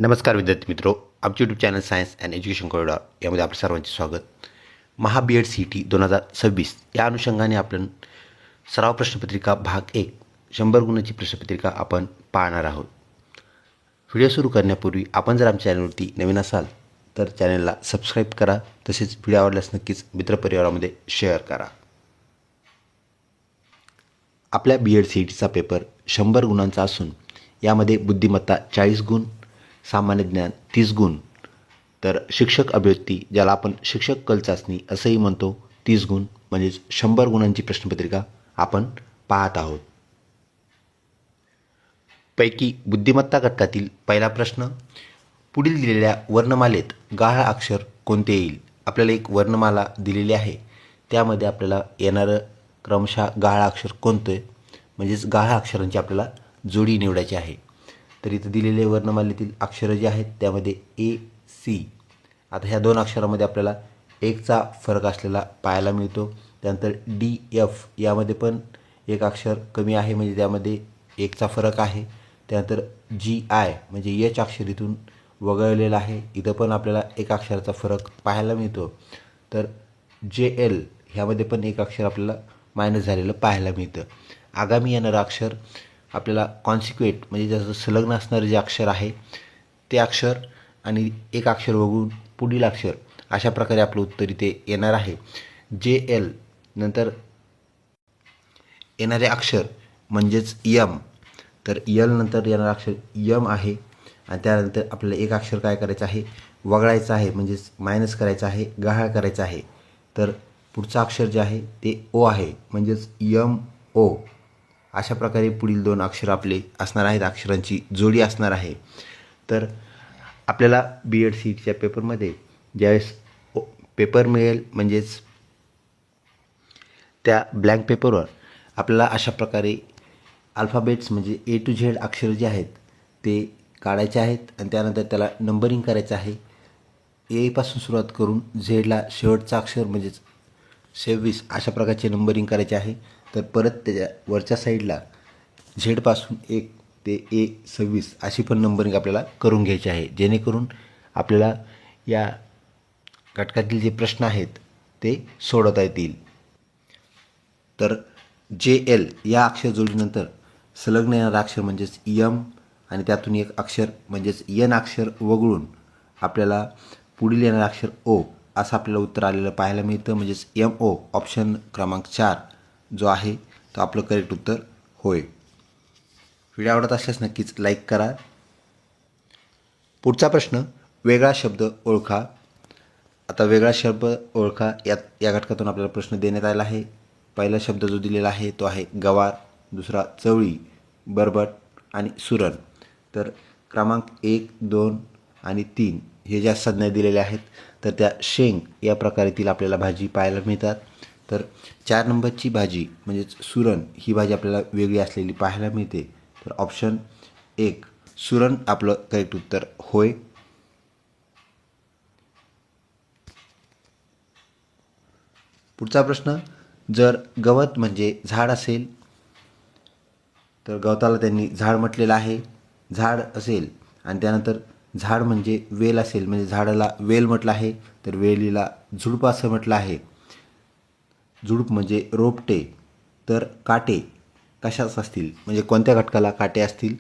नमस्कार विद्यार्थी मित्रो, आमचे YouTube channel science and education corridor यामध्ये आपल्या सर्वांचे स्वागत. महा बी एड सी टी 2026 या अनुषंगाने आपण सराव प्रश्नपत्रिका भाग 1 100 गुणांची प्रश्नपत्रिका आपण पाहणार आहोत. व्हिडिओ सुरू करण्यापूर्वी आपण जर आमच्या चॅनलवरती नवीन असाल तर चॅनलला सबस्क्राईब करा. तसेच व्हिडिओ आवडल्यास नक्कीच मित्रपरिवारामध्ये शेअर करा. आपल्या बी एड सी टीचा पेपर 100 गुणांचा असून यामध्ये बुद्धिमत्ता 40 गुण, सामान्य ज्ञान 30 गुण, तर शिक्षक अभिव्यक्ती ज्याला आपण शिक्षक कल चाचणी असंही म्हणतो 30 गुण, म्हणजेच 100 गुणांची प्रश्नपत्रिका आपण पाहत आहोत. पैकी बुद्धिमत्ता घटकातील पहिला प्रश्न, पुढील दिलेल्या वर्णमालेत गाळ अक्षर कोणते येईल. आपल्याला एक वर्णमाला दिलेली आहे, त्यामध्ये आपल्याला येणारं क्रमशः गाळ अक्षर कोणतं, म्हणजेच गाळ अक्षरांची आपल्याला जोडी निवडायची आहे. तर इथं दिलेले वर्णमालेतील अक्षरं जी आहेत त्यामध्ये ए सी. आता ह्या दोन अक्षरामध्ये आपल्याला एकचा फरक असलेला पाहायला मिळतो. त्यानंतर डी एफ यामध्ये पण एक अक्षर कमी आहे, म्हणजे त्यामध्ये एकचा फरक आहे. त्यानंतर जी आय म्हणजे एच अक्षर इथून वगळलेलं आहे, इथं पण आपल्याला एक अक्षराचा फरक पाहायला मिळतो. तर जे एल ह्यामध्ये पण एक अक्षर आपल्याला मायनस झालेलं पाहायला मिळतं. आगामी येणारं अक्षर आपल्याला कॉन्सिक्वेट म्हणजे जसं संलग्न असणारं जे अक्षर आहे ते अक्षर आणि एक अक्षर वगळून पुढील अक्षर, अशा प्रकारे आपलं उत्तर इथे येणार आहे. जे एल नंतर येणारे अक्षर म्हणजेच यम, तर यल नंतर येणारं अक्षर यम आहे. आणि त्यानंतर आपल्याला एक अक्षर काय करायचं आहे, वगळायचं आहे, म्हणजेच मायनस करायचं आहे, गहाळ करायचं आहे. तर पुढचं अक्षर जे आहे ते ओ आहे, म्हणजेच यम ओ. अशा प्रकारे पुढील दोन अक्षर आपले असणार आहेत, अक्षरांची जोडी असणार आहे. तर आपल्याला बी एड सी टीच्या पेपरमध्ये ज्यावेळेस पेपर मिळेल, म्हणजेच त्या ब्लँक पेपरवर आपल्याला अशा प्रकारे अल्फाबेट्स म्हणजे ए टू झेड अक्षर जे आहेत ते काढायचे आहेत आणि त्यानंतर त्याला नंबरिंग करायचं आहे. एपासून सुरुवात करून झेडला शेवटचा अक्षर म्हणजेच 26 अशा प्रकारचे नंबरिंग करायचे आहे. तर परत त्याच्या वरच्या साईडला झेडपासून 1 ते ए 26 अशी पण नंबरिंग आपल्याला करून घ्यायची आहे, जेणेकरून आपल्याला या घटकातील जे प्रश्न आहेत ते सोडवता येतील. तर जे एल या अक्षर जोडीनंतर संलग्न येणारं अक्षर म्हणजेच यम आणि त्यातून एक अक्षर म्हणजेच यन अक्षर वगळून आपल्याला पुढील येणारं अक्षर ओ असं आपल्याला उत्तर आलेलं पाहायला मिळतं, म्हणजेच एम ओ. ऑप्शन क्रमांक 4 जो आहे तो आपलं करेक्ट उत्तर होय. व्हिडिओ आवडत असल्यास नक्कीच लाईक करा. पुढचा प्रश्न, वेगळा शब्द ओळखा. आता वेगळा शब्द ओळखा या घटकातून आपल्याला प्रश्न देण्यात आला आहे. पहिला शब्द जो दिलेला आहे तो आहे गवार, दुसरा चवळी, बरबट आणि सुरण. तर क्रमांक 1, 2 आणि 3 हे ज्या संज्ञा दिलेल्या आहेत तर त्या शेंग या प्रकारातील आपल्याला भाजी पाहायला मिळतात. तर 4 नंबरची भाजी म्हणजेच सुरण ही भाजी आपल्याला वेगळी असलेली पाहायला मिळते. तर ऑप्शन 1 सुरण आपलं करेक्ट उत्तर होय. पुढचा प्रश्न, जर गवत म्हणजे झाड असेल तर गवताला त्यांनी झाड म्हटलेलं आहे. झाड असेल आणि त्यानंतर झाड म्हणजे वेल असेल, म्हणजे झाडाला वेल म्हटलं आहे, तर वेलीला झुडूप असं म्हटलं आहे. झुडूप म्हणजे रोपटे. तर काटे कशाच असतील, म्हणजे कोणत्या घटकाला काटे असतील.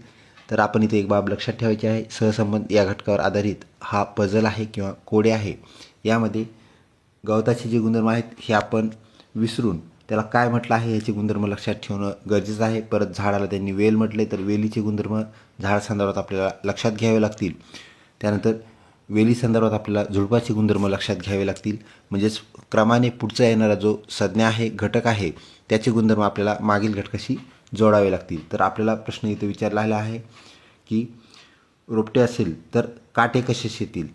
तर आपण इथे एक बाब लक्षात ठेवायची आहे, सहसंबंध या घटकावर आधारित हा पझल आहे किंवा कोडे आहे. यामध्ये गवताचे जे गुणधर्म आहेत हे आपण विसरून त्याला काय म्हटलं आहे याचे गुणधर्म लक्षात ठेवणं गरजेचं आहे. परत झाडाला त्यांनी वेल म्हटले, तर वेलीचे गुणधर्म झाड संदर्भात आपल्याला लक्षात घ्यावे लागतील. त्यानंतर वेली संदर्भात आपल्याला झुडपाचे गुणधर्म लक्षात घ्यावे लागतील. म्हणजेच क्रमाने पुढचा येणारा जो संज्ञा आहे, घटक आहे, त्याचे गुणधर्म आपल्याला मागील घटकाशी जोडावे लागतील. तर आपल्याला प्रश्न इथे विचारलेला आहे की रोपटे असेल तर काटे कशाचे येतील.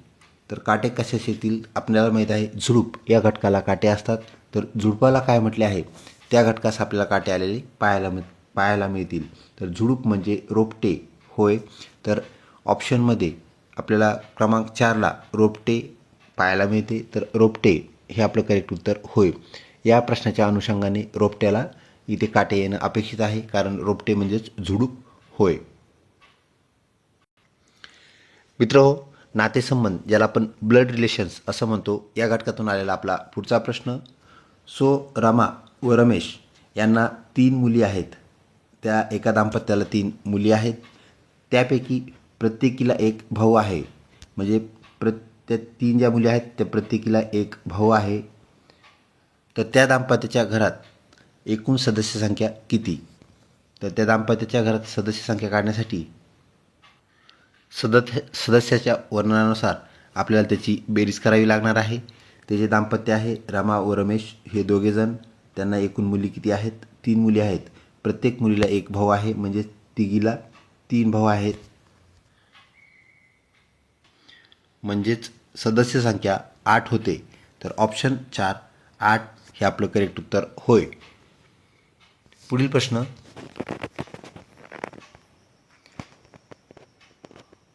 तर काटे कशाचे येतील आपल्याला माहीत आहे, झुडूप या काटे असतात. तर झुडपाला काय म्हटले आहे, त्या घटकास आपल्याला काटे आलेले पाहायला मिळतील. तर झुडूप म्हणजे रोपटे होय. तर ऑप्शनमध्ये आपल्याला क्रमांक 4ला रोपटे पाहायला मिळते, तर रोपटे हे आपलं करेक्ट उत्तर होय. या प्रश्नाच्या अनुषंगाने रोपट्याला इथे काटे येणं अपेक्षित आहे, कारण रोपटे म्हणजेच झुडूप होय. मित्रहो, नातेसंबंध ज्याला आपण ब्लड रिलेशन्स असं म्हणतो, या घटकातून आलेला आपला पुढचा प्रश्न. रमा व रमेश यांना 3 मुली आहेत. त्या एका दाम्पत्याला 3 मुली आहेत. त्यापैकी प्रत्येकीला एक भाऊ आहे. म्हणजे त्या 3 ज्या मुली आहेत त्या प्रत्येकीला एक भाऊ आहे. तर त्या दाम्पत्याच्या घरात एकूण सदस्य संख्या किती? तर त्या दाम्पत्याच्या घरात सदस्य संख्या काढण्यासाठी सदस्याच्या वर्णनानुसार आपल्याला त्याची बेरीज करावी लागणार आहे. ते जे दाम्पत्य आहे रमा व रमेश हे दोघेजण, त्यांना एकूण मुली किती आहेत? 3 मुली आहेत. प्रत्येक मुलीला एक भाऊ आहे, म्हणजे तिघीला 3 भाऊ आहेत. म्हणजेच सदस्य संख्या 8 होते. तर ऑप्शन 4 8 हे आपलं करेक्ट उत्तर होय. पुढील प्रश्न.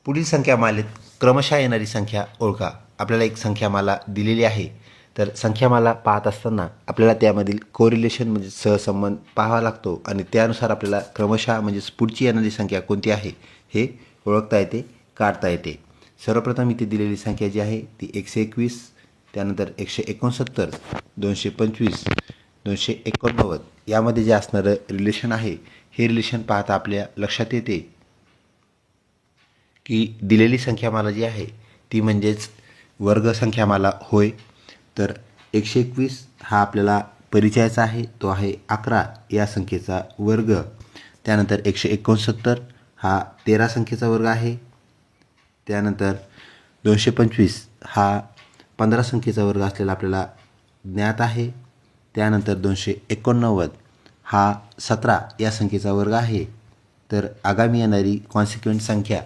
पुढील संख्यामालेत क्रमशः येणारी संख्या ओळखा. आपल्याला एक संख्यामाला दिलेली आहे. तर संख्यामाला पाहत असताना आपल्याला त्यामधील कोरिलेशन म्हणजे सहसंबंध पाहावा लागतो आणि त्यानुसार आपल्याला क्रमशः म्हणजेच पुढची येणारी संख्या कोणती आहे हे ओळखता येते, काढता येते. सर्वप्रथम इथे दिलेली संख्या जी आहे ती 121, त्यानंतर 169, 225, 289 यामध्ये जे असणारं रिलेशन आहे हे रिलेशन पाहता आपल्या लक्षात येते की दिलेली संख्यामाला जी आहे ती म्हणजेच वर्ग संख्यामाला होय. तर 121 हा आपल्याला परिचयाचा आहे, तो आहे 11 या संख्येचा वर्ग. त्यानंतर 169 हा 13 संख्येचा वर्ग आहे. त्यानंतर 225 हा 15 संख्येचा वर्ग असलेला आपल्याला ज्ञात आहे. त्यानंतर 289 हा 17 या संख्येचा वर्ग आहे. तर आगामी येणारी कॉन्सिक्वेंट संख्या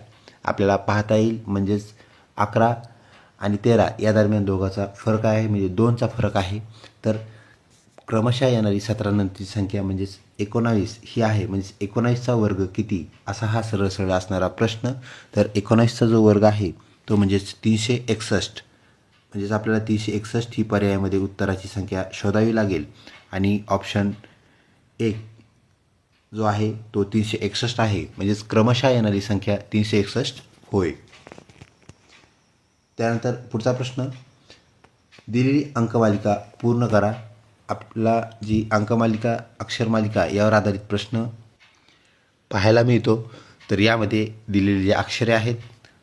आपल्याला पाहता येईल, म्हणजेच 11 आणि 13 या दरम्यान दोघांचा फरक आहे, म्हणजे 2चा फरक आहे. तर क्रमशः येणारी 17 नंतरची संख्या म्हणजेच 19 ही आहे. म्हणजेच 19चा वर्ग किती, असा हा सरळ सरळ असणारा प्रश्न. तर 19चा जो वर्ग आहे तो म्हणजेच 361. म्हणजेच आपल्याला 361 ही पर्यायामध्ये उत्तराची संख्या शोधावी लागेल आणि ऑप्शन 1 जो आहे तो 361 आहे. म्हणजेच क्रमशः येणारी संख्या 361 होय. त्यानंतर पुढचा प्रश्न. दिलेली अंकमालिका पूर्ण करा. आपला जी अंकमालिका अक्षरमालिका यावर आधारित प्रश्न पाहायला मिळतो. तर यामध्ये दिलेली जी अक्षरे आहेत,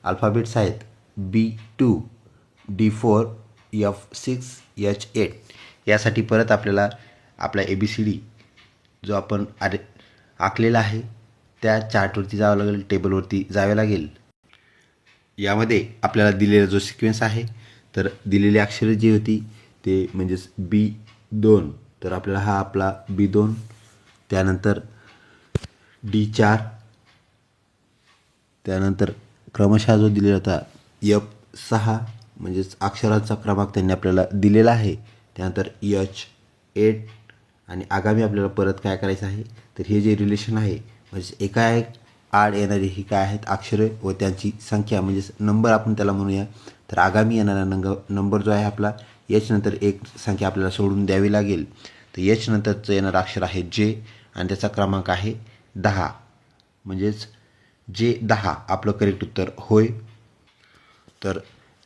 अल्फाबेट्स आहेत B2, D4, F6, H8. यासाठी परत आपल्याला आपला ABCD जो आपण आखलेला आहे त्या चार्टवरती जावं लागेल, टेबलवरती जावे लागेल. यामध्ये आपल्याला दिलेला जो सिक्वेन्स आहे, तर दिलेली अक्षरे जी होती ते म्हणजेच B2, तर आपल्याला हा आपला B2, त्यानंतर D4, त्यानंतर क्रमशः जो दिलेला होता F6 म्हणजेच अक्षरांचा क्रमांक त्यांनी आपल्याला दिलेला आहे. त्यानंतर H8 आणि आगामी आपल्याला परत काय करायचं आहे, तर हे जे रिलेशन आहे म्हणजे एका एक आड येणारी ही काय आहेत अक्षरे व त्यांची संख्या म्हणजेच नंबर आपण त्याला म्हणूया. तर आगामी येणारा नंबर जो आहे आपला H नंतर एक संख्या आपल्याला सोडून द्यावी लागेल. तर H नंतरचं येणारं अक्षर आहे J आणि त्याचा क्रमांक आहे 10. म्हणजेच J10 आपलं करेक्ट उत्तर होय. तर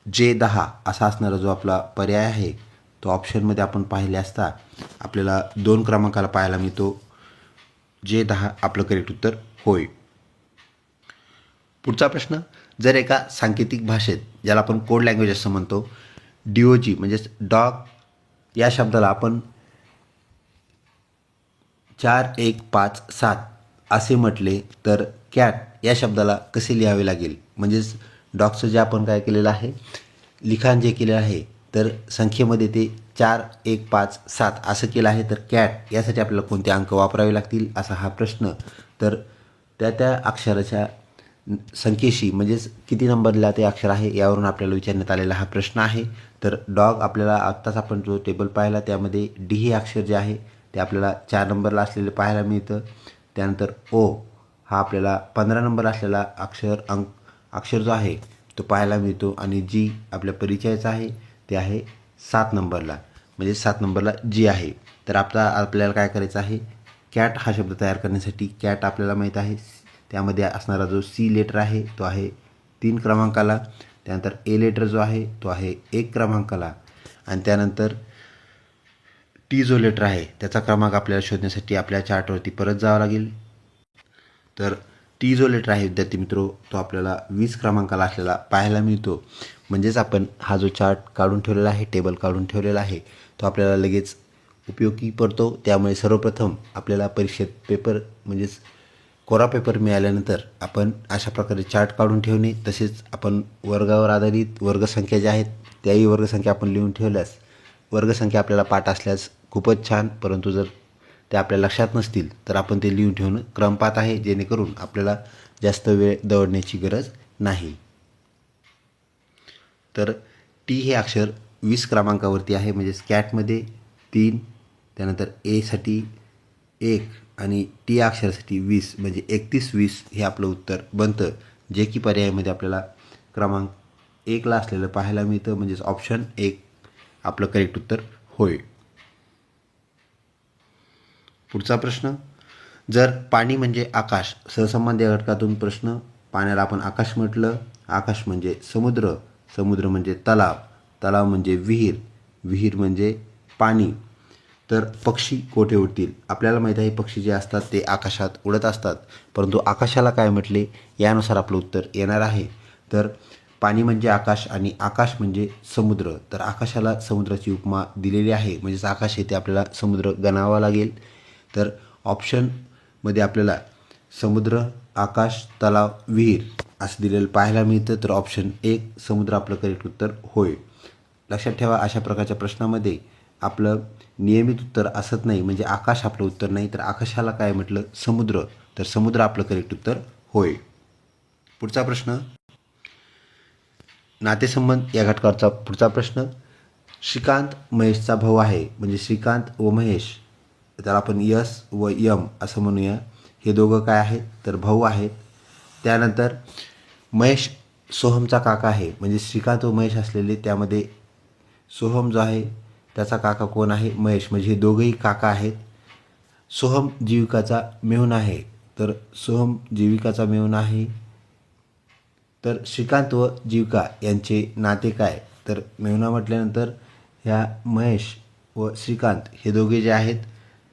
J10 असा असणारा जो आपला पर्याय आहे तो ऑप्शनमध्ये आपण पाहिले असता आपल्याला 2 क्रमांकाला पाहायला मिळतो. J10 आपलं करेक्ट उत्तर होय. पुढचा प्रश्न. जर एका सांकेतिक भाषेत ज्याला आपण कोड लँग्वेज असं म्हणतो, DOG म्हणजेच डॉग या शब्दाला आपण 4 1 5 7 असे म्हटले तर कॅट या शब्दाला कसे लिहावे लागेल? म्हणजेच डॉगचं जे आपण काय केलेलं आहे लिखाण जे केलेलं आहे तर संख्येमध्ये ते 4 1 5 7 असं केलं आहे. तर कॅट यासाठी आपल्याला कोणते अंक वापरावे लागतील असा हा प्रश्न. तर त्या अक्षराच्या संख्येशी म्हणजेच किती नंबरला ते अक्षर आहे यावरून आपल्याला विचारण्यात आलेला हा प्रश्न आहे. तर डॉग आपल्याला आत्ताच आपण जो टेबल पाहिला त्यामध्ये D हे अक्षर जे आहे ते आपल्याला 4 नंबरला असलेले पाहायला मिळतं. त्यानंतर O हा आपल्याला 15 नंबर असलेला अक्षर जो आहे तो पाहायला मिळतो आणि G आपल्या परिचयाचा आहे ते आहे 7 नंबरला. म्हणजे 7 नंबरला G आहे. तर आपल्याला काय करायचं आहे, कॅट हा शब्द तयार करण्यासाठी कॅट आपल्याला माहीत आहे त्यामध्ये असणारा जो C लेटर आहे तो आहे 3 क्रमांकाला. त्यानंतर ए लेटर जो आहे तो आहे 1 क्रमांकाला. आणि त्यानंतर टी जो लेटर आहे त्याचा क्रमांक आपल्याला शोधण्यासाठी आपल्या चार्टवरती परत जावं लागेल. तर टी जो लेटर आहे विद्यार्थी मित्रो तो आपल्याला 20 क्रमांकाला असलेला पाहायला मिळतो. म्हणजेच आपण हा जो चार्ट काढून ठेवलेला आहे, टेबल काढून ठेवलेला आहे, तो आपल्याला लगेच उपयोगी पडतो. त्यामुळे सर्वप्रथम आपल्याला परीक्षेत पेपर म्हणजेच कोरा पेपर मिळाल्यानंतर आपण अशा प्रकारे चार्ट काढून ठेवणे, तसेच आपण वर्गावर आधारित वर्गसंख्या ज्या आहेत त्याही वर्गसंख्या आपण लिहून ठेवल्यास वर्गसंख्या आपल्याला पाठ असल्यास खूपच छान. परंतु जर त्या आपल्या लक्षात नसतील तर आपण ते लिहून ठेवणं क्रमपात आहे, जेणेकरून आपल्याला जास्त वेळ दवडण्याची गरज नाही. तर टी हे अक्षर 20 क्रमांकावरती आहे. म्हणजे कॅटमध्ये 3, त्यानंतर एसाठी 1 आणि टी अक्षरासाठी 20 म्हणजे 31-20 हे आपलं उत्तर बनतं, जे की पर्यायामध्ये आपल्याला क्रमांक 1ला असलेलं पाहायला मिळतं. म्हणजेच ऑप्शन 1 आपलं करेक्ट उत्तर होय. पुढचा प्रश्न, जर पाणी म्हणजे आकाश सहसंबंध या घटकातून प्रश्न. पाण्याला आपण आकाश म्हटलं, आकाश म्हणजे समुद्र, समुद्र म्हणजे तलाव, तलाव म्हणजे विहीर, विहीर म्हणजे पाणी. तर पक्षी कोठे उडतील? आपल्याला माहीत आहे पक्षी जे असतात ते आकाशात उडत असतात, परंतु आकाशाला काय म्हटले यानुसार आपलं उत्तर येणार आहे. तर पाणी म्हणजे आकाश आणि आकाश म्हणजे समुद्र. तर आकाशाला समुद्राची उपमा दिलेली आहे, म्हणजेच आकाश येथे आपल्याला समुद्र गणावा लागेल. तर ऑप्शनमध्ये आपल्याला समुद्र, आकाश, तलाव, विहीर असं दिलेलं पाहायला मिळतं. तर ऑप्शन 1 समुद्र आपलं करेक्ट उत्तर होय. लक्षात ठेवा, अशा प्रकारच्या प्रश्नामध्ये आपलं नियमित उत्तर असत नाही, म्हणजे आकाश आपलं उत्तर नाही, तर आकाशाला काय म्हटलं समुद्र, तर समुद्र आपलं करेक्ट उत्तर होय. पुढचा प्रश्न, नातेसंबंध या घटकाचा पुढचा प्रश्न. श्रीकांत महेशचा भाऊ आहे, म्हणजे श्रीकांत व महेश, त्याला आपण यस व यम असं म्हणूया, हे दोघं काय आहेत तर भाऊ आहेत. त्यानंतर महेश सोहमचा काका आहे, म्हणजे श्रीकांत व महेश असलेले त्यामध्ये सोहम जो आहे त्याचा काका कोण आहे महेश, म्हणजे हे दोघंही काका आहेत. सोहम जीविकाचा मेहुणा आहे, तर सोहम जीविकाचा मेहुणा आहे. तर श्रीकांत व जीविका यांचे नाते काय, तर मेहुणा म्हटल्यानंतर ह्या महेश व श्रीकांत हे दोघे जे आहेत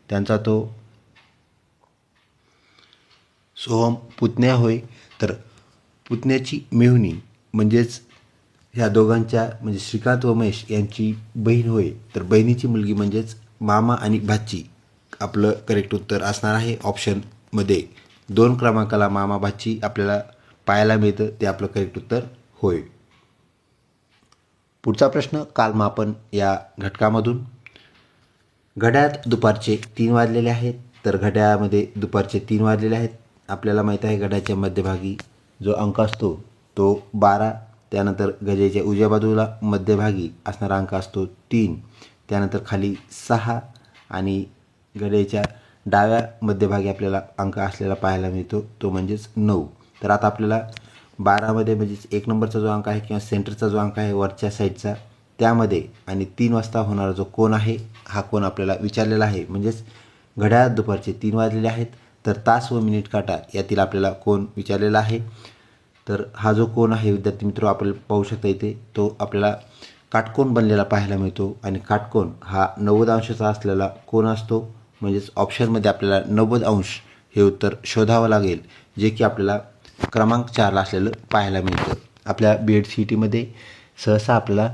त्यांचा तो सोहम पुतण्या होय. तर पुतण्याची मेहुणी म्हणजेच ह्या दोघांच्या म्हणजे श्रीकांत व महेश यांची बहीण होय. तर बहिणीची मुलगी म्हणजेच मामा आणि भाची आपलं करेक्ट उत्तर असणार आहे. ऑप्शनमध्ये 2 क्रमांकाला मामा भाची आपल्याला पाहायला मिळतं, ते आपलं करेक्ट उत्तर होय. पुढचा प्रश्न, कालमापन या घटकामधून. घड्याळात दुपारचे 3 वाजलेले आहेत, तर घड्याळामध्ये दुपारचे 3 वाजलेले आहेत. आपल्याला माहीत आहे घड्याळाच्या मध्यभागी जो अंक असतो तो 12. त्यानंतर घड्याळाच्या उजव्या बाजूला मध्यभागी असणारा अंक असतो 3. त्यानंतर खाली 6 आणि घड्याळाच्या डाव्या मध्यभागी आपल्याला अंक असलेला पाहायला मिळतो, तो म्हणजेच 9. तर आता आपल्याला 12मध्ये म्हणजेच 1 नंबरचा जो अंक आहे किंवा सेंटरचा जो अंक आहे वरच्या साईडचा त्यामध्ये आणि 3 वाजता होणारा जो कोन आहे हा कोन आपल्याला विचारलेला आहे. म्हणजेच घड्याळात दुपारचे 3 वाजलेले आहेत, तर तास व मिनिट काटा यातील आपल्याला कोन विचारलेला आहे. तर हा जो कोन आहे विद्यार्थी मित्र आपल्याला पाहू शकता इथे, तो आपल्याला काटकोन बनलेला पाहायला मिळतो आणि काटकोन हा 90 अंशाचा असलेला कोन असतो. म्हणजेच ऑप्शनमध्ये आपल्याला 90 अंश हे उत्तर शोधावं लागेल, जे की आपल्याला क्रमांक 4ला असलेलं पाहायला मिळतं. आपल्या BED CETमध्ये सहसा आपल्याला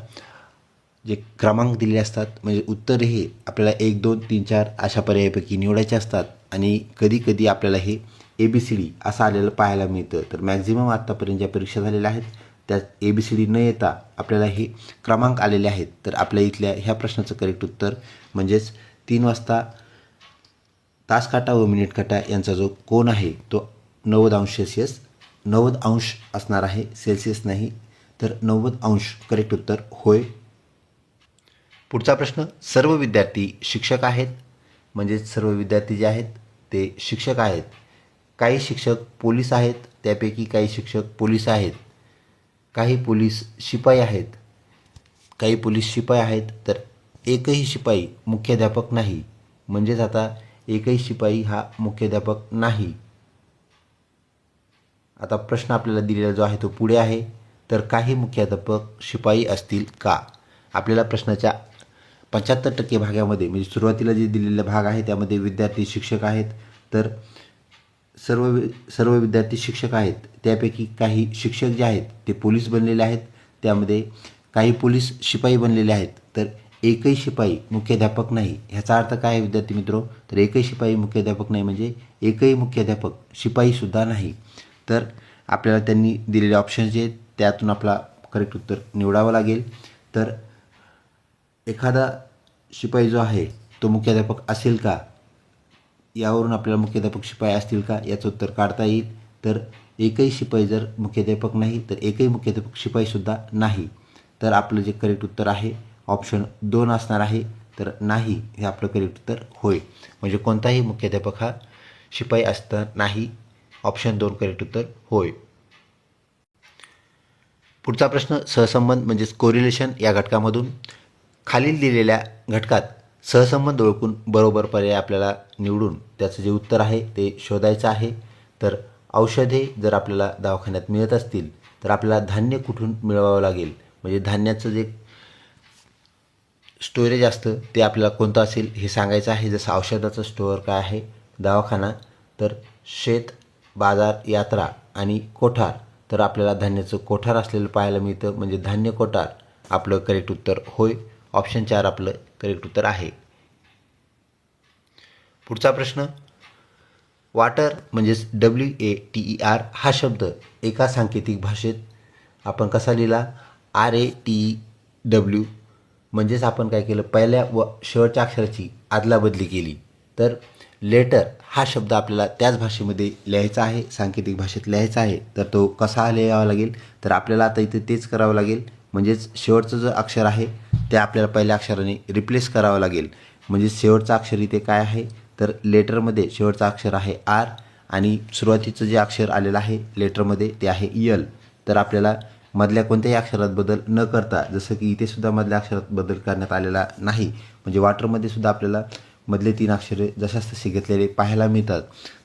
जे क्रमांक दिलेले असतात म्हणजे उत्तर हे आपल्याला 1, 2, 3, 4 अशा पर्यायापैकी निवडायचे असतात आणि कधीकधी आपल्याला हे ABCD असं आलेलं पाहायला मिळतं. तर मॅक्झिमम आत्तापर्यंत ज्या परीक्षा झालेल्या आहेत त्यात ABCD न येता आपल्याला हे क्रमांक आलेले आहेत. तर आपल्या इथल्या ह्या प्रश्नाचं करेक्ट उत्तर म्हणजेच 3 वाजता तास काटा व मिनिट काटा यांचा जो कोन आहे तो 90 अंश सेल्सिअस 90 अंश असणार आहे, सेल्सिअस नाही. तर 90 अंश करेक्ट उत्तर होय. पुढचा प्रश्न, सर्व विद्यार्थी शिक्षक आहेत, म्हणजेच सर्व विद्यार्थी जे आहेत ते शिक्षक आहेत. काही शिक्षक पोलीस आहेत, त्यापैकी काही शिक्षक पोलीस आहेत. काही पोलीस शिपाई आहेत, काही पोलीस शिपाई आहेत. तर एकही शिपाई मुख्याध्यापक नाही, म्हणजेच आता एकही शिपाई हा मुख्याध्यापक नाही. आता प्रश्न आपल्याला दिलेला जो आहे तो पुढे आहे. तर काही मुख्याध्यापक शिपाई असतील का? आपल्याला प्रश्नाच्या 75% भागामध्ये म्हणजे सुरुवातीला जे दिलेला भाग आहे त्यामध्ये विद्यार्थी शिक्षक आहेत. तर सर्व विद्यार्थी शिक्षक आहेत. त्यापैकी काही शिक्षक जे आहेत ते पोलीस बनलेले आहेत. त्यामध्ये काही पोलीस शिपाई बनलेले आहेत. तर एकही शिपाई मुख्याध्यापक नाही. ह्याचा अर्थ काय आहे विद्यार्थी मित्रो? तर एकही शिपाई मुख्याध्यापक नाही म्हणजे एकही मुख्याध्यापक शिपाईसुद्धा नाही. तर आपल्याला त्यांनी दिलेले ऑप्शन जे आहेत त्यातून आपला करेक्ट उत्तर निवडावं लागेल. तर एखादा शिपाई जो आहे तो मुख्याध्यापक असेल का, यावरून आपल्याला मुख्याध्यापक शिपाई असतील का याचं उत्तर काढता येईल. तर एकही शिपाई जर मुख्याध्यापक नाही तर एकही मुख्याध्यापक शिपाईसुद्धा नाही. तर आपलं जे करेक्ट उत्तर आहे ऑप्शन 2 असणार आहे. तर नाही हे आपलं करेक्ट उत्तर होय. म्हणजे कोणताही मुख्याध्यापक हा शिपाई असता नाही. ऑप्शन 2 करेक्ट उत्तर होय. पुढचा प्रश्न सहसंबंध म्हणजेच कोरिलेशन या घटकामधून खालील दिलेल्या घटकात सहसंबंध ओळखून बरोबर पर्याय आपल्याला निवडून त्याचं जे उत्तर आहे ते शोधायचं आहे. तर औषधे जर आपल्याला दवाखान्यात मिळत असतील तर आपल्याला धान्य कुठून मिळवावं लागेल, म्हणजे धान्याचं जे स्टोरेज असतं ते आपल्याला कोणतं असेल हे सांगायचं आहे. जसं औषधाचं स्टोअर काय आहे, दवाखाना, तर शेत, बाजार, यात्रा आणि कोठार. तर आपल्याला धान्याचं कोठार असलेलं पाहायला मिळतं म्हणजे धान्य कोठार आपलं करेक्ट उत्तर होय. ऑप्शन 4 आपलं करेक्ट उत्तर आहे. पुढचा प्रश्न वॉटर म्हणजेच WATER हा शब्द एका सांकेतिक भाषेत आपण कसा लिहिला, RATEW. म्हणजेच आपण काय केलं, पहिल्या व शेवटच्या अक्षराची अदलाबदली केली. तर लेटर हा शब्द आपल्याला त्याच भाषेमध्ये लिहायचा आहे, सांकेतिक भाषेत लिहायचा आहे. तर तो कसा लिहावा लागेल, तर आपल्याला आता इथे तेच करावं लागेल. म्हणजेच शेवटचं जे अक्षर आहे ते आपल्याला पहिल्या अक्षराने रिप्लेस करावं लागेल. म्हणजे शेवटचं अक्षर इथे काय आहे, तर लेटरमध्ये शेवटचं अक्षर आहे R आणि सुरुवातीचं जे अक्षर आलेलं आहे लेटरमध्ये ते आहे L. तर आपल्याला मधल्या कोणत्याही अक्षरात बदल न करता, जसं की इथे सुद्धा मधल्या अक्षरात बदल करण्यात आलेला नाही, म्हणजे वॉटरमध्ये सुद्धा आपल्याला मधले 3 अक्षरे जशास तसे घेतलेले पाहायला मिळतात.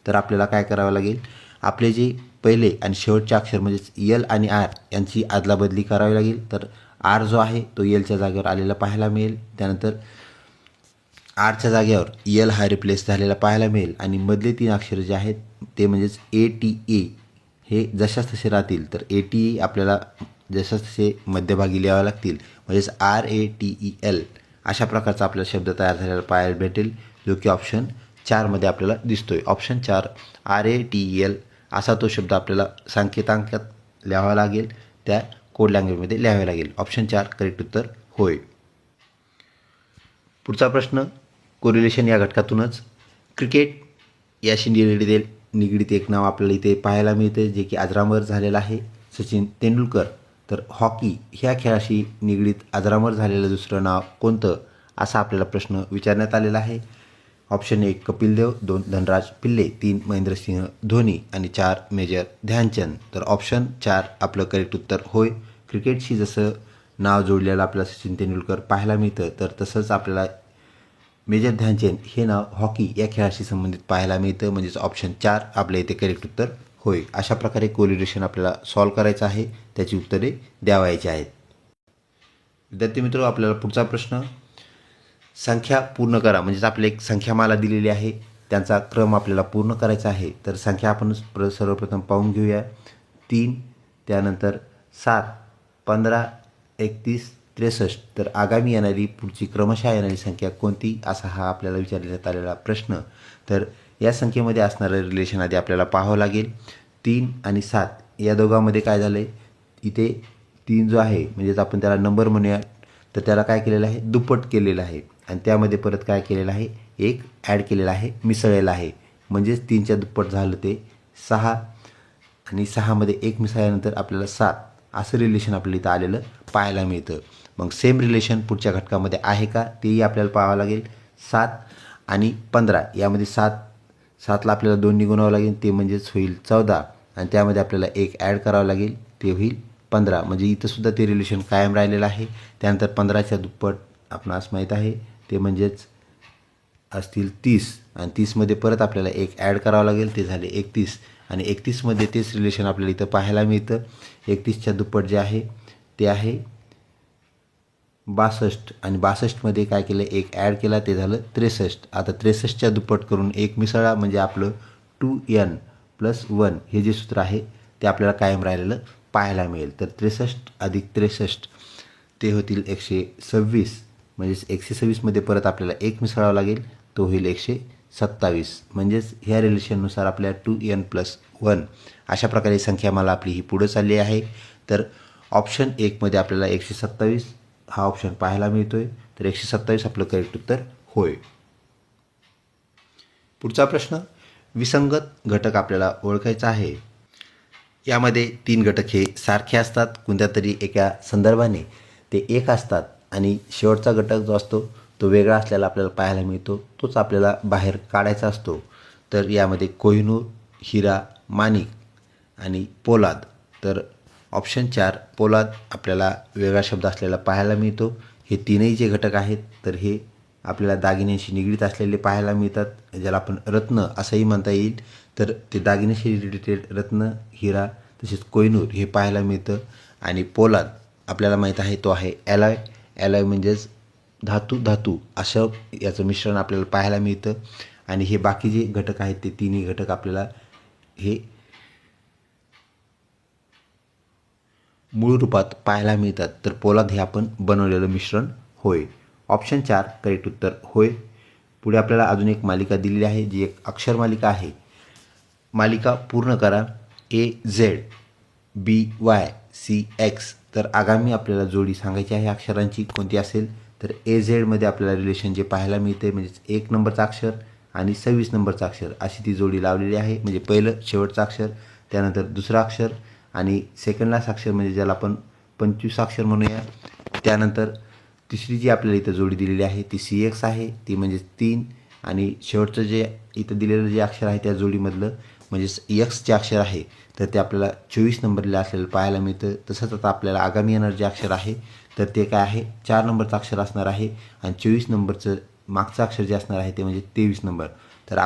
तर आपल्याला काय करावं लागेल, आपले जे पहिले आणि शेवटचे अक्षर म्हणजेच L आणि R यांची अदलाबदली करावी लागेल. तर R जो आहे तो Lच्या जागेवर आलेला पाहायला मिळेल. त्यानंतर आरच्या जागेवर L हा रिप्लेस झालेला पाहायला मिळेल आणि मधले 3 अक्षरे जे आहेत ते म्हणजेच ATA हे जशास तसे राहतील. तर ATA आपल्याला जशास तसे मध्यभागी लिहावे लागतील. म्हणजेच RATEL अशा प्रकारचा आपला शब्द तयार झालेला पाहायला भेटेल, जो की ऑप्शन 4मध्ये आपल्याला दिसतोय. ऑप्शन 4 RATEL असा तो शब्द आपल्याला सांकेतांकात लिहावा लागेल, त्या कोड लँग्वेजमध्ये लिहावे लागेल. ऑप्शन 4 करेक्ट उत्तर होय. पुढचा प्रश्न कोरिलेशन या घटकातूनच क्रिकेट याशी निगडीत एक नाव आपल्याला इथे पाहायला मिळते, जे की अजरामर झालेलं आहे, सचिन तेंडुलकर. तर हॉकी ह्या खेळाशी निगडीत अजरामर झालेलं दुसरं नाव कोणतं, असा आपल्याला प्रश्न विचारण्यात आलेला आहे. ऑप्शन 1 कपिल देव, 2 धनराज पिल्ले, 3 महेंद्रसिंह धोनी आणि 4 मेजर ध्यानचंद. तर ऑप्शन 4 आपलं करेक्ट उत्तर होय. क्रिकेटशी जसं नाव जोडलेलं आपल्याला सचिन तेंडुलकर पाहायला मिळतं, तर तसंच आपल्याला मेजर ध्यानचंद हे नाव हॉकी या खेळाशी संबंधित पाहायला मिळतं. म्हणजेच ऑप्शन 4 आपल्या इथे करेक्ट उत्तर होय. अशा प्रकारे कोरिलेशन आपल्याला सॉल्व करायचं आहे, त्याची उत्तरे द्यावायची आहेत. विद्यार्थी मित्र, आपल्याला पुढचा प्रश्न संख्या पूर्ण करा. म्हणजेच आपल्याला एक संख्यामाला दिलेली आहे, त्यांचा क्रम आपल्याला पूर्ण करायचा आहे. तर संख्या आपण सर्वप्रथम पाहून घेऊया. 3, त्यानंतर 7, 15, 31, 63. तर आगामी येणारी पुढची क्रमशः येणारी संख्या कोणती, असा हा आपल्याला विचारण्यात आलेला प्रश्न. तर या संख्येमध्ये असणारं रिलेशन आधी आपल्याला पाहावं लागेल. 3 आणि 7 या दोघांमध्ये काय झालं आहे, इथे 3 जो आहे म्हणजेच आपण त्याला नंबर म्हणूया, तर त्याला काय केलेलं आहे, दुप्पट केलेलं आहे. आणि त्यामध्ये परत काय केलेलं आहे, एक ॲड केलेला आहे, मिसळलेला आहे. म्हणजेच 3च्या दुप्पट झालं ते 6 आणि 6मध्ये 1 मिसळल्यानंतर आपल्याला 7 असं रिलेशन आपल्याला इथं आलेलं पाहायला मिळतं. मग सेम रिलेशन पुढच्या घटकामध्ये आहे का तेही आपल्याला पाहावं लागेल. 7 आणि 15 यामध्ये 7ला आपल्याला 2 गुणावं लागेल, ते म्हणजेच होईल 14 आणि त्यामध्ये आपल्याला एक ॲड करावं लागेल, ते होईल 15. म्हणजे इथंसुद्धा ते रिलेशन कायम राहिलेलं आहे. त्यानंतर 15च्या दुप्पट आपणास माहीत आहे, ते म्हणजेच असतील 30 आणि 30मध्ये परत आपल्याला एक ॲड करावं लागेल, ते झाले 31 आणि 31मध्ये तेच रिलेशन आपल्याला इथं पाहायला मिळतं. 31च्या दुप्पट जे आहे ते आहे 62 आणि 62मध्ये काय केलं, एक ॲड केला, ते झालं 63. आता 63च्या दुप्पट करून एक मिसळा म्हणजे आपलं 2n+1 हे जे सूत्र आहे ते आपल्याला कायम राहिलेलं पाहायला मिळेल. तर 63 अधिक 63 ते होतील 126. म्हणजेच 126मध्ये परत आपल्याला एक मिसळावं लागेल, तो होईल 127. म्हणजेच ह्या रिलेशननुसार आपल्या 2n+1 अशा प्रकारे संख्या मला आपली ही पुढं चालली आहे. तर ऑप्शन 1मध्ये आपल्याला 127 हा ऑप्शन पाहायला मिळतोय. तर 127 आपलं करेक्ट उत्तर होय. पुढचा प्रश्न, विसंगत घटक आपल्याला ओळखायचा आहे. यामध्ये 3 घटक हे सारखे असतात, कोणत्या तरी एका संदर्भाने ते एक असतात आणि शेवटचा घटक जो असतो तो वेगळा असलेला आपल्याला पाहायला मिळतो, तोच आपल्याला बाहेर काढायचा असतो. तर यामध्ये कोहिनूर, हिरा, माणिक आणि पोलाद. तर ऑप्शन 4 पोलाद आपल्याला वेगळा शब्द असलेला पाहायला मिळतो. हे तीनही जे घटक आहेत तर हे आपल्याला दागिन्यांशी निगडीत असलेले पाहायला मिळतात, ज्याला आपण रत्न असंही म्हणता येईल. तर ते दागिन्याशी रिलेटेड रत्न, हिरा तसेच कोहिनूर हे पाहायला मिळतं. आणि पोलाद आपल्याला माहीत आहे तो आहे ॲलॉय. ॲलॉय म्हणजेच धातू असं याचं मिश्रण आपल्याला पाहायला मिळतं. आणि हे बाकी जे घटक आहेत ते तिन्ही घटक आपल्याला हे मूळ रूपात पाहायला मिळतात. तर पोलाद हे आपण बनवलेलं मिश्रण होय. ऑप्शन 4 करेक्ट उत्तर होय. पुढे आपल्याला अजून एक मालिका दिलेली आहे, जी एक अक्षर मालिका आहे. मालिका पूर्ण करा. AZBYCX. तर आगामी आपल्याला जोडी सांगायची आहे अक्षरांची, कोणती असेल तर AZमध्ये आपल्याला रिलेशन जे पाहायला मिळते म्हणजेच 1 नंबरचं अक्षर आणि 26 नंबरचं अक्षर अशी ती जोडी लावलेली आहे. म्हणजे पहिलं शेवटचं अक्षर, त्यानंतर दुसरं अक्षर आणि सेकंड लास्ट अक्षर म्हणजे ज्याला आपण 25 अक्षर म्हणूया. त्यानंतर तिसरी जी आपल्याला इथं जोडी दिलेली आहे ती CX आहे, ती म्हणजे 3. आणि शेवटचं जे इथं दिलेलं जे अक्षर आहे त्या जोडीमधलं म्हणजेच X जे अक्षर आहे तर ते आपल्याला 24 नंबरला असलेलं पाहायला मिळतं. तसंच आता आपल्याला आगामी येणार जे अक्षर आहे तर ते काय आहे 4 नंबरचं अक्षर असणार आहे आणि 24 नंबरचं मागचं अक्षर जे असणार आहे ते म्हणजे 23 नंबर. तर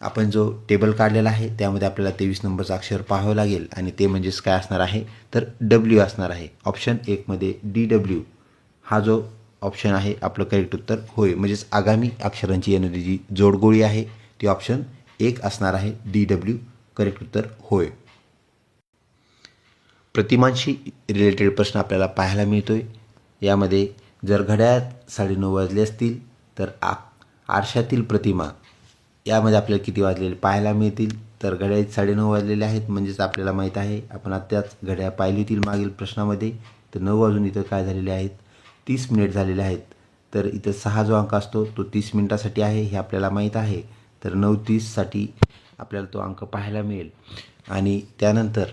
आपण जो टेबल काढलेला आहे त्यामध्ये आपल्याला 23 नंबरचं अक्षर पाहावं लागेल आणि ते म्हणजेच काय असणार आहे तर W असणार आहे. ऑप्शन 1मध्ये DW हा जो ऑप्शन आहे आपलं करेक्ट उत्तर होय. म्हणजेच आगामी अक्षरांची येणारी जी जोडगोळी आहे ती ऑप्शन 1 असणार आहे. DW करेक्ट उत्तर होय. प्रतिमांशी रिलेटेड प्रश्न आपल्याला पाहायला मिळतोय. यामध्ये जर घड्याळात 9:30 वाजले असतील तर आरशातील प्रतिमा यामध्ये आपल्याला किती वाजलेले पाहायला मिळतील. तर घड्याळात 9:30 वाजलेले आहेत म्हणजेच आपल्याला माहीत आहे, आपण आत्ताच घड्याळ पाहिली होती मागील प्रश्नामध्ये. तर 9 वाजून इथं काय झालेले आहेत 30 मिनिट झालेले आहेत. तर इथं 6 जो अंक असतो तो 30 मिनिटासाठी आहे हे आपल्याला माहीत आहे. तर 9:30साठी आपल्याला तो अंक पाहायला मिळेल. आणि त्यानंतर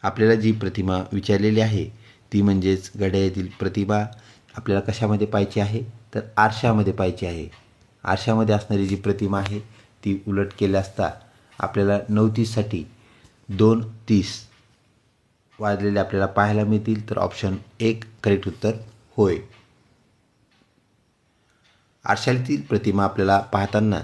आपल्याला जी प्रतिमा विचारलेली आहे ती म्हणजेच घड्याळातील प्रतिमा आपल्याला कशामध्ये पाहायची आहे तर आरशामध्ये पाहायची आहे. आरशामध्ये असणारी जी प्रतिमा आहे ती उलट केल्या असता आपल्याला 9:30साठी 2:30 वाजलेले आपल्याला पाहायला मिळतील. तर ऑप्शन 1 करेक्ट उत्तर होय. आरशातील प्रतिमा आपल्याला पाहताना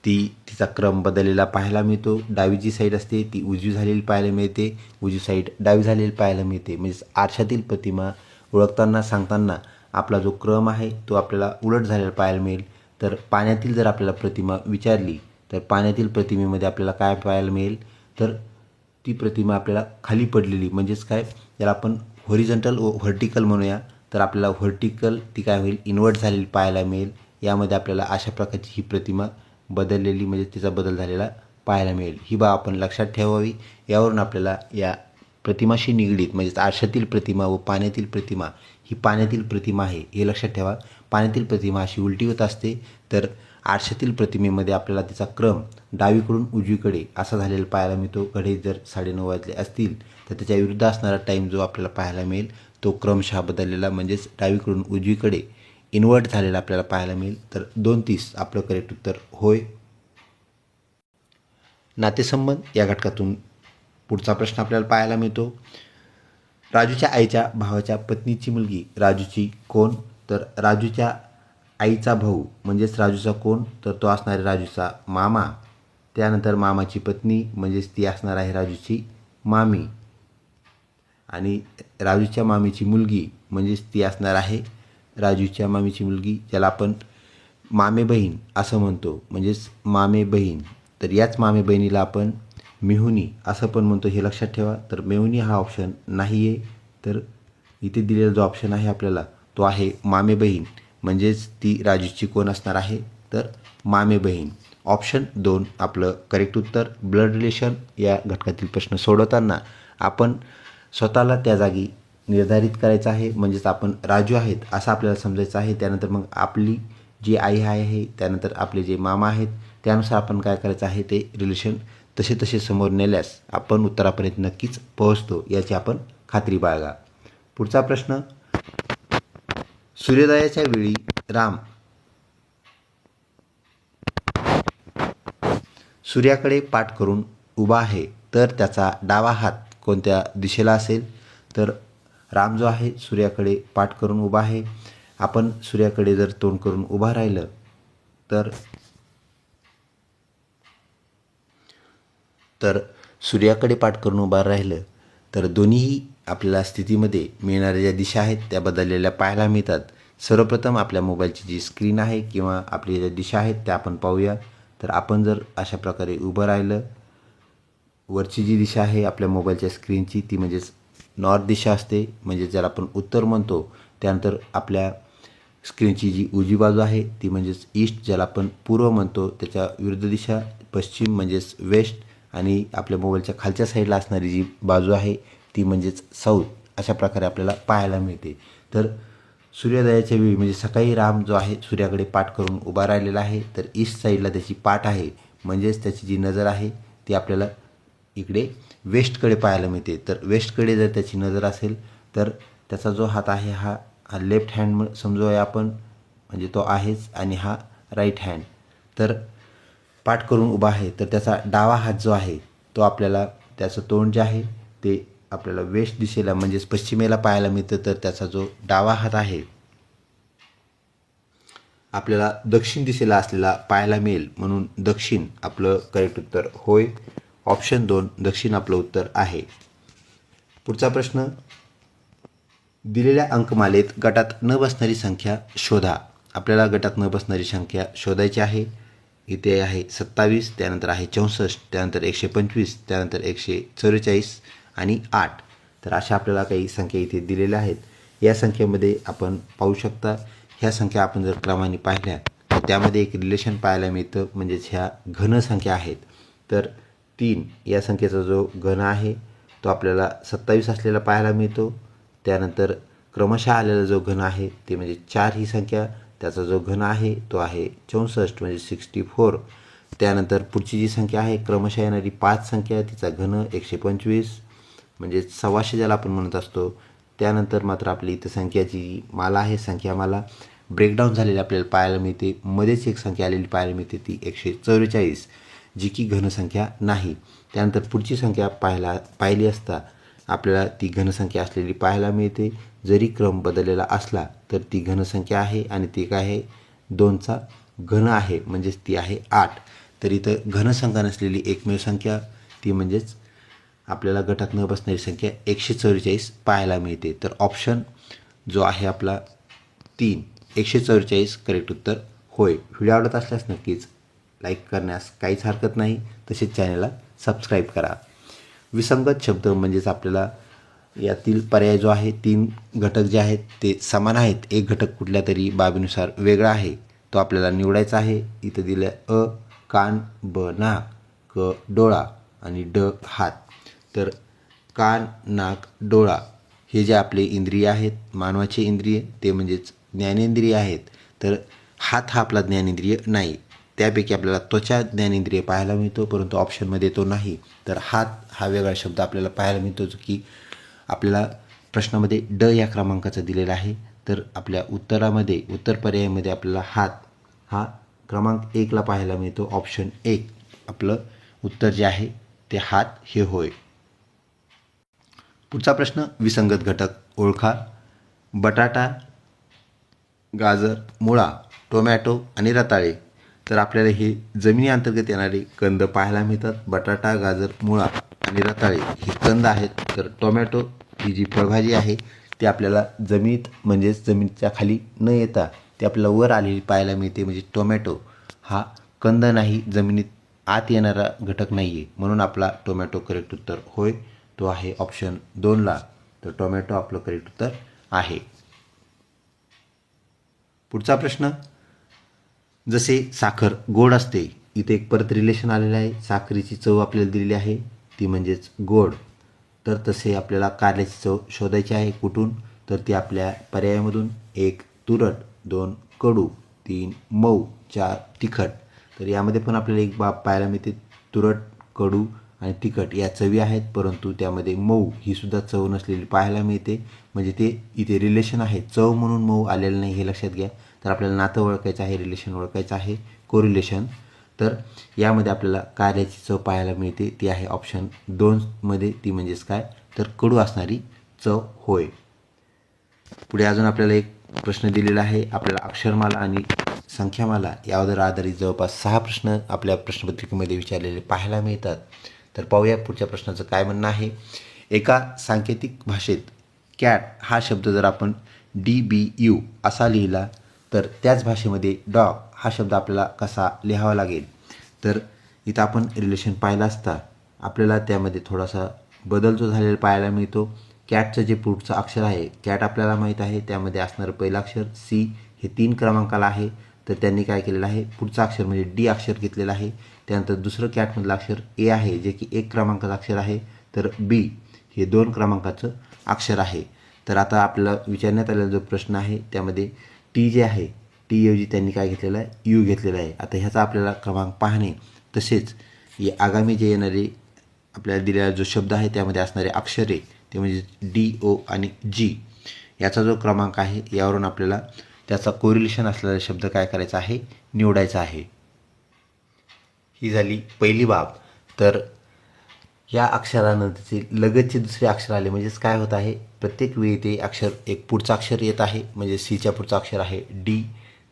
तिचा क्रम बदललेला पाहायला मिळतो. डावी जी साईड असते ती उजवी झालेली पाहायला मिळते, उजवी साईड डावी झालेली पाहायला मिळते. म्हणजेच आरशातील प्रतिमा ओळखताना सांगताना आपला जो क्रम आहे तो आपल्याला उलट झालेला पाहायला मिळेल. तर पाण्यातील जर आपल्याला प्रतिमा विचारली तर पाण्यातील प्रतिमेमध्ये आपल्याला काय पाहायला मिळेल तर ती प्रतिमा आपल्याला खाली पडलेली म्हणजेच काय ज्याला आपण हॉरिझॉन्टल व व्हर्टिकल म्हणूया. तर आपल्याला व्हर्टिकल ती काय होईल इन्व्हर्ट झालेली पाहायला मिळेल. यामध्ये आपल्याला अशा प्रकारची ही प्रतिमा बदललेली म्हणजे तिचा बदल झालेला पाहायला मिळेल. ही बाब आपण लक्षात ठेवावी. यावरून आपल्याला या प्रतिमाशी निगडीत म्हणजेच आरशातील प्रतिमा व पाण्यातील प्रतिमा ही पाण्यातील प्रतिमा आहे हे लक्षात ठेवा. पाण्यातील प्रतिमा अशी उलटी होत असते तर आरशातील प्रतिमेमध्ये आपल्याला तिचा क्रम डावीकडून उजवीकडे असा झालेला पाहायला मिळतो. घडी जर 9:30 वाजले असतील तर त्याच्या विरुद्ध असणारा टाईम जो आपल्याला पाहायला मिळेल तो क्रमशः बदललेला म्हणजेच डावीकडून उजवीकडे इन्व्हर्ट झालेला आपल्याला पाहायला मिळेल. तर 2:30 आपलं करेक्ट उत्तर होय. नातेसंबंध या घटकातून पुढचा प्रश्न आपल्याला पाहायला मिळतो. राजूच्या आईच्या भावाच्या पत्नीची मुलगी राजूची कोण तर राजूच्या आईचा भाऊ म्हणजेच राजूचा कोण, तर तो असणार आहे राजूचा मामा. त्यानंतर मामाची पत्नी म्हणजेच ती असणार आहे राजूची मामी. आणि राजूच्या मामीची मुलगी म्हणजेच ती असणार आहे राजूच्या मामीची मुलगी, ज्याला आपण मामे बहीण असं म्हणतो, म्हणजेच मामे बहीण. तर याच मामे बहिणीला आपण मेहुणी असं पण म्हणतो, हे लक्षात ठेवा. तर मेहुणी हा ऑप्शन नाही आहे. तर इथे दिलेला जो ऑप्शन आहे आपल्याला तो आहे मामे बहीण, म्हणजेच ती राजूची कोण असणार आहे, तर मामे बहीण. ऑप्शन 2 आपलं करेक्ट उत्तर. ब्लड रिलेशन या घटकातील प्रश्न सोडवताना आपण स्वतःला त्या जागी निर्धारित करायचं आहे, म्हणजेच आपण राजू आहेत असं आपल्याला समजायचं आहे. त्यानंतर मग आपली जी आई आहे, त्यानंतर आपले जे मामा आहेत, त्यानुसार आपण काय करायचं आहे, ते रिलेशन तसे तसे समोर नेल्यास आपण उत्तरापर्यंत नक्कीच पोहोचतो, याची आपण खात्री बाळगा. पुढचा प्रश्न, सूर्योदयाच्या वेळी राम सूर्याकडे पाठ करून उभा आहे, तर त्याचा डावा हात कोणत्या दिशेला असेल. तर राम जो आहे सूर्याकडे पाठ करून उभा आहे. आपण सूर्याकडे जर तोंड करून उभा राहिलं तर सूर्याकडे पाठ करून उभा राहिलं तर दोन्हीही आपल्याला स्थितीमध्ये मिळणाऱ्या ज्या दिशा आहेत त्या बदललेल्या पाहायला मिळतात. सर्वप्रथम आपल्या मोबाईलची जी स्क्रीन आहे किंवा आपली ज्या दिशा आहेत त्या आपण पाहूया. तर आपण जर अशा प्रकारे उभं राहिलं, वरची जी दिशा आहे आपल्या मोबाईलच्या स्क्रीनची ती म्हणजेच नॉर्थ दिशा असते, म्हणजे ज्याला आपण उत्तर म्हणतो. त्यानंतर आपल्या स्क्रीनची जी उजवी बाजू आहे ती म्हणजेच ईस्ट, ज्याला आपण पूर्व म्हणतो. त्याच्या विरुद्ध दिशा पश्चिम म्हणजेच वेस्ट, आणि आपल्या मोबाईलच्या खालच्या साईडला असणारी जी बाजू आहे ती म्हणजेच साऊथ. अशा प्रकारे आपल्याला पाहायला मिळते. तर सूर्योदयाच्या वेळी म्हणजे सकाळी राम जो आहे सूर्याकडे पाठ करून उभा राहिलेला आहे. तर ईस्ट साईडला त्याची पाठ आहे, म्हणजेच त्याची जी नजर आहे ती आपल्याला इकडे वेस्टकडे पाहायला मिळते. तर वेस्टकडे जर त्याची नजर असेल तर त्याचा जो हात आहे हा लेफ्ट हँड समजूया आपण, म्हणजे तो आहेच, आणि हा राईट हँड. तर पाठ करून उभा आहे तर त्याचा डावा हात जो आहे तो आपल्याला, त्याचं तोंड जे आहे ते आपल्याला वेस्ट दिशेला म्हणजेच पश्चिमेला पाहायला मिळतं. तर त्याचा जो डावा हात आहे आपल्याला दक्षिण दिशेला असलेला पाहायला मिळेल, म्हणून दक्षिण आपलं करेक्ट उत्तर होय. ऑप्शन 2 दक्षिण आपलं उत्तर आहे. पुढचा प्रश्न, दिलेल्या अंकमालेत गटात न बसणारी संख्या शोधा. आपल्याला गटात न बसणारी संख्या शोधायची आहे. इथे आहे 27, त्यानंतर आहे 64, त्यानंतर 125, त्यानंतर 144 आणि 8. तर अशा आपल्याला काही संख्या इथे दिलेल्या आहेत. या संख्येमध्ये आपण पाहू शकता, ह्या संख्या आपण जर क्रमाने पाहिल्या तर त्यामध्ये एक रिलेशन पाहायला मिळतं, म्हणजेच ह्या घन संख्या आहेत. तर 3 या संख्येचा जो घन आहे तो आपल्याला 27 असलेला पाहायला मिळतो. त्यानंतर क्रमशः आलेला जो घन आहे ते म्हणजे 4 ही संख्या, त्याचा जो घन आहे तो आहे 64 म्हणजे 64. त्यानंतर पुढची जी संख्या आहे क्रमशः येणारी 5 संख्या, तिचा घन 125 म्हणजे 125 ज्याला आपण म्हणत असतो. त्यानंतर मात्र आपली इथं संख्याची माला आहे, संख्यामाला ब्रेकडाऊन झालेली आपल्याला पाहायला मिळते. मध्येच एक संख्या आलेली पाहायला मिळते ती 144, जी की घनसंख्या नाही. त्यानंतर पुढची संख्या पाहिली असता आपल्याला ती घनसंख्या असलेली पाहायला मिळते. जरी क्रम बदललेला असला तर ती घनसंख्या आहे आणि ती काय आहे, 2चा घन आहे, म्हणजेच ती आहे 8. तर इथं घनसंख्या नसलेली एकमेव संख्या ती म्हणजेच आपल्याला गटात न बसणारी संख्या 144 पाहायला मिळते. तर ऑप्शन जो आहे आपला 3 144 करेक्ट उत्तर होय. व्हिडिओ आवडत असल्यास नक्कीच लाईक करण्यास काहीच हरकत नाही, तसेच चॅनलला सबस्क्राईब करा. विसंगत शब्द म्हणजेच आपल्याला यातील पर्याय जो आहे 3 घटक जे आहेत ते समान आहेत, एक घटक कुठल्या तरी बाबीनुसार वेगळा आहे, तो आपल्याला निवडायचा आहे. इथं दिलं अ कान, ब नाक, क डोळा आणि ड हात. तर कान, नाक, डोळा हे जे आपले इंद्रिय आहेत, मानवाचे इंद्रिय, ते म्हणजेच ज्ञानेंद्रिय आहेत. तर हात हा आपला ज्ञानेंद्रिय नाही. त्यापैकी आपल्याला त्वचा ज्ञानेंद्रिय पाहायला मिळतो, परंतु ऑप्शनमध्ये तो नाही. तर हात हा वेगळा शब्द आपल्याला पाहायला मिळतो, जो की आपल्याला प्रश्नामध्ये ड या क्रमांकाचा दिलेला आहे. तर आपल्या उत्तरामध्ये, उत्तर पर्यायामध्ये आपल्याला हात हा क्रमांक 1ला पाहायला मिळतो. ऑप्शन 1 आपलं उत्तर जे आहे ते हात हे होय. पुढचा प्रश्न, विसंगत घटक ओळखा. बटाटा, गाजर, मुळा, टोमॅटो आणि रताळे. तर आपल्याला हे जमिनी अंतर्गत येणारे कंद पाहायला मिळतात. बटाटा, गाजर, मुळा आणि रताळे हे कंद आहेत. तर टोमॅटो ही जी फळभाजी आहे ती आपल्याला जमिनीत म्हणजेच जमिनीच्या खाली न येता ती आपल्याला वर आलेली पाहायला मिळते. म्हणजे टोमॅटो हा कंद नाही, जमिनीत आत येणारा घटक नाही आहे. म्हणून आपला टोमॅटो करेक्ट उत्तर होय तो आहे ऑप्शन 2ला. तर टोमॅटो आपलं करेक्ट उत्तर आहे. पुढचा प्रश्न, जसे साखर गोड असते, इथे एक परत रिलेशन आलेलं आहे. साखरेची चव आपल्याला दिलेली आहे ती म्हणजेच गोड. तर तसे आपल्याला कारल्याची चव शोधायची आहे. कुठून? तर ती आपल्या पर्यायामधून 1 तुरट, 2 कडू, 3 मऊ, 4 तिखट. तर यामध्ये पण आपल्याला एक बाब पाहायला मिळते. तुरट, कडू आणि तिखट या चवी आहेत, परंतु त्यामध्ये मऊ ही सुद्धा चव नसलेली पाहायला मिळते. म्हणजे ते इथे रिलेशन आहे, चव म्हणून मऊ आलेलं नाही हे लक्षात घ्या. तर आपल्याला नातं ओळखायचं आहे, रिलेशन ओळखायचं आहे, कोरिलेशन. तर यामध्ये आपल्याला कारल्याची चव पाहायला मिळते, ती आहे ऑप्शन 2मध्ये. ती म्हणजेच काय? तर कडू असणारी चव होय. पुढे अजून आपल्याला एक प्रश्न दिलेला आहे. आपल्याला अक्षरमाला आणि संख्यामाला यावर आधारित जवळपास 6 प्रश्न आपल्या प्रश्नपत्रिकेमध्ये विचारलेले पाहायला मिळतात. तर पाहूया पुढच्या प्रश्नाचं काय म्हणणं आहे. एका सांकेतिक भाषेत कॅट हा शब्द जर आपण DBU असा लिहिला तर त्याच भाषेमध्ये डॉग हा शब्द आपल्याला कसा लिहावा लागेल. तर इथं आपण रिलेशन पाहिलं असता आपल्याला त्यामध्ये थोडासा बदल जो झालेला पाहायला मिळतो. कॅटचं जे पुढचं अक्षर आहे, कॅट आपल्याला माहीत आहे त्यामध्ये असणारं पहिलं अक्षर C हे 3 क्रमांकाला आहे. तर त्यांनी काय केलेलं आहे, पुढचं अक्षर म्हणजे D अक्षर घेतलेलं आहे. त्यानंतर दुसरं कॅटमधलं अक्षर A आहे जे की 1 क्रमांकाचं अक्षर आहे. तर B हे 2 क्रमांकाचं अक्षर आहे. तर आता आपल्याला विचारण्यात आलेला जो प्रश्न आहे त्यामध्ये टी जे आहे, टी ऐवजी त्यांनी काय घेतलेलं आहे, यू घेतलेला आहे. आता ह्याचा आपल्याला क्रमांक पाहणे, तसेच आगामी जे येणारे आपल्याला दिलेला जो शब्द आहे त्यामध्ये असणारे अक्षरे ते म्हणजे DO आणि G याचा जो क्रमांक आहे यावरून आपल्याला त्याचा कोरिलेशन असलेला शब्द काय करायचा आहे, निवडायचा आहे. ही झाली पहिली बाब. तर या अक्षरानंतरचे लगतचे दुसरे अक्षर आले म्हणजेच काय होत आहे, प्रत्येक वेळी ते अक्षर एक पुढचं अक्षर येत आहे. म्हणजे Cच्या पुढचं अक्षर आहे D,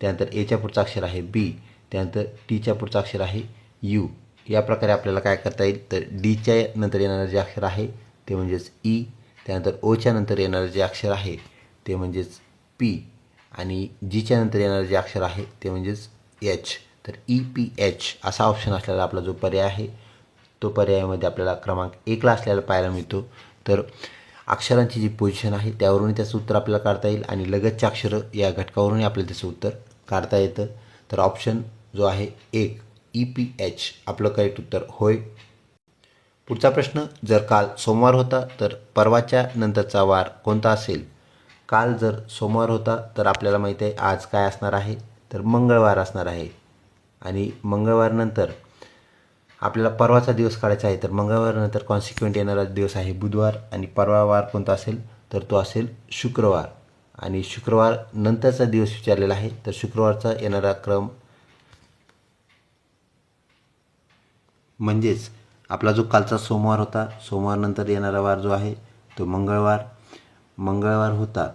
त्यानंतर Aच्या पुढचं अक्षर आहे B, त्यानंतर Tच्या पुढचं अक्षर आहे U. या प्रकारे आपल्याला काय करता येईल, तर Dच्या नंतर येणारं जे अक्षर आहे ते म्हणजेच E, त्यानंतर Oच्या नंतर येणारं जे अक्षर आहे ते म्हणजेच P आणि Gच्या नंतर येणारं जे अक्षर आहे ते म्हणजेच H. तर EPH असा ऑप्शन असलेला आपला जो पर्याय आहे तो पर्यायामध्ये आपल्याला क्रमांक 1ला असलेला पाहायला मिळतो. तर अक्षरांची जी पोझिशन आहे त्यावरूनही त्याचं उत्तर आपल्याला काढता येईल आणि लगतच्या अक्षरं या घटकावरूनही आपल्याला त्याचं उत्तर काढता येतं. तर ऑप्शन जो आहे 1 EPH आपलं करेक्ट उत्तर होय. पुढचा प्रश्न, जर काल सोमवार होता तर परवाच्या नंतरचा वार कोणता असेल. काल जर सोमवार होता तर आपल्याला माहिती आहे आज काय असणार आहे, तर मंगळवार असणार आहे. आणि मंगळवारनंतर आपल्याला परवाचा दिवस काढायचा आहे. तर मंगळवारनंतर कॉन्सिक्वेंट येणारा दिवस आहे बुधवार आणि परवा वार कोणता असेल, तर तो असेल शुक्रवार. आणि शुक्रवार नंतरचा दिवस विचारलेला आहे. तर शुक्रवारचा येणारा क्रम म्हणजेच आपला जो कालचा सोमवार होता, सोमवारनंतर येणारा वार जो आहे तो मंगळवार होता.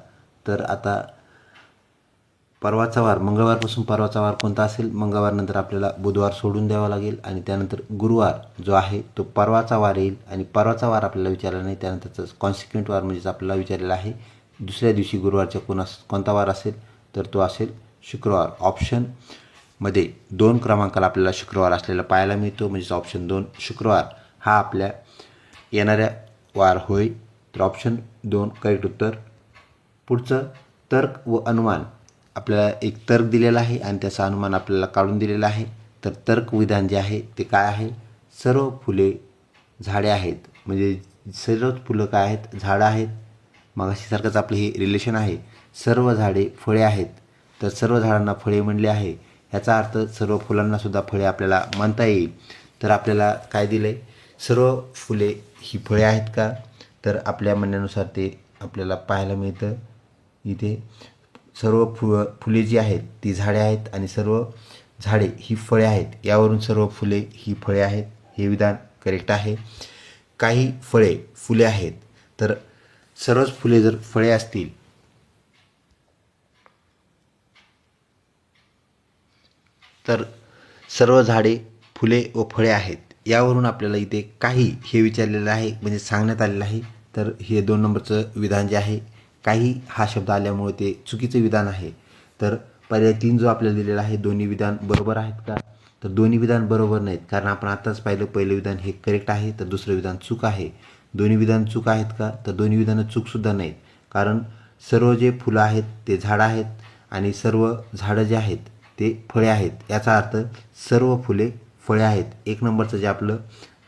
तर आता परवाचा वार, मंगळवारपासून परवाचा वार कोणता असेल, मंगळवारनंतर आपल्याला बुधवार सोडून द्यावा लागेल आणि त्यानंतर गुरुवार जो आहे तो परवाचा वार येईल. आणि परवाचा वार आपल्याला विचारला नाही, त्यानंतरचा कॉन्सिक्वेंट वार म्हणजेच आपल्याला विचारलेला आहे दुसऱ्या दिवशी गुरुवारच्या कोणता वार असेल, तर तो असेल शुक्रवार. ऑप्शनमध्ये 2 क्रमांकाला आपल्याला शुक्रवार असलेला पाहायला मिळतो. म्हणजेच ऑप्शन 2 शुक्रवार हा आपल्या येणाऱ्या वार होय. तर ऑप्शन 2 करेक्ट उत्तर. पुढचं तर्क व अनुमान, आपल्याला एक तर्क दिलेला आहे आणि त्याचा अनुमान आपल्याला काढून दिलेला आहे. तर तर्क विधान जे आहे ते काय आहे, सर्व फुले झाडे आहेत. म्हणजे सर्वच फुलं काय आहेत, झाडं आहेत. मगाशीसारखंच आपलं हे रिलेशन आहे, सर्व झाडे फळे आहेत. तर सर्व झाडांना फळे म्हणले आहे, ह्याचा अर्थ सर्व फुलांनासुद्धा फळे आपल्याला म्हणता येईल. तर आपल्याला काय दिलं आहे, सर्व फुले ही फळे आहेत का, तर आपल्या म्हणण्यानुसार ते आपल्याला पाहायला मिळतं. इथे सर्व फुले जी आहेत ती झाडे आहेत आणि सर्व झाडे ही फळे आहेत. यावरून सर्व फुले ही फळे आहेत हे विधान करेक्ट आहे. काही फुले आहेत, तर सर्वच फुले जर फळे असतील तर सर्व झाडे फुले व फळे आहेत. यावरून आपल्याला इथे काही हे विचारलेलं आहे, म्हणजे सांगण्यात आलेलं आहे. तर हे 2 नंबरचं विधान जे आहे, काही हा शब्द आल्यामुळे ते चुकीचं विधान आहे. तर पर्याय 3 जो आपल्याला दिलेला आहे, दोन्ही विधान बरोबर आहेत का? तर दोन्ही विधान बरोबर नाहीत, कारण आपण आताच पाहिलं पहिलं विधान हे करेक्ट आहे, तर दुसरं विधान चूक आहे. दोन्ही विधान चूक आहेत का? तर दोन्ही विधानं चूकसुद्धा नाहीत, कारण सर्व जे फुलं आहेत ते झाडं आहेत आणि सर्व झाडं जे आहेत ते फळे आहेत. याचा अर्थ सर्व फुले फळे आहेत. 1 नंबरचं जे आपलं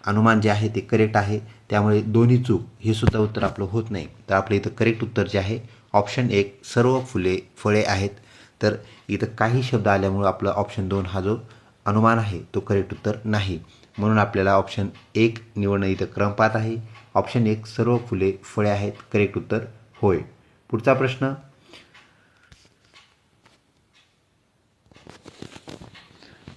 अनुमान जे आहे ते करेक्ट आहे. त्यामुळे दोन्ही चूक हे सुद्धा उत्तर आपलं होत नाही. तर आपलं इथं करेक्ट उत्तर जे आहे ऑप्शन 1 सर्व फुले फळे आहेत. तर इथं काही शब्द आल्यामुळं आपलं ऑप्शन 2 हा जो अनुमान आहे तो करेक्ट उत्तर नाही. म्हणून आपल्याला ऑप्शन 1 निवडणं इथं क्रमपात आहे. ऑप्शन 1 सर्व फुले फळे आहेत, करेक्ट उत्तर होय. पुढचा प्रश्न,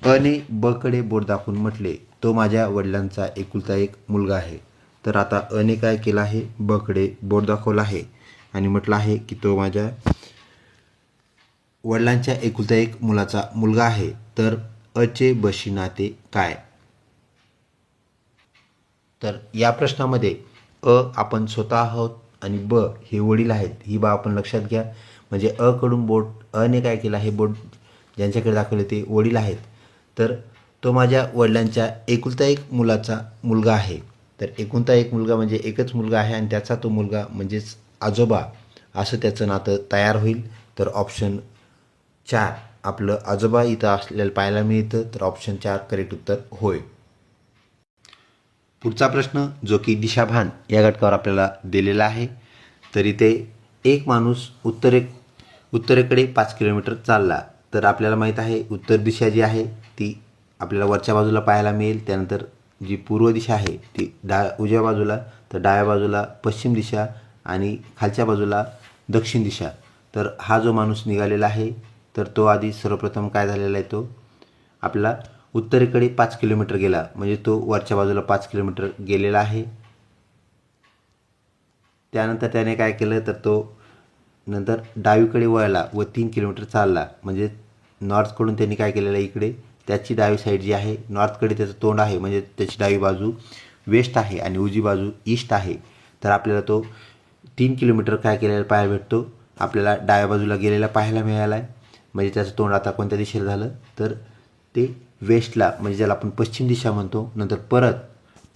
अने बकडे बोट दाखवून म्हटले, तो माझ्या वडिलांचा एकुलता एक मुलगा आहे. तर आता अने काय केलं आहे, बकडे बोट दाखवलं आहे आणि म्हटलं आहे की तो माझ्या वडिलांच्या एकुलता एक मुलाचा मुलगा आहे. तर अचे बशी नाते काय? तर या प्रश्नामध्ये आपण स्वतः आहोत आणि ब हे वडील आहेत, ही बाब आपण लक्षात घ्या. म्हणजे कडून अने काय केलं आहे, बोट ज्यांच्याकडे दाखवले ते वडील आहेत. तर तो माझ्या वडिलांच्या एकुलता एक मुलाचा मुलगा आहे. तर एकुलता एक मुलगा म्हणजे एकच मुलगा आहे आणि त्याचा तो मुलगा म्हणजेच आजोबा असं त्याचं नातं तयार होईल. तर ऑप्शन 4 आपलं आजोबा इथं असलेलं पाहायला मिळतं. तर ऑप्शन 4 करेक्ट उत्तर होय. पुढचा प्रश्न जो की दिशाभान या घटकावर आपल्याला दिलेला आहे. तर इथे एक माणूस उत्तरेकडे 5 किलोमीटर चालला. तर आपल्याला माहीत आहे उत्तर दिशा जी आहे ती आपल्याला वरच्या बाजूला पाहायला मिळेल. त्यानंतर जी पूर्व दिशा आहे ती उजव्या बाजूला, तर डाव्या बाजूला पश्चिम दिशा आणि खालच्या बाजूला दक्षिण दिशा. तर हा जो माणूस निघालेला आहे तर तो आधी सर्वप्रथम काय झालेला आहे, तो आपला उत्तरेकडे 5 किलोमीटर गेला, म्हणजे तो वरच्या बाजूला 5 किलोमीटर गेलेला आहे. त्यानंतर त्याने काय केलं, तर तो नंतर डावीकडे वळला व 3 किलोमीटर चालला. म्हणजे नॉर्थकडून त्यांनी काय केलेलं आहे, इकडे त्याची डावी साईड जी आहे, नॉर्थकडे त्याचं तोंड आहे, म्हणजे त्याची डावी बाजू वेस्ट आहे आणि उजवी बाजू ईस्ट आहे. तर आपल्याला तो 3 किलोमीटर काय केलेला पाहायला भेटतो, आपल्याला डाव्या बाजूला गेलेला पाहायला मिळाला आहे. म्हणजे त्याचं तोंड आता कोणत्या दिशेला झालं, तर ते वेस्टला, म्हणजे ज्याला आपण पश्चिम दिशा म्हणतो. नंतर परत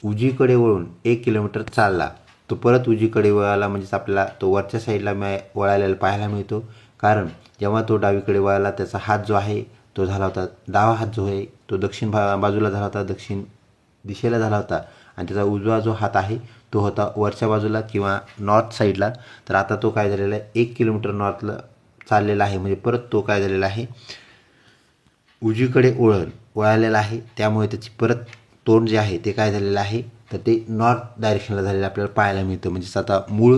उजवीकडे वळून 1 किलोमीटर चालला. तो परत उजवीकडे वळाला, म्हणजेच आपल्याला तो वरच्या साईडला वळालेला पाहायला मिळतो. कारण जेव्हा तो डावीकडे वळाला त्याचा हात जो आहे तो झाला होता, डावा हात जो आहे तो दक्षिण बाजूला झाला होता, दक्षिण दिशेला झाला होता आणि त्याचा उजवा जो हात आहे तो होता वरच्या बाजूला किंवा नॉर्थ साईडला. तर आता तो काय झालेला आहे, 1 किलोमीटर नॉर्थला चाललेला आहे, म्हणजे परत तो काय झालेला आहे, उजवीकडे वळालेला आहे. त्यामुळे त्याची परत तोंड जे आहे ते काय झालेलं आहे, तर ते नॉर्थ डायरेक्शनला झालेलं आपल्याला पाहायला मिळतं. म्हणजेच आता मूळ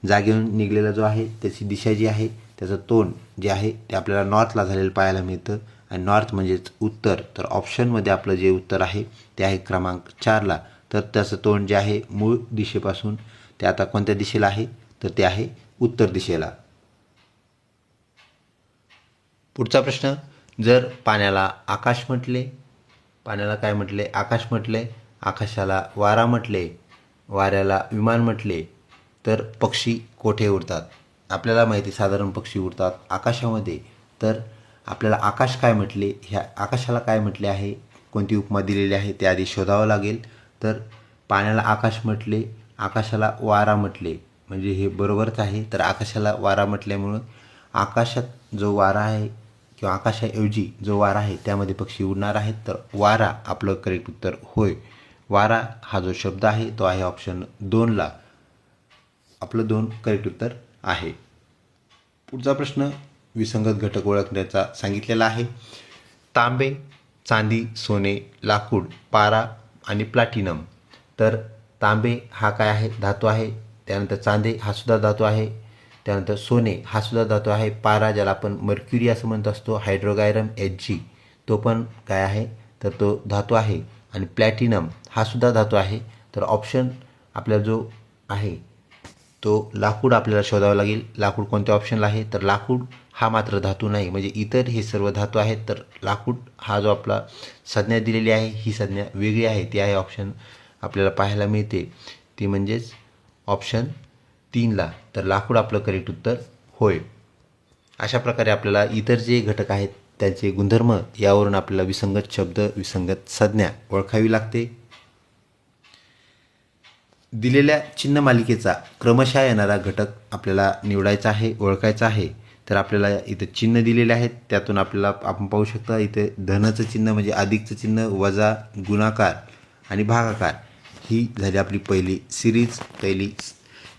जागेवरून निघलेला जो आहे त्याची दिशा जी आहे, त्याचं तोंड जे आहे ते आपल्याला नॉर्थला झालेलं पाहायला मिळतं. आणि नॉर्थ म्हणजेच उत्तर. तर ऑप्शनमध्ये आपलं जे उत्तर आहे ते आहे क्रमांक 4ला. तर त्याचं तोंड जे आहे मूळ दिशेपासून ते आता कोणत्या दिशेला आहे, तर ते आहे उत्तर दिशेला. पुढचा प्रश्न, जर पाण्याला आकाश म्हटले, पाण्याला काय म्हटले, आकाश म्हटले, आकाशाला वारा म्हटले, वाऱ्याला विमान म्हटले, तर पक्षी कोठे उडतात? आपल्याला माहिती साधारण पक्षी उडतात आकाशामध्ये. तर आपल्याला आकाश काय म्हटले, ह्या आकाशाला काय म्हटले आहे, कोणती उपमा दिलेली आहे ते आधी शोधावं लागेल. तर पाण्याला आकाश म्हटले, आकाशाला वारा म्हटले, म्हणजे हे बरोबरच आहे. तर आकाशाला वारा म्हटल्यामुळं आकाशात जो वारा आहे किंवा आकाशाऐवजी जो वारा आहे त्यामध्ये पक्षी उडणार आहेत. तर वारा आपलं करेक्ट उत्तर होय. वारा हा जो शब्द आहे तो आहे ऑप्शन 2ला. आपलं 2 करेक्ट उत्तर आहे. पुढचा प्रश्न विसंगत घटक ओळखण्याचा सांगितलेला आहे. तांबे, चांदी, सोने, लाकूड, पारा आणि प्लॅटिनम. तर तांबे हा काय आहे, धातू आहे. त्यानंतर चांदे हा सुद्धा धातू आहे. त्यानंतर सोने हा सुद्धा धातू आहे. पारा ज्याला आपण मर्क्युरी असं म्हणत असतो, हायड्रोगायरम Hg, तो पण काय आहे, तर तो धातू आहे. आणि प्लॅटिनम हा सुद्धा धातू आहे. तर ऑप्शन आपला जो आहे तो लाकूड आपल्याला शोधावं लागेल. लाकूड कोणत्या ऑप्शनला आहे, तर लाकूड हा मात्र धातू नाही. म्हणजे इतर हे सर्व धातू आहेत. तर लाकूड हा जो आपला संज्ञा दिलेली आहे ही संज्ञा वेगळी आहे. ती आहे ऑप्शन आपल्याला पाहायला मिळते ती म्हणजेच ऑप्शन 3ला. तर लाकूड आपलं करेक्ट उत्तर होय. अशा प्रकारे आपल्याला इतर जे घटक आहेत त्यांचे गुणधर्म यावरून आपल्याला विसंगत शब्द विसंगत संज्ञा ओळखावी लागते. दिलेल्या चिन्ह मालिकेचा क्रमशः येणारा घटक आपल्याला निवडायचा आहे, ओळखायचा आहे. तर आपल्याला इथं चिन्ह दिलेले आहेत त्यातून आपल्याला आपण पाहू शकता इथे धनाचं चिन्ह म्हणजे अधिकचं चिन्ह, वजा, गुणाकार आणि भागाकार ही झाली आपली पहिली सिरीज, पहिली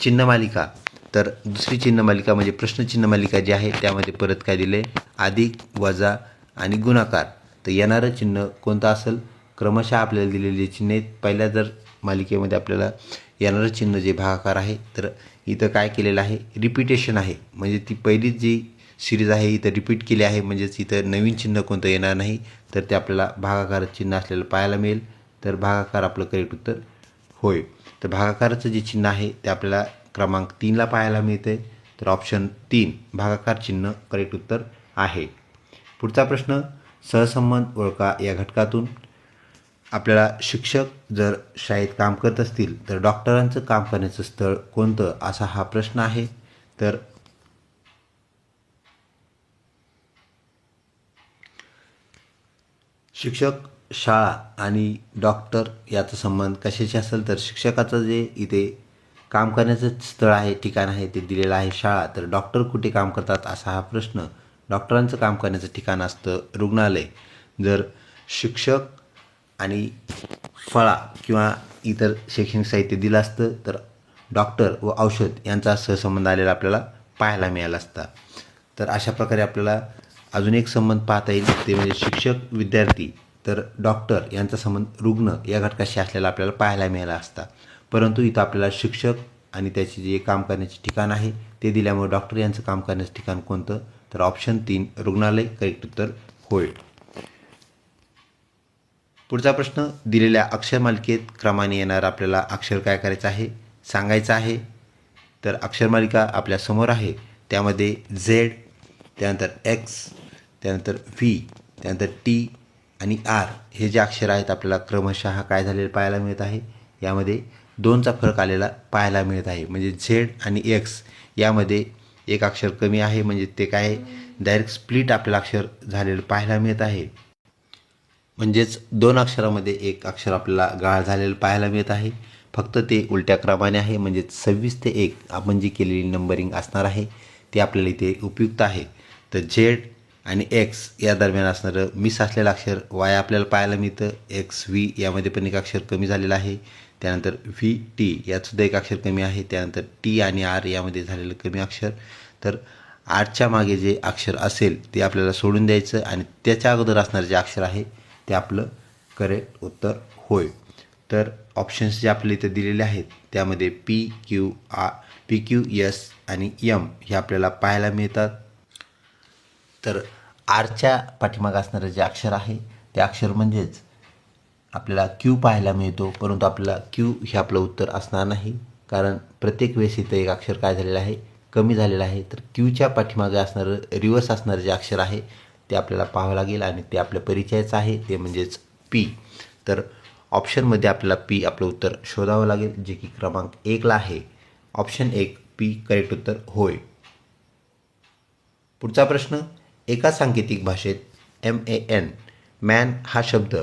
चिन्ह मालिका. तर दुसरी चिन्ह मालिका म्हणजे प्रश्नचिन्ह मालिका जी आहे त्यामध्ये परत काय दिले, अधिक, वजा आणि गुणाकार. तर येणारं चिन्ह कोणतं असेल, क्रमशः आपल्याला दिलेले चिन्ह आहेत. पहिल्या जर मालिकेमध्ये आपल्याला येणारं चिन्ह जे भागाकार आहे तर इथं काय केलेलं आहे, रिपिटेशन आहे. म्हणजे ती पहिली जी सिरीज आहे इथं रिपीट केली आहे. म्हणजेच इथं नवीन चिन्ह कोणतं येणार नाही. तर ते आपल्याला भागाकार चिन्ह असलेलं पाहायला मिळेल. तर भागाकार आपलं करेक्ट उत्तर होय. तर भागाकाराचं जे चिन्ह आहे ते आपल्याला क्रमांक 3ला पाहायला मिळते. तर ऑप्शन 3 भागाकार चिन्ह करेक्ट उत्तर आहे. पुढचा प्रश्न, सहसंबंध ओळखा या घटकातून आपल्याला शिक्षक जर शाळेत काम करत असतील तर डॉक्टरांचं काम करण्याचं स्थळ कोणतं असा हा प्रश्न आहे. तर शिक्षक, शाळा आणि डॉक्टर याचा संबंध कशाशी असेल, तर शिक्षकाचं जे इथे काम करण्याचं स्थळ आहे, ठिकाण आहे ते दिलेलं आहे शाळा. तर डॉक्टर कुठे काम करतात असा हा प्रश्न. डॉक्टरांचं काम करण्याचं ठिकाण असतं रुग्णालय. जर शिक्षक आणि फळा किंवा इतर शैक्षणिक साहित्य दिलं असतं तर डॉक्टर व औषध यांचा सहसंबंध आलेला आपल्याला पाहायला मिळाला असता. तर अशा प्रकारे आपल्याला अजून एक संबंध पाहता येईल ते म्हणजे शिक्षक विद्यार्थी तर डॉक्टर यांचा संबंध रुग्ण या घटकाशी असलेला आपल्याला पाहायला मिळाला असता. परंतु इथं आपल्याला शिक्षक आणि त्याचे जे काम करण्याचे ठिकाण आहे ते दिल्यामुळे डॉक्टर यांचं काम करण्याचं ठिकाण कोणतं, तर ऑप्शन 3 रुग्णालय करेक्ट उत्तर होय. पुढचा प्रश्न, दिलेल्या अक्षरमालिकेत क्रमाने येणार आपल्याला अक्षर काय करायचं आहे, सांगायचं आहे. तर अक्षरमालिका आपल्या समोर आहे. त्यामध्ये झेड, त्यानंतर एक्स, त्यानंतर व्ही, त्यानंतर टी आणि आर हे जे अक्षर आहेत आपल्याला क्रमशः काय झालेलं पाहायला मिळत आहे. यामध्ये 2चा फरक आलेला पाहायला मिळत आहे. म्हणजे झेड आणि एक्स यामध्ये एक अक्षर कमी आहे. म्हणजे ते काय डायरेक्ट स्प्लिट आपल्याला अक्षर झालेलं पाहायला मिळत आहे. म्हणजेच 2 अक्षरामध्ये एक अक्षर आपल्याला गाळ झालेलं पाहायला मिळत आहे. फक्त ते उलट्या क्रमाने आहे. म्हणजे 26 ते 1 आपण जी केलेली नंबरिंग असणार आहे ते आपल्याला इथे उपयुक्त आहे. तर झेड आणि एक्स या दरम्यान असणारं मिस असलेलं अक्षर वाय आपल्याला पाहायला मिळतं. एक्स व्ही यामध्ये पण एक अक्षर कमी झालेलं आहे. त्यानंतर व्ही टी यातसुद्धा एक अक्षर कमी आहे. त्यानंतर टी आणि आर यामध्ये झालेलं कमी अक्षर. तर आरच्या मागे जे अक्षर असेल ते आपल्याला सोडून द्यायचं आणि त्याच्या अगोदर असणारं जे अक्षर आहे ते आपलं करेक्ट उत्तर होय. तर ऑप्शन्स जे आपले इथे दिलेले आहेत त्यामध्ये पी क्यू एस आणि एम हे आपल्याला पाहायला मिळतात. तर आरच्या पाठीमागे असणारं जे अक्षर आहे ते अक्षर म्हणजेच आपल्याला क्यू पाहायला मिळतो. परंतु आपल्याला क्यू हे आपलं उत्तर असणार नाही. कारण प्रत्येक वेळेस इथं एक अक्षर काय झालेलं आहे, कमी झालेलं आहे. तर क्यूच्या पाठीमागे असणारं रिवर्स असणारं जे अक्षर आहे ते आपल्याला पाहावं लागेल आणि ते आपल्या परिचयाचं आहे ते म्हणजेच पी. तर ऑप्शनमध्ये आपल्याला पी आपलं उत्तर शोधावं लागेल जे की क्रमांक 1ला आहे. ऑप्शन 1 पी करेक्ट उत्तर होय. पुढचा प्रश्न, एका सांकेतिक भाषेत MAN मॅन हा शब्द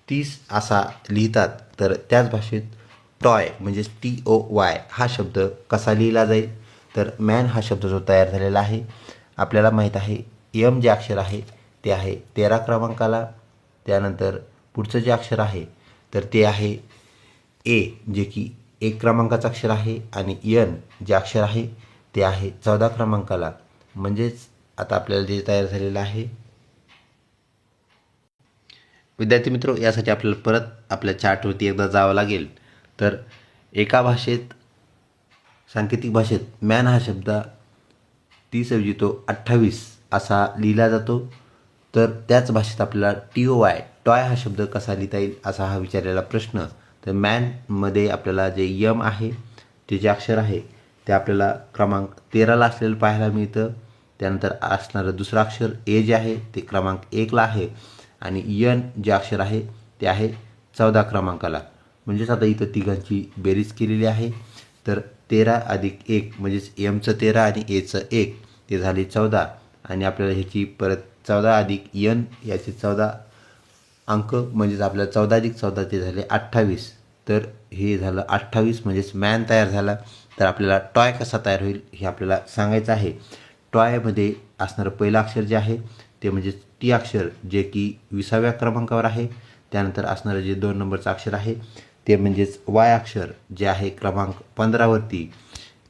30 असा लिहितात तर त्याच भाषेत टॉय म्हणजेच TOY हा शब्द कसा लिहिला जाईल. तर मॅन हा शब्द जो तयार झालेला आहे आपल्याला माहीत आहे एम जे अक्षर आहे ते आहे 13 क्रमांकाला. त्यानंतर पुढचं जे अक्षर आहे तर ते आहे ए जे की 1 क्रमांकाचं अक्षर आहे आणि एन जे अक्षर आहे ते आहे 14 क्रमांकाला. म्हणजेच आता आपल्याला जे तयार झालेलं आहे. विद्यार्थी मित्र, यासाठी आपल्याला परत आपल्या चार्टवरती एकदा जावं लागेल. तर एका भाषेत सांकेतिक भाषेत मॅन हा शब्द 30 ऐवजी तो 28 असा लिहिला जातो. तर त्याच भाषेत आपल्याला TOY टॉय हा शब्द कसा लिहिता येईल असा हा विचारलेला प्रश्न. तर मॅनमध्ये आपल्याला जे आहे ते जे अक्षर आहे ते आपल्याला क्रमांक 13ला असलेलं पाहायला मिळतं. त्यानंतर असणारं दुसरं अक्षर ए जे आहे ते क्रमांक 1ला आहे आणि यन जे अक्षर आहे ते आहे 14 क्रमांकाला. म्हणजेच आता इथं तिघांची बेरीज केलेली आहे. तर 13 अधिक 1 म्हणजेच एमचं 13 आणि एचं 1 ते झाले 14 आणि आपल्याला ह्याची परत 14 अधिक यन याचे 14 अंक म्हणजेच आपल्याला 14 अधिक 14 ते झाले 28. तर हे झालं 28 म्हणजेच मॅन तयार झाला. तर आपल्याला टॉय कसा तयार होईल हे आपल्याला सांगायचं आहे. टॉयमध्ये असणारं पहिलं अक्षर जे आहे ते म्हणजेच टी अक्षर जे की 20व्या क्रमांकावर आहे. त्यानंतर असणारं जे 2 नंबरचं अक्षर आहे ते म्हणजेच वाय अक्षर जे आहे क्रमांक 15वरती.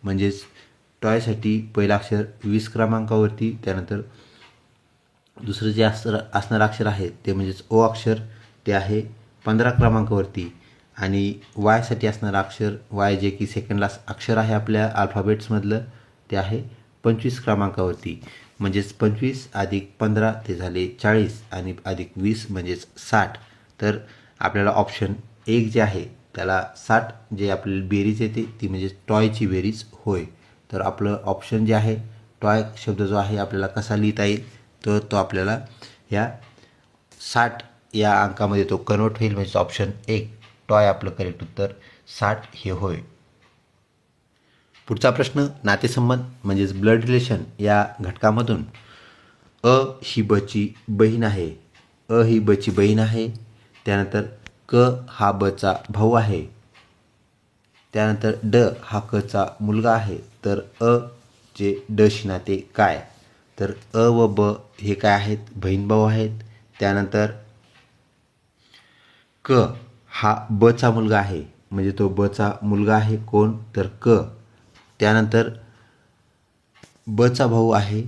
म्हणजेच टॉयसाठी पहिलं अक्षर 20 क्रमांकावरती. त्यानंतर दुसरं जे असणारं अक्षर आहे ते म्हणजेच ओ अक्षर ते आहे 15 क्रमांकावरती आणि वायसाठी असणारं अक्षर वाय जे की सेकंड लास्ट अक्षर आहे आपल्या अल्फाबेट्समधलं ते आहे 25 क्रमांकावरती. म्हणजेच 25 अधिक 15 ते झाले 40 आणि अधिक 20 म्हणजेच 60. तर आपल्याला ऑप्शन 1 जे आहे त्याला 60 जे आपल्याला बेरीज येते ती म्हणजे टॉयची बेरीज होय. तर आपलं ऑप्शन जे आहे टॉय शब्द जो आहे आपल्याला कसा लिहिता येईल तर तो आपल्याला ह्या 60 या अंकामध्ये तो कन्वर्ट होईल. म्हणजे ऑप्शन 1 टॉय आपलं करेक्ट उत्तर 60 हे होय. पुढचा प्रश्न नातेसंबंध म्हणजेच ब्लड रिलेशन या घटकामधून अ ही बची बहीण आहे. अ ही बची बहीण आहे. त्यानंतर क हा बचा भाऊ आहे. त्यानंतर ड हा कचा मुलगा आहे. तर अ जे डशी नाते काय तर अ व ब हे काय आहेत बहीण भाऊ आहेत. त्यानंतर क हा बचा मुलगा आहे म्हणजे तो बचा मुलगा आहे कोण तर क. त्यानंतर बचा भाऊ आहे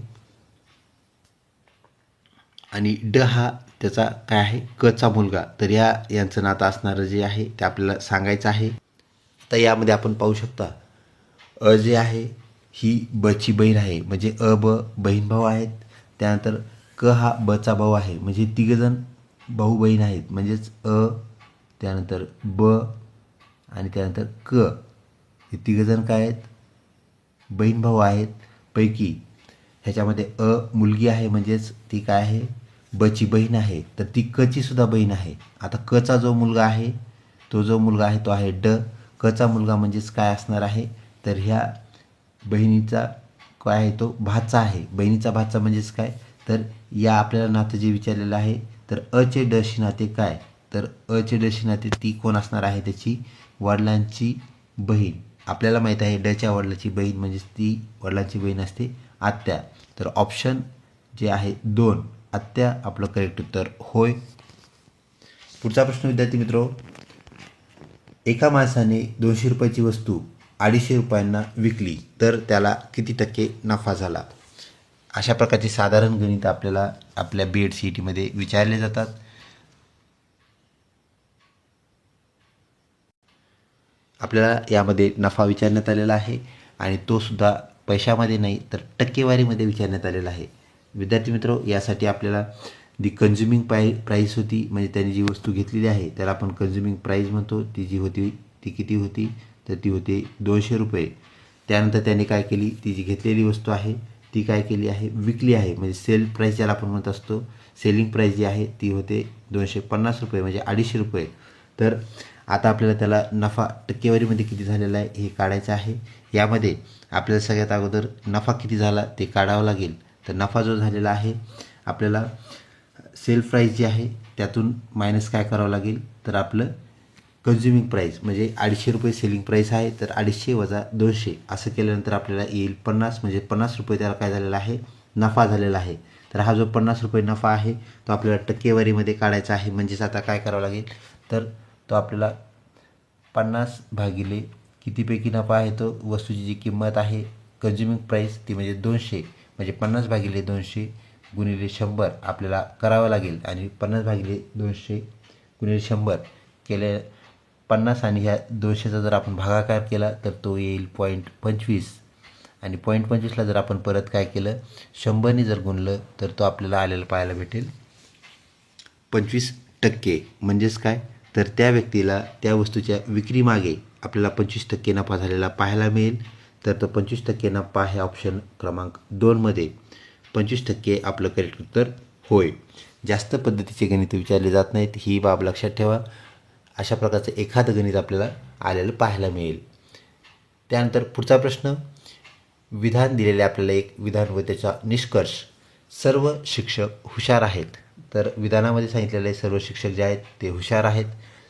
आणि ड हा त्याचा काय आहे कचा मुलगा. तर यांचं नातं असणारं जे आहे ते आपल्याला सांगायचं आहे. तर यामध्ये आपण पाहू शकता अ जे आहे ही बची बहीण आहे म्हणजे अ ब बहीण भाऊ आहेत. त्यानंतर क हा बचा भाऊ आहे म्हणजे तिघजण भाऊ बहीण आहेत म्हणजेच अ त्यानंतर ब आणि त्यानंतर क हे तिघजण काय आहेत बहीण भाऊ आहेत. पैकी ह्याच्यामध्ये अ मुलगी आहे म्हणजेच ती काय आहे बची बहीण आहे. तर ती कची सुद्धा बहीण आहे. आता कचा जो मुलगा आहे तो आहे ड. कचा मुलगा म्हणजेच काय असणार आहे तर ह्या बहिणीचा काय आहे तो भाचा आहे. बहिणीचा भाचा म्हणजेच काय तर या आपल्याला नातं जे विचारलेलं आहे तर अचे डशी नाते काय तर अचे डशी नाते ती कोण असणार आहे त्याची वडिलांची बहीण. आपल्याला माहीत आहे डच्या वडिलांची बहीण म्हणजेच ती वडिलांची बहीण असते आत्या. तर ऑप्शन जे आहे 2 आत्या आपलं करेक्ट उत्तर होय. पुढचा प्रश्न विद्यार्थी मित्रो, एका माणसाने 200 रुपयाची वस्तू 250 रुपयांना विकली तर त्याला किती टक्के नफा झाला. अशा प्रकारचे साधारण गणित आपल्याला आपल्या बीएड सीईटीमध्ये विचारले जातात. आपल्याला यामध्ये नफा विचारण्यात आलेला आहे आणि तो सुद्धा पैशामध्ये नाही तर टक्केवारीमध्ये विचारण्यात आलेला आहे. विद्यार्थी मित्र यासाठी आपल्याला जी कन्झ्युमिंग प्राईस होती म्हणजे त्यांनी जी वस्तू घेतलेली आहे त्याला आपण कन्झ्युमिंग प्राईस म्हणतो. ती जी होती ती किती होती तर ती होती 200 रुपये. त्यानंतर त्यांनी काय केली ती जी घेतलेली वस्तू आहे ती काय केली आहे विकली आहे म्हणजे सेल प्राईस ज्याला आपण म्हणत असतो सेलिंग प्राईस जी आहे ती होते 250 रुपये म्हणजे 250 रुपये. तर आता आपल्याला त्याला नफा टक्केवारीमध्ये किती झालेला आहे हे काढायचं आहे. यामध्ये आपल्याला सगळ्यात अगोदर नफा किती झाला ते काढावं लागेल. तर नफा जो झालेला आहे आपल्याला सेल प्राईस जी आहे त्यातून मायनस काय करावं लागेल तर आपलं कन्झ्युमिंग प्राईस म्हणजे 250 रुपये सेलिंग प्राईस आहे तर 250 वजा 200 असं केल्यानंतर आपल्याला येईल 50 म्हणजे 50 रुपये त्याला काय झालेला आहे नफा झालेला आहे. तर हा जो 50 रुपये नफा आहे तो आपल्याला टक्केवारीमध्ये काढायचा आहे. म्हणजेच आता काय करावं लागेल तर तो आपल्याला 50 भागिले कितीपैकी नफा आहे तो वस्तूची जी किंमत आहे कन्झ्युमिंग प्राईस ती म्हणजे 200 म्हणजे 50 भागिले 200 गुणिले 100 आपल्याला करावं लागेल. आणि 50 भागिले 200 गुणिले 100 केले 50 आणि ह्या 200चा जर आपण भागाकार केला तर तो येईल 0.25 आणि 0.25ला जर आपण परत काय केलं 100ने जर गुणलं तर तो आपल्याला आलेला पाहायला भेटेल 25%. म्हणजेच काय तर त्या व्यक्तीला त्या वस्तूच्या विक्रीमागे आपल्याला 25% नफा झालेला पाहायला मिळेल. तर तो 25% नफा हे ऑप्शन क्रमांक 2मध्ये 25% आपलं करेक्ट उत्तर होय. जास्त पद्धतीचे गणित विचारले जात नाहीत, ही बाब लक्षात ठेवा. अशा प्रकारचं एखादं गणित आपल्याला आलेलं पाहायला मिळेल. त्यानंतर पुढचा प्रश्न, विधान दिलेले आपल्याला एक विधान व त्याचा निष्कर्ष. सर्व शिक्षक हुशार आहेत. तर विधानामध्ये सांगितलेले आहे सर्व शिक्षक जे आहेत ते हुशार आहेत.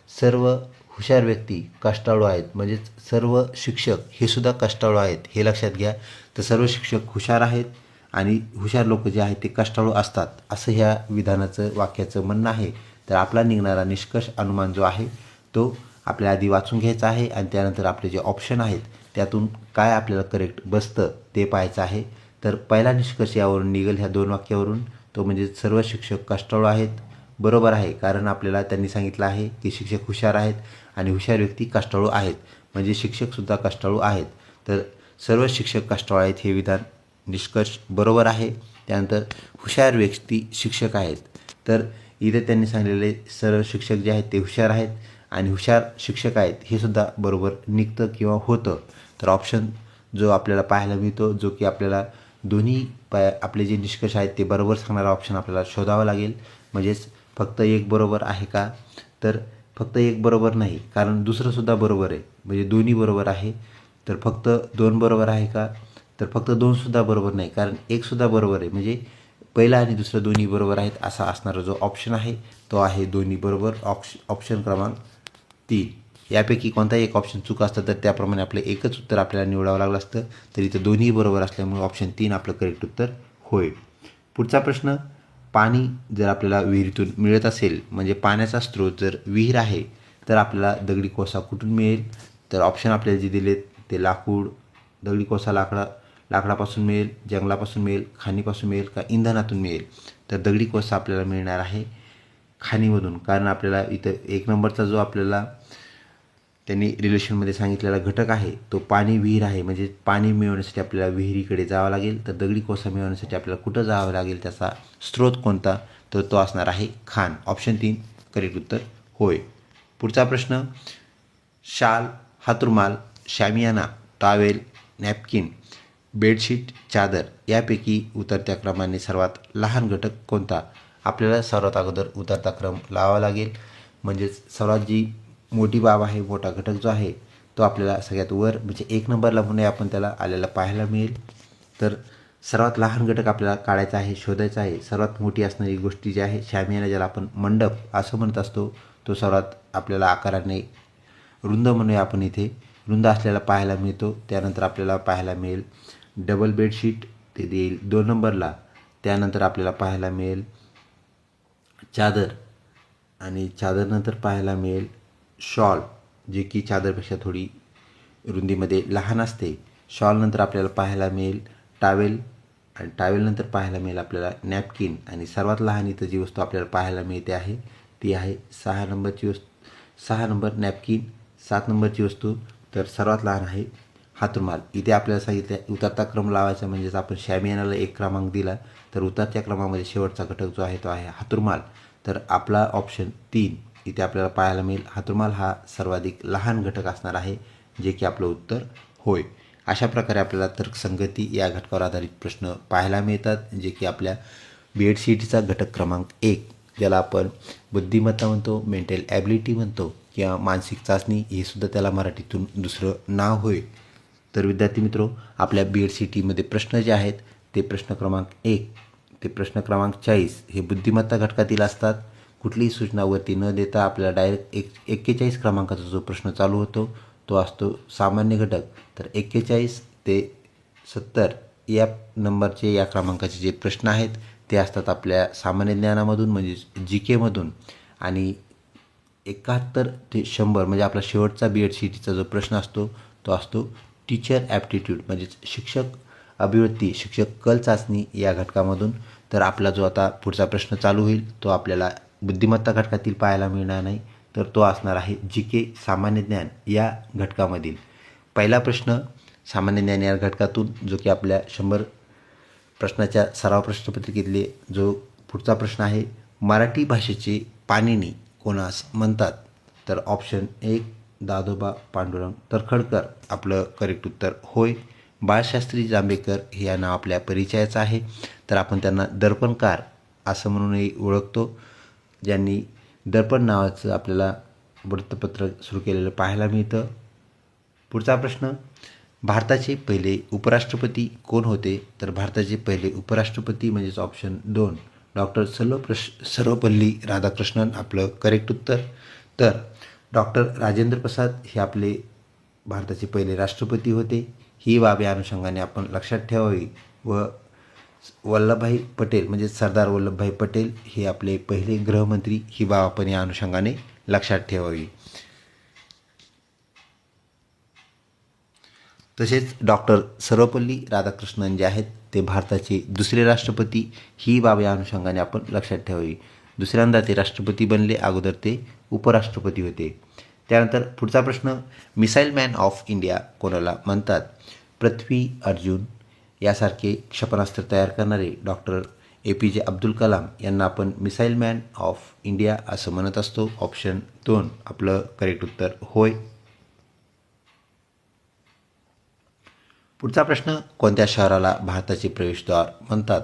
सर्व हुशार व्यक्ती कष्टाळू आहेत, म्हणजेच सर्व शिक्षक हे सुद्धा कष्टाळू आहेत हे लक्षात घ्या. तर सर्व शिक्षक हुशार आहेत आणि हुशार लोक जे आहेत ते कष्टाळू असतात असं ह्या विधानाचं वाक्याचं म्हणणं आहे. तर आपला निघणारा निष्कर्ष अनुमान जो आहे तो आपल्या आधी वाचून घ्यायचा आहे आणि त्यानंतर आपले जे ऑप्शन आहेत त्यातून काय आपल्याला करेक्ट बसतं ते पाहायचं आहे. तर पहिला निष्कर्ष यावरून निघेल ह्या 2 वाक्यावरून, तो म्हणजे सर्व शिक्षक कष्टाळू आहेत. बरोबर आहे, कारण आपल्याला त्यांनी सांगितलं आहे की शिक्षक हुशार आहेत आणि हुशार व्यक्ती कष्टाळू आहेत, म्हणजे शिक्षकसुद्धा कष्टाळू आहेत. तर सर्व शिक्षक कष्टाळू आहेत हे विधान निष्कर्ष बरोबर आहे. त्यानंतर हुशार व्यक्ती शिक्षक आहेत. तर इथे त्यांनी सांगलेले सर्व शिक्षक जे आहेत ते हुशार आहेत आणि हुशार शिक्षक आहेत हे सुद्धा बरोबर निघतं किंवा होतं. तर ऑप्शन जो आपल्याला पाहायला मिळतो, जो की आपल्याला दोन्ही आपले जे निष्कर्ष आहेत ते बरोबर सांगणारा ऑप्शन आपल्याला शोधावा लागेल. म्हणजेच फक्त एक बरोबर आहे का, तर फक्त एक बरोबर नाही, कारण दुसरंसुद्धा बरोबर आहे, म्हणजे दोन्ही बरोबर आहे. तर फक्त 2 बरोबर आहे का, तर फक्त 2सुद्धा बरोबर नाही, कारण एकसुद्धा बरोबर आहे, म्हणजे पहिला आणि दुसरं दोन्ही बरोबर आहेत असा असणारा जो ऑप्शन आहे तो आहे दोन्ही बरोबर. ऑप्शन क्रमांक 3. यापैकी कोणताही एक ऑप्शन चूक असतं तर त्याप्रमाणे आपलं एकच उत्तर आपल्याला निवडावं लागलं असतं. तर इथं दोन्ही बरोबर असल्यामुळे ऑप्शन 3 आपलं करेक्ट उत्तर होय. पुढचा प्रश्न, पाणी जर आपल्याला विहिरीतून मिळत असेल, म्हणजे पाण्याचा स्रोत जर विहीर आहे, तर आपल्याला दगडी कोळसा कुठून मिळेल. तर ऑप्शन आपल्याला जे दिलेत ते लाकूड, दगडी कोळसा लाकडापासून मिळेल, जंगलापासून मिळेल, खाणीपासून मिळेल का इंधनातून मिळेल. तर दगडी कोळसा आपल्याला मिळणार आहे खाणीमधून, कारण आपल्याला इथं 1 नंबरचा जो आपल्याला त्यांनी रिलेशनमध्ये सांगितलेला घटक आहे तो पाणी विहीर आहे, म्हणजे पाणी मिळवण्यासाठी आपल्याला विहिरीकडे जावं लागेल. तर दगडी कोळसा मिळवण्यासाठी आपल्याला कुठं जावं लागेल, त्याचा स्रोत कोणता, तर तो असणार आहे खाण. ऑप्शन 3 करेक्ट उत्तर होय. पुढचा प्रश्न, शाल, हातरुमाल, शामियाना, टॉवेल, नॅपकिन, बेडशीट, चादर यापैकी उतरत्या क्रमाने सर्वात लहान घटक कोणता. आपल्याला सर्वात अगोदर उतरता क्रम लावावा लागेल, म्हणजेच सर्वात जी मोठी बाब आहे, मोठा घटक जो आहे तो आपल्याला सगळ्यात वर, म्हणजे 1 नंबरला म्हणून आपण त्याला आलेला पाहायला मिळेल. तर सर्वात लहान घटक आपल्याला काढायचा आहे, शोधायचा आहे. सर्वात मोठी असणारी गोष्टी जी आहे शामियाना, ज्याला आपण मंडप असं म्हणत असतो, तो सर्वात आपल्याला आकाराने रुंद म्हणूया आपण, इथे रुंद असलेला पाहायला मिळतो. त्यानंतर आपल्याला पाहायला मिळेल डबल बेडशीट, ते देईल 2 नंबरला. त्यानंतर आपल्याला पाहायला मिळेल चादर, आणि चादरनंतर पाहायला मिळेल शॉल, जे की चादरपेक्षा थोडी रुंदीमध्ये लहान असते. शॉलनंतर आपल्याला पाहायला मिळेल टावेल, आणि टावेलनंतर पाहायला मिळेल आपल्याला नॅपकिन, आणि सर्वात लहान इथं जी वस्तू आपल्याला पाहायला मिळते आहे ती आहे 6 नंबरची वस्तू, 6 नंबर नॅपकिन. 7 नंबरची वस्तू तर सर्वात लहान आहे हातरुमाल. इथे आपल्याला सांगितलं उतरता क्रम लावायचा, म्हणजेच आपण शामियानाला 1 क्रमांक दिला, तर उतरत्या क्रमामध्ये शेवटचा घटक जो आहे तो आहे हातरुमाल. तर आपला ऑप्शन 3 इथे आपल्याला पाहायला मिळेल. हातरुमाल हा सर्वाधिक लहान घटक असणार आहे, जे की आपलं उत्तर होय. अशा प्रकारे आपल्याला तर्कसंगती या घटकावर आधारित प्रश्न पाहायला मिळतात, जे की आपल्या बेडशीटचा घटक क्रमांक 1, ज्याला आपण बुद्धिमत्ता म्हणतो, मेंटल ॲबिलिटी म्हणतो किंवा मानसिक चाचणी, हे सुद्धा त्याला मराठीतून दुसरं नाव होय. तर विद्यार्थी मित्रो, आपल्या BED-CET प्रश्न जे आहेत ते प्रश्न क्रमांक 1 ते प्रश्न क्रमांक 40 हे बुद्धिमत्ता घटकातील असतात. कुठलीही सूचनावरती न देता आपल्याला डायरेक्ट 41 क्रमांकाचा जो प्रश्न चालू होतो तो असतो सामान्य घटक. तर 41 ते 70 या नंबरचे, या क्रमांकाचे जे प्रश्न आहेत ते असतात आपल्या सामान्य ज्ञानामधून, म्हणजे GK मधून. आणि 71 ते 100 म्हणजे आपला शेवटचा BED-CETचा जो प्रश्न असतो तो असतो टीचर ॲप्टिट्यूड, म्हणजेच शिक्षक अभिवृत्ती, शिक्षक कल चाचणी या घटकामधून. तर आपला जो आता पुढचा प्रश्न चालू होईल तो आपल्याला बुद्धिमत्ता घटकातील पाहायला मिळणार नाही, तर तो असणार आहे GK सामान्य ज्ञान या घटकामधील. पहिला प्रश्न सामान्य ज्ञान या घटकातून, जो की आपल्या 100 प्रश्नाच्या सराव प्रश्नपत्रिकेतले जो पुढचा प्रश्न आहे, मराठी भाषेचे पाणिनी कोणास म्हणतात. तर ऑप्शन 1 दादोबा पांडुरंग तर्खडकर आपलं करेक्ट उत्तर होय. बाळशास्त्री जांभेकर हे या नाव आपल्या परिचयाचं आहे. तर आपण त्यांना दर्पणकार असं म्हणूनही ओळखतो, ज्यांनी दर्पण नावाचं आपल्याला वृत्तपत्र सुरू केलेलं पाहायला मिळतं. पुढचा प्रश्न, भारताचे पहिले उपराष्ट्रपती कोण होते? तर भारताचे पहिले उपराष्ट्रपती म्हणजेच ऑप्शन 2 डॉक्टर सर्वपल्ली राधाकृष्णन आपलं करेक्ट उत्तर. तर डॉक्टर राजेंद्र प्रसाद हे आपले भारताचे पहिले राष्ट्रपती होते. ही बाब या अनुषंगाने आपण लक्षात ठेवावी. व वल्लभभाई पटेल म्हणजे सरदार वल्लभभाई पटेल हे आपले पहिले गृहमंत्री, ही बाब आपण या अनुषंगाने लक्षात ठेवावी. तसेच डॉक्टर सर्वपल्ली राधाकृष्णन जे आहेत ते भारताचे दुसरे राष्ट्रपती, ही बाब या अनुषंगाने आपण लक्षात ठेवावी. दुसऱ्यांदा ते राष्ट्रपती बनले, अगोदर ते उपराष्ट्रपती होते. त्यानंतर पुढचा प्रश्न, मिसाईल मॅन ऑफ इंडिया कोणाला म्हणतात? पृथ्वी अर्जुन यासारखे क्षेपणास्त्र तयार करणारे डॉक्टर APJ अब्दुल कलाम यांना आपण मिसाईल मॅन ऑफ इंडिया असं म्हणत असतो. ऑप्शन 2 आपलं करेक्ट उत्तर होय. पुढचा प्रश्न, कोणत्या शहराला भारताचे प्रवेशद्वार म्हणतात?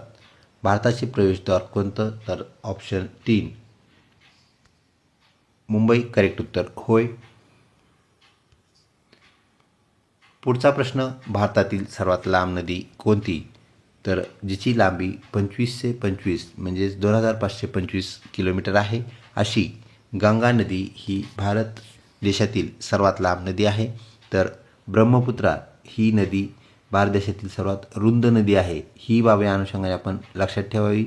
भारताचे प्रवेशद्वार कोणतं? तर ऑप्शन 3 मुंबई करेक्ट उत्तर होय. पुढचा प्रश्न, भारतातील सर्वात लांब नदी कोणती? तर जिची लांबी 2525 म्हणजेच 2525 किलोमीटर आहे अशी गंगा नदी ही भारत देशातील सर्वात लांब नदी आहे. तर ब्रह्मपुत्रा ही नदी भारत देशातील सर्वात रुंद नदी आहे. ही बाब या अनुषंगाने आपण लक्षात ठेवावी.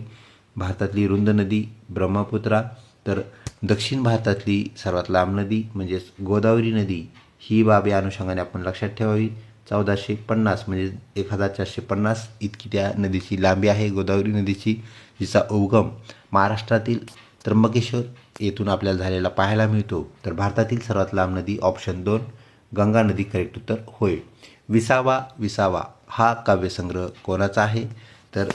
भारतातली रुंद नदी ब्रह्मपुत्रा. तर दक्षिण भारतातली सर्वात लांब नदी म्हणजेच गोदावरी नदी, ही बाब या अनुषंगाने आपण लक्षात ठेवावी. 1450 म्हणजे 1450 इतकी त्या नदीची लांबी आहे गोदावरी नदीची, जिचा उगम महाराष्ट्रातील त्र्यंबकेश्वर येथून आपल्याला झालेला पाहायला मिळतो. तर भारतातील सर्वात लांब नदी ऑप्शन 2 गंगा नदी करेक्ट उत्तर होय. विसावा हा काव्यसंग्रह कोणाचा आहे? तर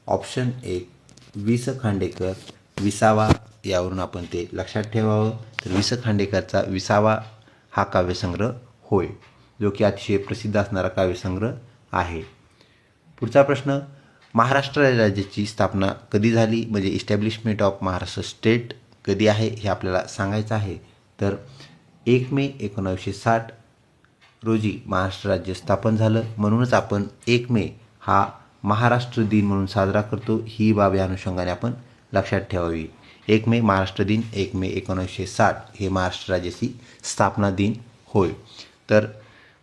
ऑप्शन 1 वि. स. खांडेकर. विसावा यावरून आपण ते लक्षात ठेवावं. तर वि. स. खांडेकरचा विसावा हा काव्यसंग्रह होय, जो की अतिशय प्रसिद्ध असणारा काव्यसंग्रह आहे. पुढचा प्रश्न, महाराष्ट्र राज्याची स्थापना कधी झाली? म्हणजे इस्टॅब्लिशमेंट ऑफ महाराष्ट्र स्टेट कधी आहे हे आपल्याला सांगायचं आहे. तर 1 मे 1960 रोजी महाराष्ट्र राज्य स्थापन झालं. म्हणूनच आपण 1 मे हा महाराष्ट्र दिन म्हणून साजरा करतो. ही बाब या अनुषंगाने आपण लक्षात ठेवावी. 1 मे महाराष्ट्र दिन, 1 मे 1960 हे महाराष्ट्र राज्याची स्थापना दिन होय. तर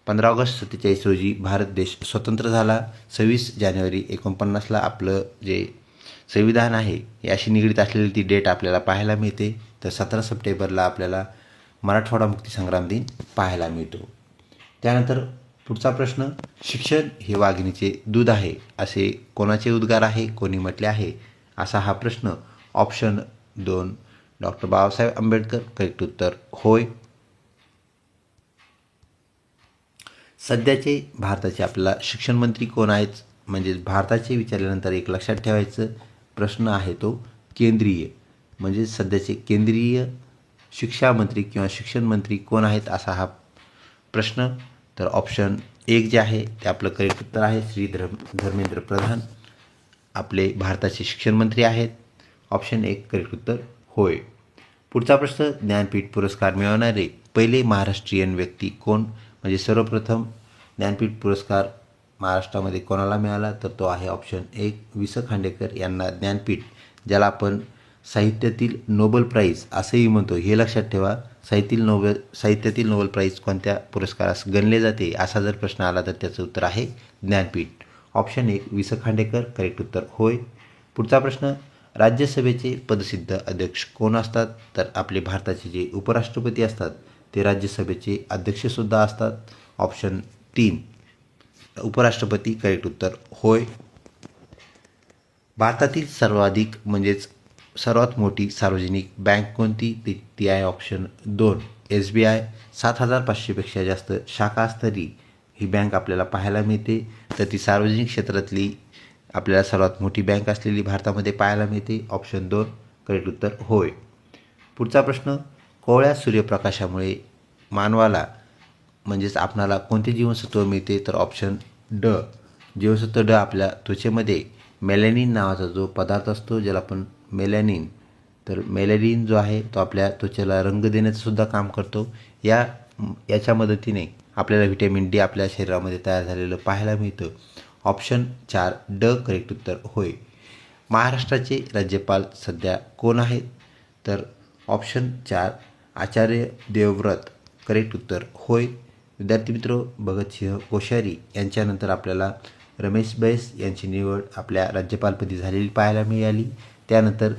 15 ऑगस्ट 47 रोजी भारत देश स्वतंत्र झाला. 26 जानेवारी 49ला आपलं जे संविधान आहे याशी निगडीत असलेली ती डेट आपल्याला पाहायला मिळते. तर 17 सप्टेंबरला आपल्याला मराठवाडा मुक्तीसंग्राम दिन पाहायला मिळतो. त्यानंतर पुढचा प्रश्न, शिक्षण हे वाघिणीचे दूध आहे असे कोणाचे उद्गार आहे, कोणी म्हटले आहे? असा हा प्रश्न. Option 2 doctor Babasaheb Ambedkar correct उत्तर होय. सध्याचे भारताचे आपल्याला शिक्षण मंत्री कोण आहेत? म्हणजेच भारताचे विचारल्यानंतर एक लक्षात ठेवायचं प्रश्न आहे तो केंद्रीय, म्हणजे सध्याचे केंद्रीय शिक्षा मंत्री किंवा शिक्षण मंत्री कोण आहेत असा हा प्रश्न. तर ऑप्शन 1 जे आहे ते आपलं करेक्ट उत्तर आहे. श्री धर्मेंद्र प्रधान आपले भारताचे शिक्षण मंत्री आहेत. ऑप्शन 1 करेक्ट उत्तर होय. पुढचा प्रश्न, ज्ञानपीठ पुरस्कार मिळवणारे पहिले महाराष्ट्रीयन व्यक्ती कोण? म्हणजे सर्वप्रथम ज्ञानपीठ पुरस्कार महाराष्ट्रामध्ये कोणाला मिळाला? तर तो आहे ऑप्शन 1 वि. स. खांडेकर यांना ज्ञानपीठ, ज्याला आपण साहित्यातील नोबेल प्राईज असंही म्हणतो. हे लक्षात ठेवा, साहित्यातील नोबेल प्राईज कोणत्या पुरस्कारास गणले जाते असा जर प्रश्न आला तर त्याचं उत्तर आहे ज्ञानपीठ. ऑप्शन 1 वि. स. खांडेकर करेक्ट उत्तर होय. पुढचा प्रश्न, राज्यसभेचे पदसिद्ध अध्यक्ष कोण असतात? तर आपले भारताचे जे उपराष्ट्रपती असतात ते राज्यसभेचे अध्यक्षसुद्धा असतात. ऑप्शन 3 उपराष्ट्रपती करेक्ट उत्तर होय. भारतातील सर्वाधिक म्हणजेच सर्वात मोठी सार्वजनिक बँक कोणती? ती आहे ऑप्शन 2 SBI. 7500पेक्षा जास्त शाखा असणारी ही बँक आपल्याला पाहायला मिळते. तर ती सार्वजनिक क्षेत्रातली आपल्याला सर्वात मोठी बँक असलेली भारतामध्ये पाहायला मिळते. ऑप्शन 2 करेक्ट उत्तर होय. पुढचा प्रश्न, कोवळ्या सूर्यप्रकाशामुळे मानवाला म्हणजेच आपणाला कोणते जीवनसत्व मिळते? तर ऑप्शन ड जीवनसत्व ड आपल्या त्वचेमध्ये मेलॅनिन नावाचा जो पदार्थ असतो ज्याला आपण मेलॅनिन, तर मेलॅनिन जो आहे तो आपल्या त्वचेला रंग देण्याचं सुद्धा काम करतो. याच्या मदतीने आपल्याला व्हिटॅमिन डी आपल्या शरीरामध्ये तयार झालेलं पाहायला मिळतं. ऑप्शन 4 ड करेक्ट उत्तर होय. महाराष्ट्राचे राज्यपाल सध्या कोण आहेत? तर ऑप्शन 4 आचार्य देवव्रत करेक्ट उत्तर होय. विद्यार्थी मित्र, भगतसिंह कोश्यारी यांच्यानंतर आपल्याला रमेश बैस यांची निवड आपल्या राज्यपालपदी झालेली पाहायला मिळाली. त्यानंतर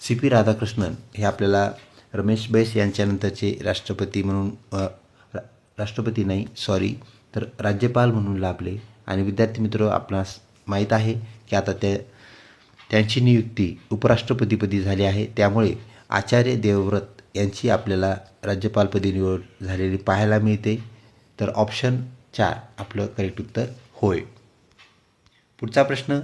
सी पी राधाकृष्णन हे आपल्याला रमेश बैस यांच्यानंतरचे राष्ट्रपती म्हणून राष्ट्रपती नाही सॉरी तर राज्यपाल म्हणून लाभले. आणि विद्यार्थी मित्र, आपणास माहीत आहे की आता त्यांची नियुक्ती उपराष्ट्रपतीपदी झाली आहे. त्यामुळे आचार्य देवव्रत यांची आपल्याला राज्यपालपदी निवड झालेली पाहायला मिळते. तर ऑप्शन 4 आपलं करेक्ट उत्तर होय. पुढचा प्रश्न,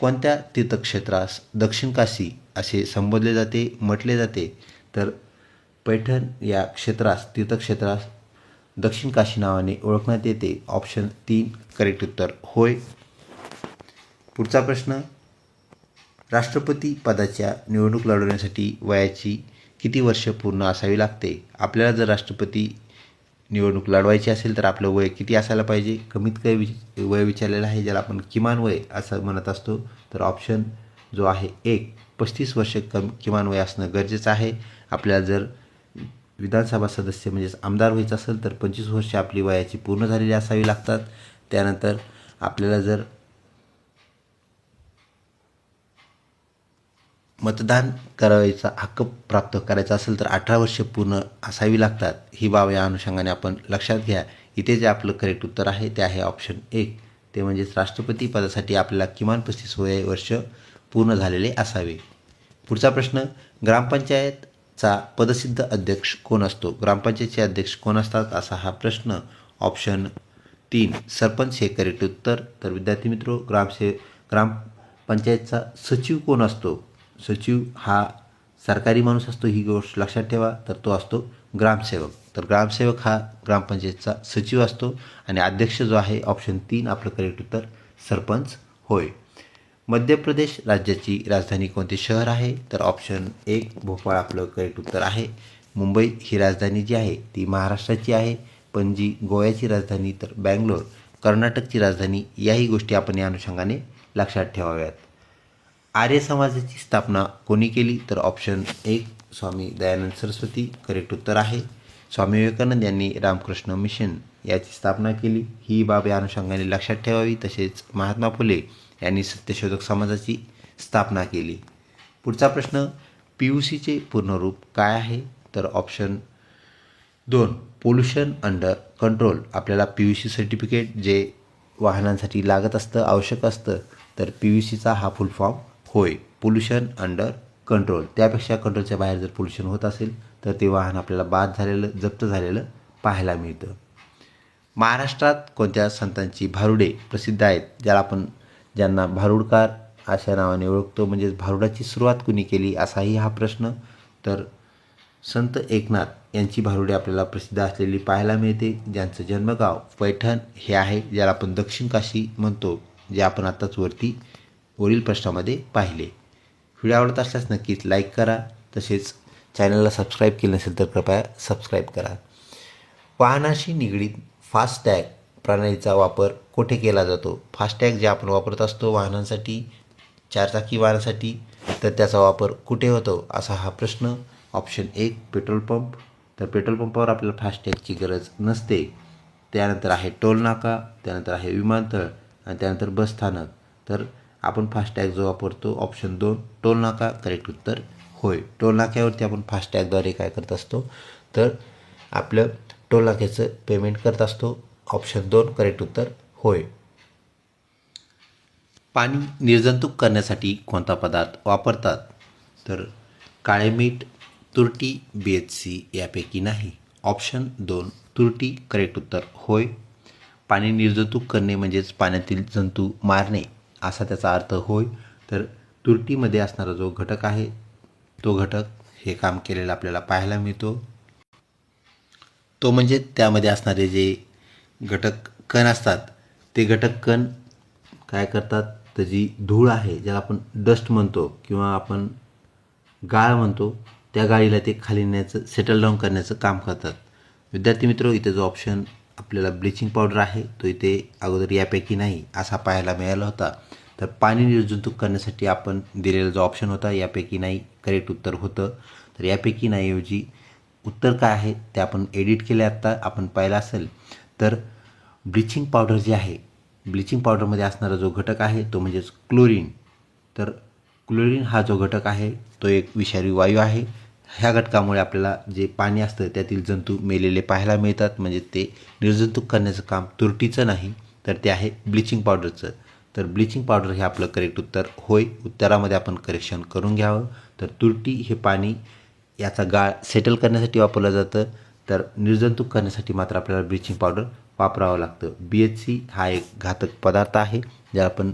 कोणत्या तीर्थक्षेत्रास दक्षिण काशी असे संबोधले जाते, म्हटले जाते? तर पैठण या तीर्थक्षेत्रास दक्षिण काशी नावाने ओळखण्यात येते. ऑप्शन 3 करेक्ट उत्तर होय. पुढचा प्रश्न, राष्ट्रपती पदाच्या निवडणूक लढवण्यासाठी वयाची किती वर्ष पूर्ण असावी लागते? आपल्याला जर राष्ट्रपती निवडणूक लढवायची असेल तर आपलं वय किती असायला पाहिजे? कमीत कमी वय विचारलेलं आहे, ज्याला आपण किमान वय असं म्हणत असतो. तर ऑप्शन जो आहे 1 35 वर्ष किमान वय असणं गरजेचं आहे. आपल्याला जर विधानसभा सदस्य म्हणजेच आमदार व्हायचं असेल तर 25 वर्ष आपली वयाची पूर्ण झालेली असावी लागतात. त्यानंतर आपल्याला जर मतदान करायचा हक्क प्राप्त करायचा असेल तर 18 वर्ष पूर्ण असावी लागतात. ही बाब या अनुषंगाने आपण लक्षात घ्या. इथे जे आपलं करेक्ट उत्तर आहे ते आहे ऑप्शन 1, ते म्हणजेच राष्ट्रपती पदासाठी आपल्याला किमान 35 वर्ष पूर्ण झालेले असावे. पुढचा प्रश्न, ग्रामपंचायतचा पदसिद्ध अध्यक्ष कोण असतो? ग्रामपंचायतचे अध्यक्ष कोण असतात असा हा प्रश्न. ऑप्शन 3 सरपंच हे करेक्ट उत्तर. तर विद्यार्थी मित्र, ग्रामपंचायतचा सचिव कोण असतो? सचिव हा सरकारी माणूस असतो, ही गोष्ट लक्षात ठेवा. तर तो असतो ग्रामसेवक. तर ग्रामसेवक हा ग्रामपंचायतचा सचिव असतो. आणि अध्यक्ष जो आहे ऑप्शन 3 आपलं करेक्ट उत्तर सरपंच होय. मध्य प्रदेश राज्याची राजधानी कोणते शहर आहे? तर ऑप्शन 1 भोपाळ आपलं करेक्ट उत्तर आहे. मुंबई ही राजधानी जी आहे ती महाराष्ट्राची आहे. पणजी गोव्याची राजधानी, तर बँगलोर कर्नाटकची राजधानी. याही गोष्टी आपण या अनुषंगाने लक्षात ठेवाव्यात. आर्य समाजाची स्थापना कोणी केली? तर ऑप्शन 1 स्वामी दयानंद सरस्वती करेक्ट उत्तर आहे. स्वामी विवेकानंद यांनी रामकृष्ण मिशन याची स्थापना केली. ही बाब या अनुषंगाने लक्षात ठेवावी. तसेच महात्मा फुले यांनी सत्यशोधक समाजाची स्थापना केली. पुढचा प्रश्न, PUCचे पूर्ण रूप काय आहे? तर ऑप्शन 2 पोल्युशन अंडर कंट्रोल. आपल्याला PUC सर्टिफिकेट जे वाहनांसाठी लागत असतं, आवश्यक असतं, तर PUCचा हा फुल फॉर्म होय. Pollution under control. त्यापेक्षा कंट्रोलच्या बाहेर जर पोल्युशन होत असेल तर ते वाहन आपल्याला बाद झालेलं, जप्त झालेलं पाहायला मिळतं. महाराष्ट्रात कोणत्या संतांची भारुडे प्रसिद्ध आहेत? ज्यांना भारुडकार अशा नावाने ओळखतो, म्हणजेच भारुडाची सुरुवात कुणी केली असाही हा प्रश्न. तर संत एकनाथ यांची भारुडे आपल्याला प्रसिद्ध असलेली पाहायला मिळते, ज्यांचं जन्मगाव पैठण हे आहे, ज्याला आपण दक्षिण काशी म्हणतो, जे आपण आत्ताच वरील प्रश्नामध्ये पाहिले. व्हिडिओ आवडत असल्यास नक्कीच लाईक करा. तसेच चॅनलला सबस्क्राईब केलं नसेल तर कृपया सबस्क्राईब करा. वाहनाशी निगडीत फास्टॅग प्रणालीचा वापर कुठे केला जातो? फास्टॅग जे आपण वापरत असतो वाहनांसाठी, चारचाकी वाहनासाठी, तर त्याचा वापर कुठे होतो असा हा प्रश्न. Option 1 petrol pump. तर पेट्रोल पंपावर आपल्याला फास्टॅगची गरज नसते. त्यानंतर आहे टोल नाका, त्यानंतर आहे विमानतळ आणि त्यानंतर बस स्थानक. तर आपण फास्टॅग जो वापरतो ऑप्शन 2 टोल नाका करेक्ट उत्तर होय. टोल नाक्यावरती आपण फास्टॅगद्वारे काय करत असतो, तर आपलं टोल नाक्याचं पेमेंट करत असतो. ऑप्शन 2 करेक्ट उत्तर होय. पाणी निर्जंतुक करण्यासाठी कोणता पदार्थ वापरतात? तर काळे मीठ, तुरटी, BHC यापैकी नाही. ऑप्शन 2 तुरटी करेक्ट उत्तर होय. पाणी निर्जंतुक करणे म्हणजेच पाण्यातील जंतू मारणे असा त्याचा अर्थ होय. तर तुरटीमध्ये असणारा जो घटक आहे तो घटक हे काम केलेलं आपल्याला पाहायला मिळतो. तो म्हणजे त्यामध्ये असणारे जे घटक कण असतात ते घटक कण काय करतात, तर जी धूळ आहे ज्याला आपण डस्ट म्हणतो किंवा आपण गाळ म्हणतो, त्या गाळीला ते खाली नेण्याचं, सेटल डाऊन करण्याचं काम करतात. विद्यार्थी मित्र, इथे जो ऑप्शन आपल्याला ब्लिचिंग पावडर आहे तो इथे अगोदर यापैकी नाही असा पाहायला मिळाला होता. तर पाणी निर्जंतुक करण्यासाठी आपण दिलेला जो ऑप्शन होता यापैकी नाही करेक्ट उत्तर होतं. तर यापैकी नाही ऐवजी उत्तर काय आहे ते आपण एडिट केले. आत्ता आपण पाहिलं असेल तर ब्लिचिंग पावडर जे आहे, ब्लिचिंग पावडरमध्ये असणारा जो घटक आहे तो म्हणजेच क्लोरीन. तर क्लोरीन हा जो घटक आहे तो एक विषारी वायू आहे. ह्या घटकामुळे आपल्याला जे पाणी असतं त्यातील जंतू मेलेले पाहायला मिळतात. म्हणजे ते निर्जंतुक करण्याचं काम तुरटीचं नाही तर ते आहे ब्लिचिंग पावडरचं. तर ब्लिचिंग पावडर हे आपलं करेक्ट उत्तर होय. उत्तरामध्ये आपण करेक्शन करून घ्यावं. तर तुरटी हे पाणी याचा गाळ सेटल करण्यासाठी वापरलं जातं, तर निर्जंतुक करण्यासाठी मात्र आपल्याला ब्लिचिंग पावडर वापरावं लागतं. BHC हा एक घातक पदार्थ आहे ज्याला आपण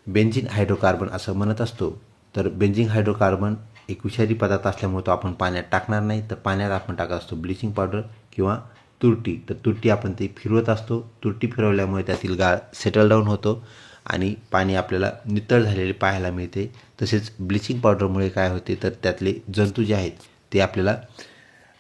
बेन्झीन हायड्रोकार्बन असं म्हणत असतो. तर बेन्झीन हायड्रोकार्बन एक विषारी पदार्थ असल्यामुळे तो आपण पाण्यात टाकणार नाही. तर पाण्यात आपण टाकत असतो ब्लिचिंग पावडर किंवा तुरटी. तर तुरटी आपण ती फिरवत असतो. तुरटी फिरवल्यामुळे त्यातील गाळ सेटल डाऊन होतो आणि पाणी आपल्याला नितळ झालेले पाहायला मिळते. तसेच ब्लिचिंग पावडरमुळे काय होते तर त्यातले जंतू जे आहेत ते आपल्याला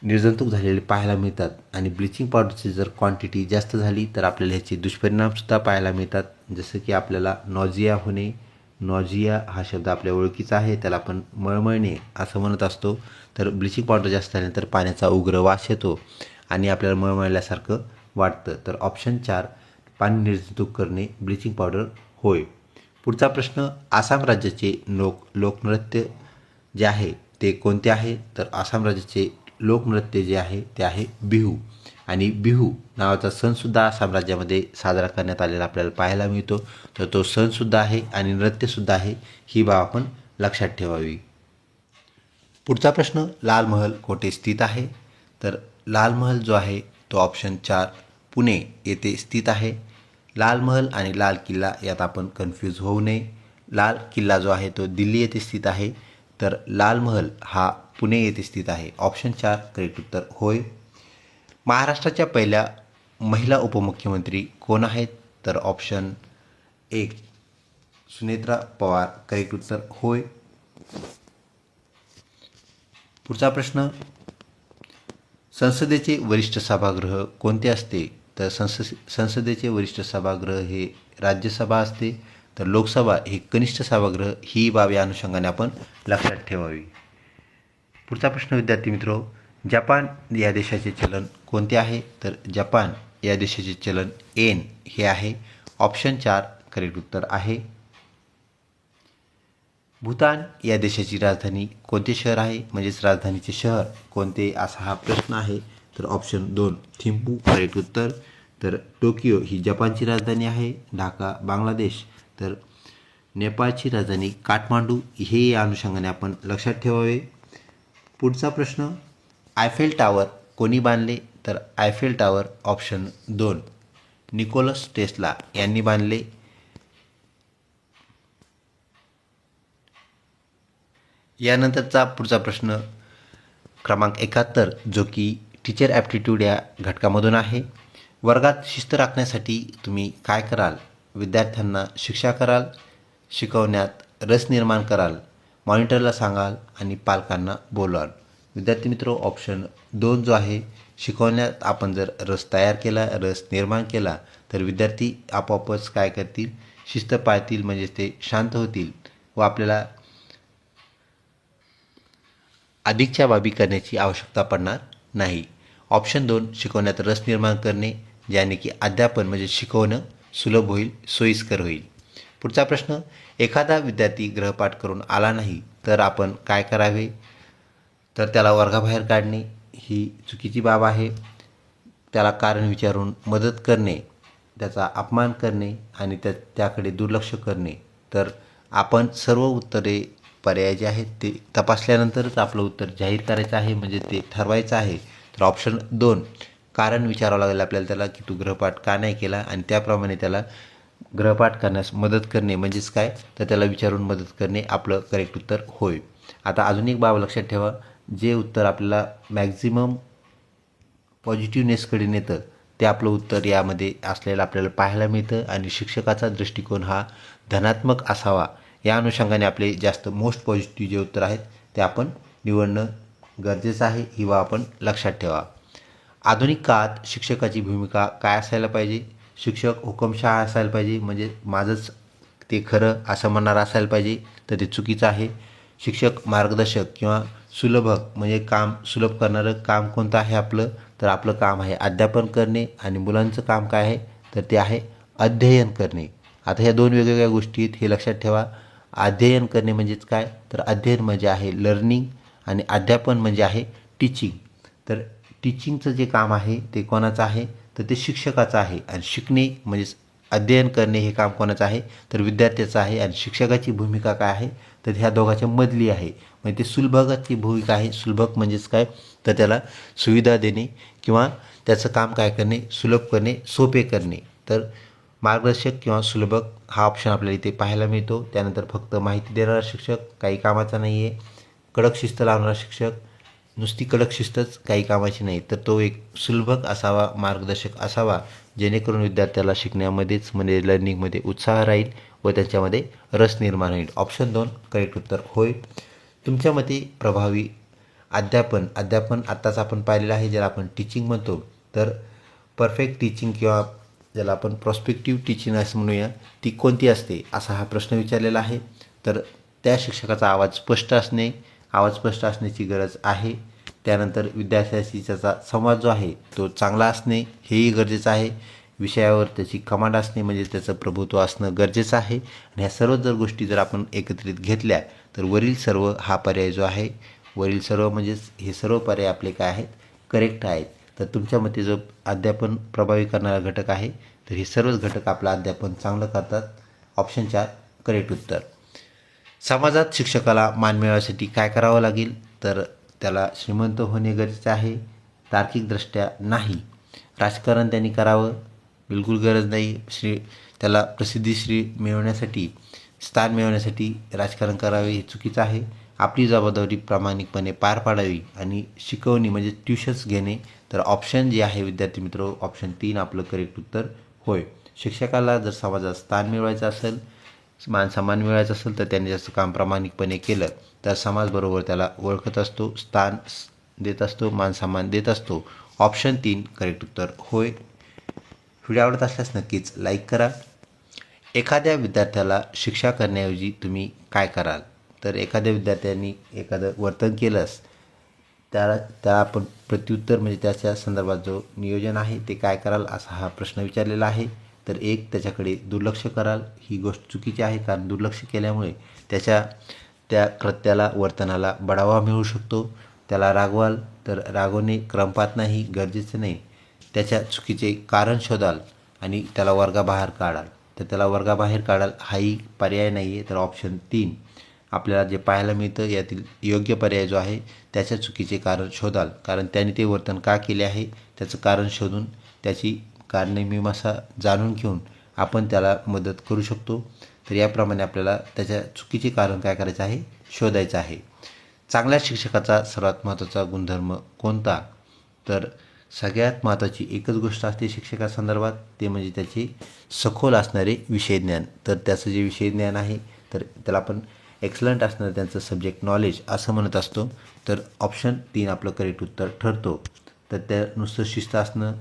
निर्जंतुक झालेले पाहायला मिळतात. आणि ब्लिचिंग पावडरची जर क्वांटिटी जास्त झाली तर आपल्याला ह्याचे दुष्परिणामसुद्धा पाहायला मिळतात. जसं की आपल्याला नॉझिया होणे. नॉझिया हा शब्द आपल्या ओळखीचा आहे, त्याला आपण मळमळणे असं म्हणत असतो. तर ब्लिचिंग पावडर जास्त झाल्यानंतर पाण्याचा उग्र वास येतो आणि आपल्याला मळमळल्यासारखं वाटतं. तर ऑप्शन 4 पाणी निर्जंतुक करणे ब्लिचिंग पावडर होय. पुढचा प्रश्न, आसाम राज्याचे लोकनृत्य जे आहे ते कोणते आहे? तर आसाम राज्याचे लोकनृत्य जे आहे ते आहे बिहू. आणि बिहू नावाचा सणसुद्धा आसाम राज्यामध्ये साजरा करण्यात आलेला आपल्याला पाहायला मिळतो. तर तो सणसुद्धा आहे आणि नृत्यसुद्धा आहे, ही बाब आपण लक्षात ठेवावी. पुढचा प्रश्न, लाल महल कोठे स्थित आहे? तर लाल महल जो आहे तो ऑप्शन 4 पुणे येथे स्थित आहे. लाल महल आणि लाल किल्ला यात आपण कन्फ्यूज होऊ नये. लाल किल्ला जो आहे तो दिल्ली येथे स्थित आहे, तर लाल महल हा पुणे येथे स्थित आहे. ऑप्शन 4 करेक्ट उत्तर होय. महाराष्ट्राच्या पहिल्या महिला उपमुख्यमंत्री कोण आहेत? तर ऑप्शन 1 सुनेत्रा पवार करेक्ट उत्तर होय. पुढचा प्रश्न, संसदेचे वरिष्ठ सभागृह कोणते असते? तर संसदेचे वरिष्ठ सभागृह हे राज्यसभा असते. तर लोकसभा हे कनिष्ठ सभागृह, ही बाब या अनुषंगाने आपण लक्षात ठेवावी. पुढचा प्रश्न विद्यार्थी मित्रो, जपान या देशाचे चलन कोणते आहे? तर जपान या देशाचे चलन येन हे आहे. ऑप्शन 4 करेक्ट उत्तर आहे. भूतान या देशाची राजधानी कोणते शहर आहे? म्हणजेच राजधानीचे शहर कोणते असा हा प्रश्न आहे. तर ऑप्शन 2 थिम्पू करेक्ट उत्तर. तर टोकियो ही जपानची राजधानी आहे. ढाका बांगलादेश. तर नेपाळची राजधानी काठमांडू, हे या अनुषंगाने आपण लक्षात ठेवावे. पुढचा प्रश्न, आयफेल टावर कोणी बांधले? तर Eiffel tower option 2 Nicholas Tesla यांनी बांधले. यानंतरचा पुढचा प्रश्न क्रमांक 71 जो की टीचर ॲप्टिट्यूड या घटकामधून आहे. वर्गात शिस्त राखण्यासाठी तुम्ही काय कराल? विद्यार्थ्यांना शिक्षा कराल, शिकवण्यात रस निर्माण कराल, मॉनिटरला सांगाल आणि पालकांना बोलवाल. विद्यार्थी मित्र, ऑप्शन 2 जो आहे, शिकवण्यात आपण जर रस तयार केला, रस निर्माण केला तर विद्यार्थी आपोआपच काय करतील? शिस्त पाळतील. म्हणजेच ते शांत होतील व आपल्याला अधिकच्या बाबी करण्याची आवश्यकता पडणार नाही. ऑप्शन 2 शिकवण्यात रस निर्माण करणे, ज्याने की अध्यापन म्हणजे शिकवणं सुलभ होईल, सोयीस्कर होईल. पुढचा प्रश्न, एखादा विद्यार्थी गृहपाठ करून आला नाही तर आपण काय करावे? तर त्याला वर्गाबाहेर काढणे ही चुकीची बाब आहे. त्याला कारण विचारून मदत करणे, त्याचा अपमान करणे आणि त्याकडे दुर्लक्ष करणे. तर आपण सर्व उत्तरे पर्याय जे आहेत ते तपासल्यानंतरच आपलं उत्तर जाहीर करायचं आहे, म्हणजे ते ठरवायचं आहे. तर ऑप्शन 2 कारण विचारावं लागेल आपल्याला त्याला की तू गृहपाठ का नाही केला, आणि त्याप्रमाणे त्याला गृहपाठ करण्यास मदत करणे म्हणजेच काय तर त्याला विचारून मदत करणे आपलं करेक्ट उत्तर होय. आता अजून एक बाब लक्षात ठेवा, जे उत्तर आपल्याला मॅक्झिमम पॉझिटिव्हनेसकडे नेतं ते आपलं उत्तर यामध्ये असलेलं आपल्याला पाहायला मिळतं. आणि शिक्षकाचा दृष्टिकोन हा धनात्मक असावा या अनुषंगाने आपले जास्त मोस्ट पॉझिटिव्ह जे उत्तर आहेत ते आपण निवडणं गरजेचं आहे, ही बाब आपण लक्षात ठेवा. आधुनिक काळात शिक्षकाची भूमिका काय असायला पाहिजे? शिक्षक हुकमशहा असायला पाहिजे, म्हणजे माझंच ते खरं असं म्हणणारं असायला पाहिजे, तर ते चुकीचं आहे. शिक्षक मार्गदर्शक किंवा सुलभक, म्हणजे काम सुलभ करणारं काम कोणतं आहे आपलं? तर आपलं काम आहे अध्यापन करणे. आणि मुलांचं काम काय आहे? तर ते आहे अध्ययन करणे. आता ह्या दोन वेगवेगळ्या गोष्टी आहेत, हे लक्षात ठेवा. अध्ययन करणे म्हणजेच काय? तर अध्ययन म्हणजे आहे लर्निंग आणि अध्यापन म्हणजे आहे टीचिंग. तर टीचिंगचं जे काम आहे ते कोणाचं आहे? तर ते शिक्षकाचं आहे. आणि शिकणे म्हणजेच अध्ययन करणे हे काम कोणाचं आहे? तर विद्यार्थ्याचं आहे. आणि शिक्षकाची भूमिका काय आहे? तर ह्या दोघांच्या मधली आहे. म्हणजे ते सुलभकाची भूमिका आहे. सुलभक म्हणजेच काय? तर त्याला सुविधा देणे किंवा त्याचं काम काय करणे? सुलभ करणे, सोपे करणे. तर मार्गदर्शक किंवा सुलभक हा ऑप्शन आपल्याला इथे पाहायला मिळतो. त्यानंतर फक्त माहिती देणारा शिक्षक काही कामाचा नाही आहे. कडक शिस्त लावणारा शिक्षक, नुसती कडक शिस्तच काही कामाची नाही, तर तो एक सुलभक असावा, मार्गदर्शक असावा, जेणेकरून विद्यार्थ्याला शिकण्यामध्येच म्हणजे लर्निंगमध्ये उत्साह राहील व त्याच्यामध्ये रस निर्माण होईल. ऑप्शन 2 करेक्ट उत्तर होय. तुमच्या मते प्रभावी अध्यापन आत्ताच आपण पाहिलेलं आहे, ज्याला आपण टीचिंग म्हणतो. तर परफेक्ट टीचिंग किंवा ज्याला आपण प्रॉस्पेक्टिव्ह टीचिंग असं म्हणूया, ती कोणती असते असा हा प्रश्न विचारलेला आहे. तर त्या शिक्षकाचा आवाज स्पष्ट असण्याची गरज आहे. त्यानंतर विद्यार्थ्याशी त्याचा संवाद जो आहे तो चांगला असणे हेही गरजेचं आहे. विषयावर त्याची कमांड असणे म्हणजे त्याचं प्रभुत्व असणं गरजेचं आहे. आणि ह्या सर्व जर गोष्टी जर आपण एकत्रित घेतल्या तर वरील सर्व हा पर्याय जो आहे, वरील सर्व म्हणजेच हे सर्व पर्याय आपले काय आहेत? करेक्ट आहेत. तर तुमच्या मते जो अध्यापन प्रभावी करणारा घटक आहे, तर हे सर्वच घटक आपलं अध्यापन चांगलं करतात. ऑप्शन 4 करेक्ट उत्तर. समाजात शिक्षकाला मान मिळवण्यासाठी काय करावं लागेल? तर त्याला श्रीमंत होणे गरजेचे आहे, तार्किकदृष्ट्या नाही. राजकारण त्यांनी करावं, बिलकुल गरज नाही. त्याला प्रसिद्धी मिळवण्यासाठी, स्थान मिळवण्यासाठी राजकारण करावे हे चुकीचं आहे. आपली जबाबदारी प्रामाणिकपणे पार पाडावी आणि शिकवणी म्हणजे ट्युशन्स घेणे. तर ऑप्शन जे आहे विद्यार्थी मित्र, ऑप्शन 3 आपलं करेक्ट उत्तर होय. शिक्षकाला जर समाजात स्थान मिळवायचं असेल, मान सन्मान मिळवायचं असेल, तर त्यांनी जास्त काम प्रामाणिकपणे केलं तर समाज बरोबर त्याला ओळखत असतो, स्थान देत असतो, मान सन्मान देत असतो. ऑप्शन 3 करेक्ट उत्तर होय. व्हिडिओ आवडत असल्यास नक्कीच लाईक करा. एखाद्या विद्यार्थ्याला शिक्षा करण्याऐवजी तुम्ही काय कराल? तर एखाद्या विद्यार्थ्यांनी एखादं वर्तन केलंस त्याला आपण प्रत्युत्तर म्हणजे त्याच्या संदर्भात जो नियोजन आहे ते काय कराल असा हा प्रश्न विचारलेला आहे. तर एक, त्याच्याकडे दुर्लक्ष कराल. ही गोष्ट चुकीची आहे, कारण दुर्लक्ष केल्यामुळे त्या कृत्याला, वर्तनाला बढावा मिळू शकतो. त्याला रागवाल तर रागवणे क्रमपात नाही, गरजेचं नाही. त्याच्या चुकीचे कारण शोधाल आणि त्याला वर्गाबाहेर काढाल. तर त्याला वर्गाबाहेर काढाल हाही पर्याय नाही आहे. तर ऑप्शन 3 आपल्याला जे पाहायला मिळतं यातील योग्य पर्याय जो आहे, त्याच्या चुकीचे कारण शोधाल, कारण त्याने ते वर्तन का केले आहे त्याचं कारण शोधून त्याची कारणमीमांसा जाणून घेऊन आपण त्याला मदत करू शकतो. तर याप्रमाणे आपल्याला त्याच्या चुकीचे कारण काय करायचं आहे? शोधायचं आहे. चांगल्या शिक्षकाचा सर्वात महत्त्वाचा गुणधर्म कोणता? तर सगळ्यात महत्त्वाची एकच गोष्ट असते शिक्षकासंदर्भात, ते म्हणजे त्याचे सखोल असणारे विषय ज्ञान. तर त्याचं जे विषय ज्ञान आहे तर त्याला आपण एक्सलंट असणारं त्यांचं सब्जेक्ट नॉलेज असं म्हणत असतो. तर ऑप्शन 3 आपलं करेक्ट उत्तर ठरतो. तर त्या नुसतं शिस्त असणं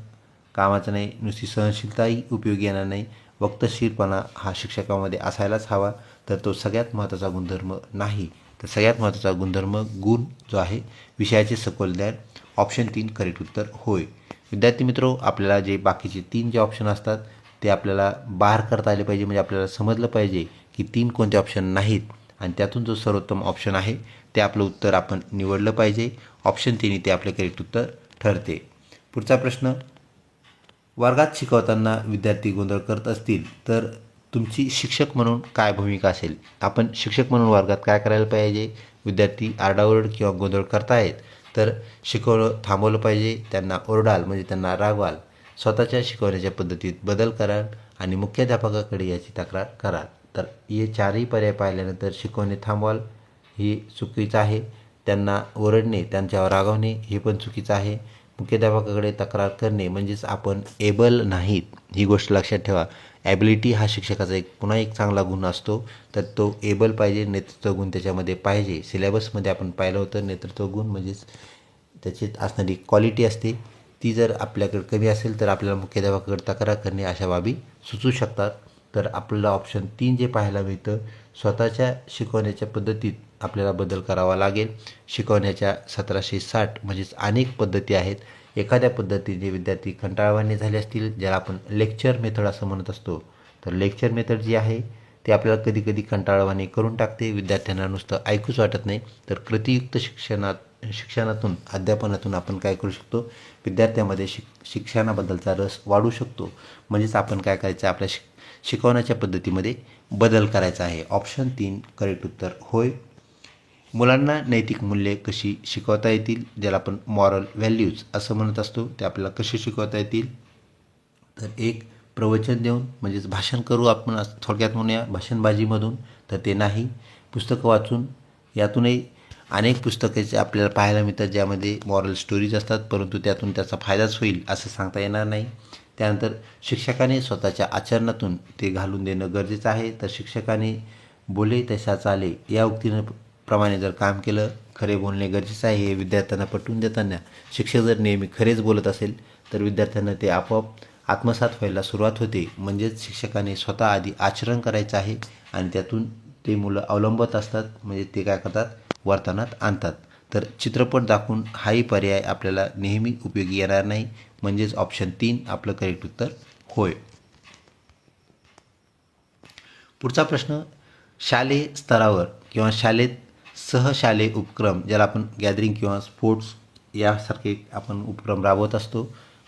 कामाचं नाही, नुसती सहनशीलताही उपयोगी येणार नाही. वक्तशीरपणा हा शिक्षकामध्ये असायलाच हवा, तर तो सगळ्यात महत्त्वाचा गुणधर्म नाही. तर सगळ्यात महत्त्वाचा गुणधर्म गुण जो आहे विषयाचे सखोल ज्ञान. ऑप्शन 3 करेक्ट उत्तर होय. विद्यार्थी मित्रो, आपल्याला जे बाकीचे 3 जे ऑप्शन असतात ते आपल्याला बाहेर करता आले पाहिजे, म्हणजे आपल्याला समजलं पाहिजे की 3 कोणते ऑप्शन नाहीत आणि त्यातून जो सर्वोत्तम ऑप्शन आहे ते आपलं उत्तर आपण निवडलं पाहिजे. ऑप्शन 3 ते आपलं करेक्ट उत्तर ठरते. पुढचा प्रश्न, वर्गात शिकवताना विद्यार्थी गोंधळ करत असतील तर तुमची शिक्षक म्हणून काय भूमिका असेल? आपण शिक्षक म्हणून वर्गात काय करायला पाहिजे? विद्यार्थी आरडाओरड किंवा गोंधळ करतायत तर शिकवणं थांबवलं पाहिजे. त्यांना ओरडाल म्हणजे त्यांना रागवाल, स्वतःच्या शिकवण्याच्या पद्धतीत बदल कराल आणि मुख्याध्यापकाकडे याची तक्रार कराल. तर हे 4ही पर्याय पाहिल्यानंतर शिकवणे थांबवाल हे चुकीचं आहे. त्यांना ओरडणे, त्यांच्यावर रागवणे हे पण चुकीचं आहे. मुख्याध्यापकाकडे तक्रार करणे म्हणजेच आपण एबल नाहीत, ही गोष्ट लक्षात ठेवा. ॲबिलिटी हा शिक्षकाचा पुन्हा एक चांगला गुण असतो, तर तो एबल पाहिजे, नेतृत्व गुण त्याच्यामध्ये पाहिजे. सिलेबसमध्ये आपण पाहिलं होतं नेतृत्व गुण म्हणजेच त्याच्यात असणारी क्वालिटी असते, ती जर आपल्याकडे कमी असेल तर आपल्याला मुख्याध्यापकाकडे तक्रार करणे अशा बाबी सुचू शकतात. तर आपल्याला ऑप्शन 3 जे पाहायला मिळतं, स्वतःच्या शिकवण्याच्या पद्धतीत आपल्याला बदल करावा लागेल. शिकवण्याच्या 1760 म्हणजेच अनेक पद्धती आहेत. एखाद्या पद्धतीने विद्यार्थी कंटाळवाणे झाले असतील, ज्याला आपण लेक्चर मेथड असं म्हणत असतो, तर लेक्चर मेथड जी आहे ते आपल्याला कधी कधी कंटाळवाणे करून टाकते. विद्यार्थ्यांना नुसतं ऐकूच वाटत नाही. तर कृतीयुक्त शिक्षणातून अध्यापनातून आपण काय करू शकतो, विद्यार्थ्यांमध्ये शिक्षणाबद्दलचा रस वाढू शकतो. म्हणजेच आपण काय करायचं, आपल्या शिकवण्याच्या पद्धतीमध्ये बदल करायचा आहे. ऑप्शन 3 करेक्ट उत्तर होय. मुलांना नैतिक मूल्ये कशी शिकवता येतील, ज्याला आपण मॉरल व्हॅल्यूज असं म्हणत असतो, ते आपल्याला कशी शिकवता येतील. तर एक, प्रवचन देऊन म्हणजेच भाषण करू आपण थोडक्यात म्हणूया भाषणबाजीमधून, तर ते नाही. पुस्तकं वाचून, यातूनही अनेक पुस्तकाचे आपल्याला पाहायला मिळतात ज्यामध्ये मॉरल स्टोरीज असतात, परंतु त्यातून त्याचा फायदाच होईल असं सांगता येणार नाही. त्यानंतर शिक्षकाने स्वतःच्या आचरणातून ते घालून देणं गरजेचं आहे. तर शिक्षकाने बोले तशा चाले या उक्तीनं प्रमाणे जर काम केलं, खरे बोलणे गरजेचं आहे हे विद्यार्थ्यांना पटवून देताना शिक्षक जर नेहमी खरेच बोलत असेल तर विद्यार्थ्यांना ते आपोआप आत्मसात व्हायला सुरुवात होते. म्हणजेच शिक्षकाने स्वतः आधी आचरण करायचं आहे आणि त्यातून ते मुलं अवलंबत असतात, म्हणजे ते काय करतात, वर्तनात आणतात. तर चित्रपट दाखवून हाही पर्याय आपल्याला नेहमी उपयोगी येणार नाही. म्हणजेच ऑप्शन 3 आपलं करेक्ट उत्तर होय. पुढचा प्रश्न, शालेय स्तरावर किंवा शाळेत सहशालेय उपक्रम, ज्याला आपण गॅदरिंग किंवा स्पोर्ट्स यासारखे आपण उपक्रम राबवत असतो,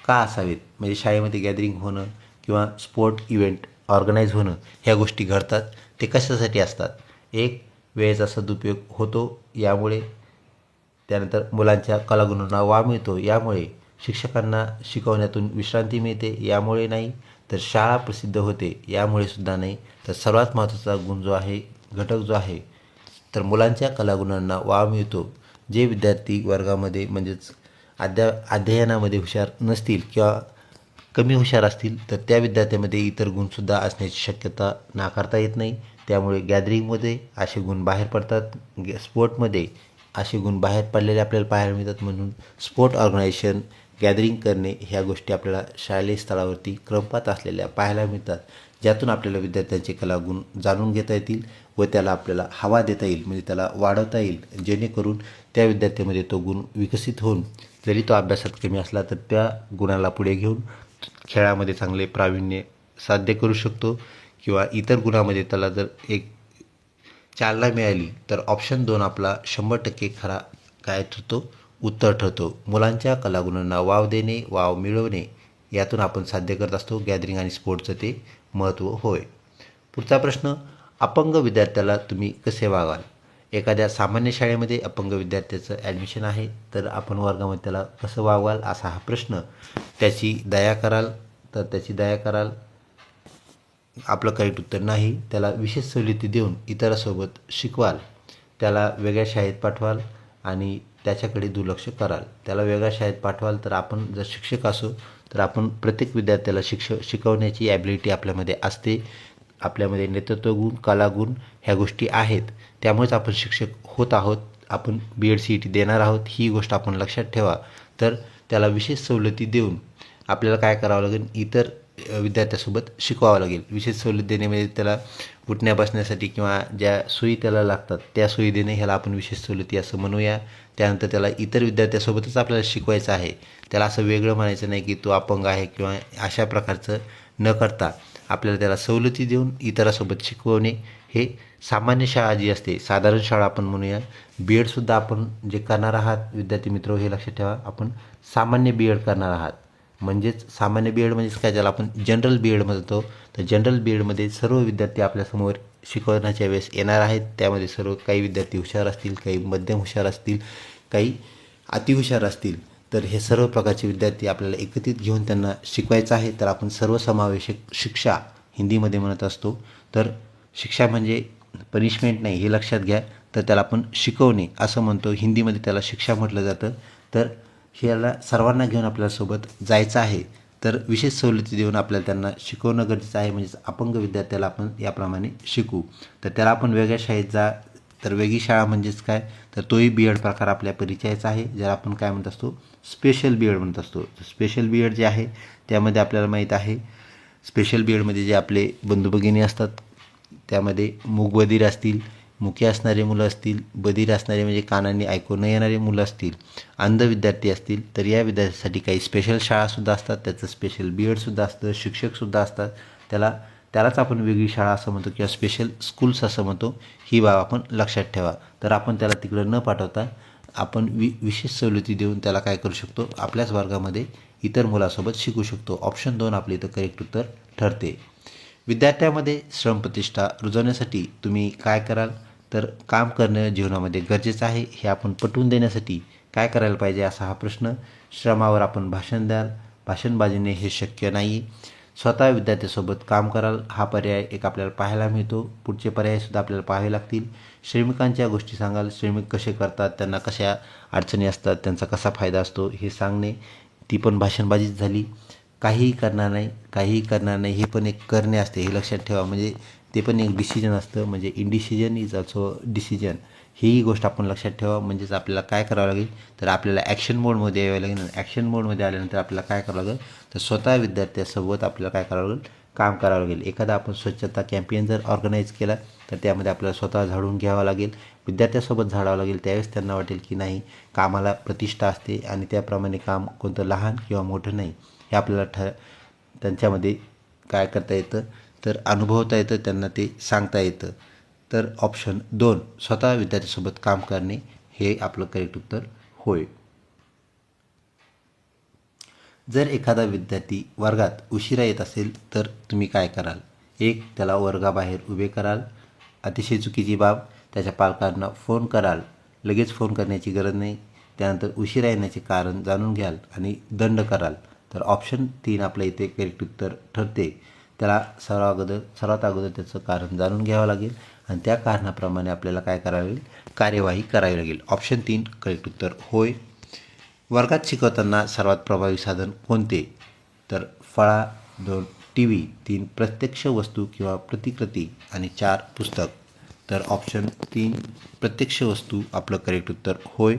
का असावेत. म्हणजे शाळेमध्ये गॅदरिंग होणं किंवा स्पोर्ट इव्हेंट ऑर्गनाईज होणं ह्या गोष्टी घडतात, ते कशासाठी असतात. एक, वेळेचा सदुपयोग होतो यामुळे. त्यानंतर मुलांच्या कलागुणांना वाव मिळतो यामुळे. शिक्षकांना शिकवण्यातून विश्रांती मिळते यामुळे नाही. तर शाळा प्रसिद्ध होते यामुळे सुद्धा नाही. तर सर्वात महत्त्वाचा गुण जो आहे, घटक जो आहे, तर मुलांच्या कलागुणांना वाव मिळतो. जे विद्यार्थी वर्गामध्ये म्हणजेच अध्ययनामध्ये हुशार नसतील किंवा कमी हुशार असतील तर त्या विद्यार्थ्यांमध्ये इतर गुणसुद्धा असण्याची शक्यता नाकारता येत नाही. त्यामुळे गॅदरिंगमध्ये असे गुण बाहेर पडतात, स्पोर्टमध्ये असे गुण बाहेर पडलेले आपल्याला पाहायला मिळतात. म्हणून स्पोर्ट ऑर्गनायझेशन, गॅदरिंग करणे ह्या गोष्टी आपल्याला शालेय स्तरावरती क्रमपात असलेल्या पाहायला मिळतात, ज्यातून आपल्याला विद्यार्थ्यांचे कलागुण जाणून घेता येतील व त्याला आपल्याला हवा देता येईल, म्हणजे त्याला वाढवता येईल, जेणेकरून त्या विद्यार्थ्यामध्ये तो गुण विकसित होऊन जरी तो अभ्यासात कमी असला तर त्या गुणाला पुढे घेऊन खेळामध्ये चांगले प्रावीण्य साध्य करू शकतो किंवा इतर गुणामध्ये त्याला जर एक चालना मिळाली तर ऑप्शन 2 आपला 100% खरा काय ठरतो, उत्तर ठरतो. मुलांच्या कलागुणांना वाव देणे, वाव मिळवणे यातून आपण साध्य करत असतो गॅदरिंग आणि स्पोर्टचं ते महत्त्व होय. पुढचा प्रश्न, अपंग विद्यार्थ्याला तुम्ही कसे वागाल. एखाद्या सामान्य शाळेमध्ये अपंग विद्यार्थ्याचं ॲडमिशन आहे, तर आपण वर्गामध्ये त्याला कसं वागवाल असा हा प्रश्न. त्याची दया कराल, तर त्याची दया कराल आपलं करेक्ट उत्तर नाही. त्याला विशेष सवलती देऊन इतरांसोबत शिकवाल, त्याला वेगळ्या शाळेत पाठवाल आणि त्याच्याकडे दुर्लक्ष कराल. त्याला वेगळ्या शाळेत पाठवाल तर आपण जर शिक्षक असो तर आपण प्रत्येक विद्यार्थ्याला शिकवण्याची ॲबिलिटी आपल्यामध्ये असते. आपल्यामध्ये नेतृत्व गुण, कलागुण ह्या गोष्टी आहेत, त्यामुळेच आपण शिक्षक होत आहोत. आपण BEd CET देणार आहोत, ही गोष्ट आपण लक्षात ठेवा. तर त्याला विशेष सवलती देऊन आपल्याला काय करावं लागेल, इतर विद्यार्थ्यासोबत शिकवावं लागेल. विशेष सवलत देणे म्हणजे त्याला उठण्या बसण्यासाठी किंवा ज्या सोयी त्याला लागतात त्या सोयी देणे, ह्याला आपण विशेष सवलती असं म्हणूया. त्यानंतर त्याला इतर विद्यार्थ्यासोबतच आपल्याला शिकवायचं आहे. त्याला असं वेगळं म्हणायचं नाही की तो अपंग आहे किंवा अशा प्रकारचं न करता आपल्याला त्याला सवलती देऊन इतरांसोबत शिकवणे हे सामान्य शाळा जी असते, साधारण शाळा आपण म्हणूया. BEdसुद्धा आपण जे करणार आहात विद्यार्थी मित्र, हे लक्षात ठेवा, आपण सामान्य BEd करणार आहात. म्हणजेच सामान्य BEd म्हणजेच काय, ज्याला आपण जनरल BEd म्हणतो. तर जनरल BEdमध्ये सर्व विद्यार्थी आपल्यासमोर शिकवण्याच्या वेळेस येणार आहेत. त्यामध्ये सर्व काही विद्यार्थी हुशार असतील, काही मध्यम हुशार असतील, काही अतिहुशार असतील. तर हे सर्व प्रकारचे विद्यार्थी आपल्याला एकत्रित घेऊन त्यांना शिकवायचं आहे. तर आपण सर्वसमावेशक शिक्षा हिंदीमध्ये म्हणत असतो. तर शिक्षा म्हणजे पनिशमेंट नाही, हे लक्षात घ्या. तर त्याला आपण शिकवणे असं म्हणतो. हिंदीमध्ये त्याला शिक्षा म्हटलं जातं. तर ह्याला सर्वांना घेऊन आपल्यासोबत जायचं आहे, तर विशेष सवलती देऊन आपल्याला त्यांना शिकवणं गरजेचं आहे. म्हणजेच अपंग विद्यार्थ्याला आपण याप्रमाणे शिकू. तर त्याला आपण वेगळ्या शाळेत जा, तर वेगळी शाळा म्हणजेच काय, तर तोही बी एड प्रकार आपल्या परिचयाचा आहे, ज्याला आपण काय म्हणत असतो, स्पेशल बी एड म्हणत असतो. स्पेशल बी एड जे आहे त्यामध्ये आपल्याला माहीत आहे, स्पेशल बी एडमध्ये जे आपले बंधू भगिनी असतात, त्यामध्ये मूकबधीर असतील, मुके असणारे मुलं असतील, बधीर असणारे म्हणजे कानांनी ऐकू न येणारे मुलं असतील, अंध विद्यार्थी असतील, तर या विद्यार्थ्यांसाठी काही स्पेशल शाळासुद्धा असतात. त्याचं स्पेशल बी एडसुद्धा असतं, शिक्षकसुद्धा असतात. त्यालाच आपण वेगळी शाळा असं म्हणतो किंवा स्पेशल स्कूल्स असं म्हणतो. ही बाब आपण लक्षात ठेवा. तर आपण त्याला तिकडं न पाठवता आपण विशेष सवलती देऊन त्याला काय करू शकतो, आपल्याच वर्गामध्ये इतर मुलासोबत शिकू शकतो. ऑप्शन 2 आपले इथं करेक्ट उत्तर ठरते. विद्यार्थ्यामध्ये श्रमप्रतिष्ठा रुजवण्यासाठी तुम्ही काय कराल, तर काम करणं जीवनामध्ये गरजेचं आहे हे आपण पटवून देण्यासाठी काय करायला पाहिजे असा हा प्रश्न. श्रमावर आपण भाषण द्याल, भाषणबाजीने हे शक्य नाही. स्वतः विद्यार्थ्यासोबत काम कराल, हा पर्याय एक आपल्याला पाहायला मिळतो. पुढचे पर्यायसुद्धा आपल्याला पाहावे लागतील. श्रमिकांच्या गोष्टी सांगाल, श्रमिक कसे करतात, त्यांना कशा अडचणी असतात, त्यांचा कसा फायदा असतो हे सांगणे, ती पण भाषणबाजीच झाली. काहीही करणार नाही, काहीही करणार नाही हे पण एक करणे असते, हे लक्षात ठेवा. म्हणजे ते पण एक डिसिजन असतं. म्हणजे इनडिसिजन इज ऑल्सो डिसिजन, ही गोष्ट आपण लक्षात ठेवा. म्हणजेच आपल्याला काय करावं लागेल, तर आपल्याला ॲक्शन मोडमध्ये यावं लागेल. ॲक्शन मोडमध्ये आल्यानंतर आपल्याला काय करावं लागेल, तर स्वतः विद्यार्थ्यासोबत आपल्याला काय करावं लागेल, काम करावं लागेल. एखादा आपण स्वच्छता कॅम्पेन जर ऑर्गनाईज केला तर त्यामध्ये आपल्याला स्वतः झाडून घ्यावं लागेल, विद्यार्थ्यासोबत झाडावं लागेल. त्यावेळेस त्यांना वाटेल की नाही, कामाला प्रतिष्ठा असते आणि त्याप्रमाणे काम कोणतं लहान किंवा मोठं नाही हे आपल्याला त्यांच्यामध्ये काय करता येतं, तर अनुभवता येतं, त्यांना ते सांगता येतं. तर ऑप्शन 2 स्वतः विद्यार्थ्यासोबत काम करणे हे आपलं करेक्ट उत्तर होय. जर एखादा विद्यार्थी वर्गात उशिरा येत असेल तर तुम्ही काय कराल. 1 त्याला वर्गाबाहेर उभे कराल, अतिशय चुकीची बाब. त्याच्या पालकांना फोन कराल, लगेच फोन करण्याची गरज नाही. त्यानंतर उशिरा येण्याचे कारण जाणून घ्याल आणि दंड कराल. तर ऑप्शन 3 आपल्या इथे करेक्ट उत्तर ठरते. त्याला सर्वात अगोदर त्याचं कारण जाणून घ्यावं लागेल आणि त्या कारणाप्रमाणे आपल्याला काय करावे लागेल, कार्यवाही करावी लागेल. ऑप्शन 3 करेक्ट उत्तर होय. वर्गात शिकवताना सर्वात प्रभावी साधन कोणते, तर फळा, 2 टी व्ही, 3 प्रत्यक्ष वस्तू किंवा प्रतिकृती आणि 4 पुस्तक. तर ऑप्शन 3 प्रत्यक्ष वस्तू आपलं करेक्ट उत्तर होय.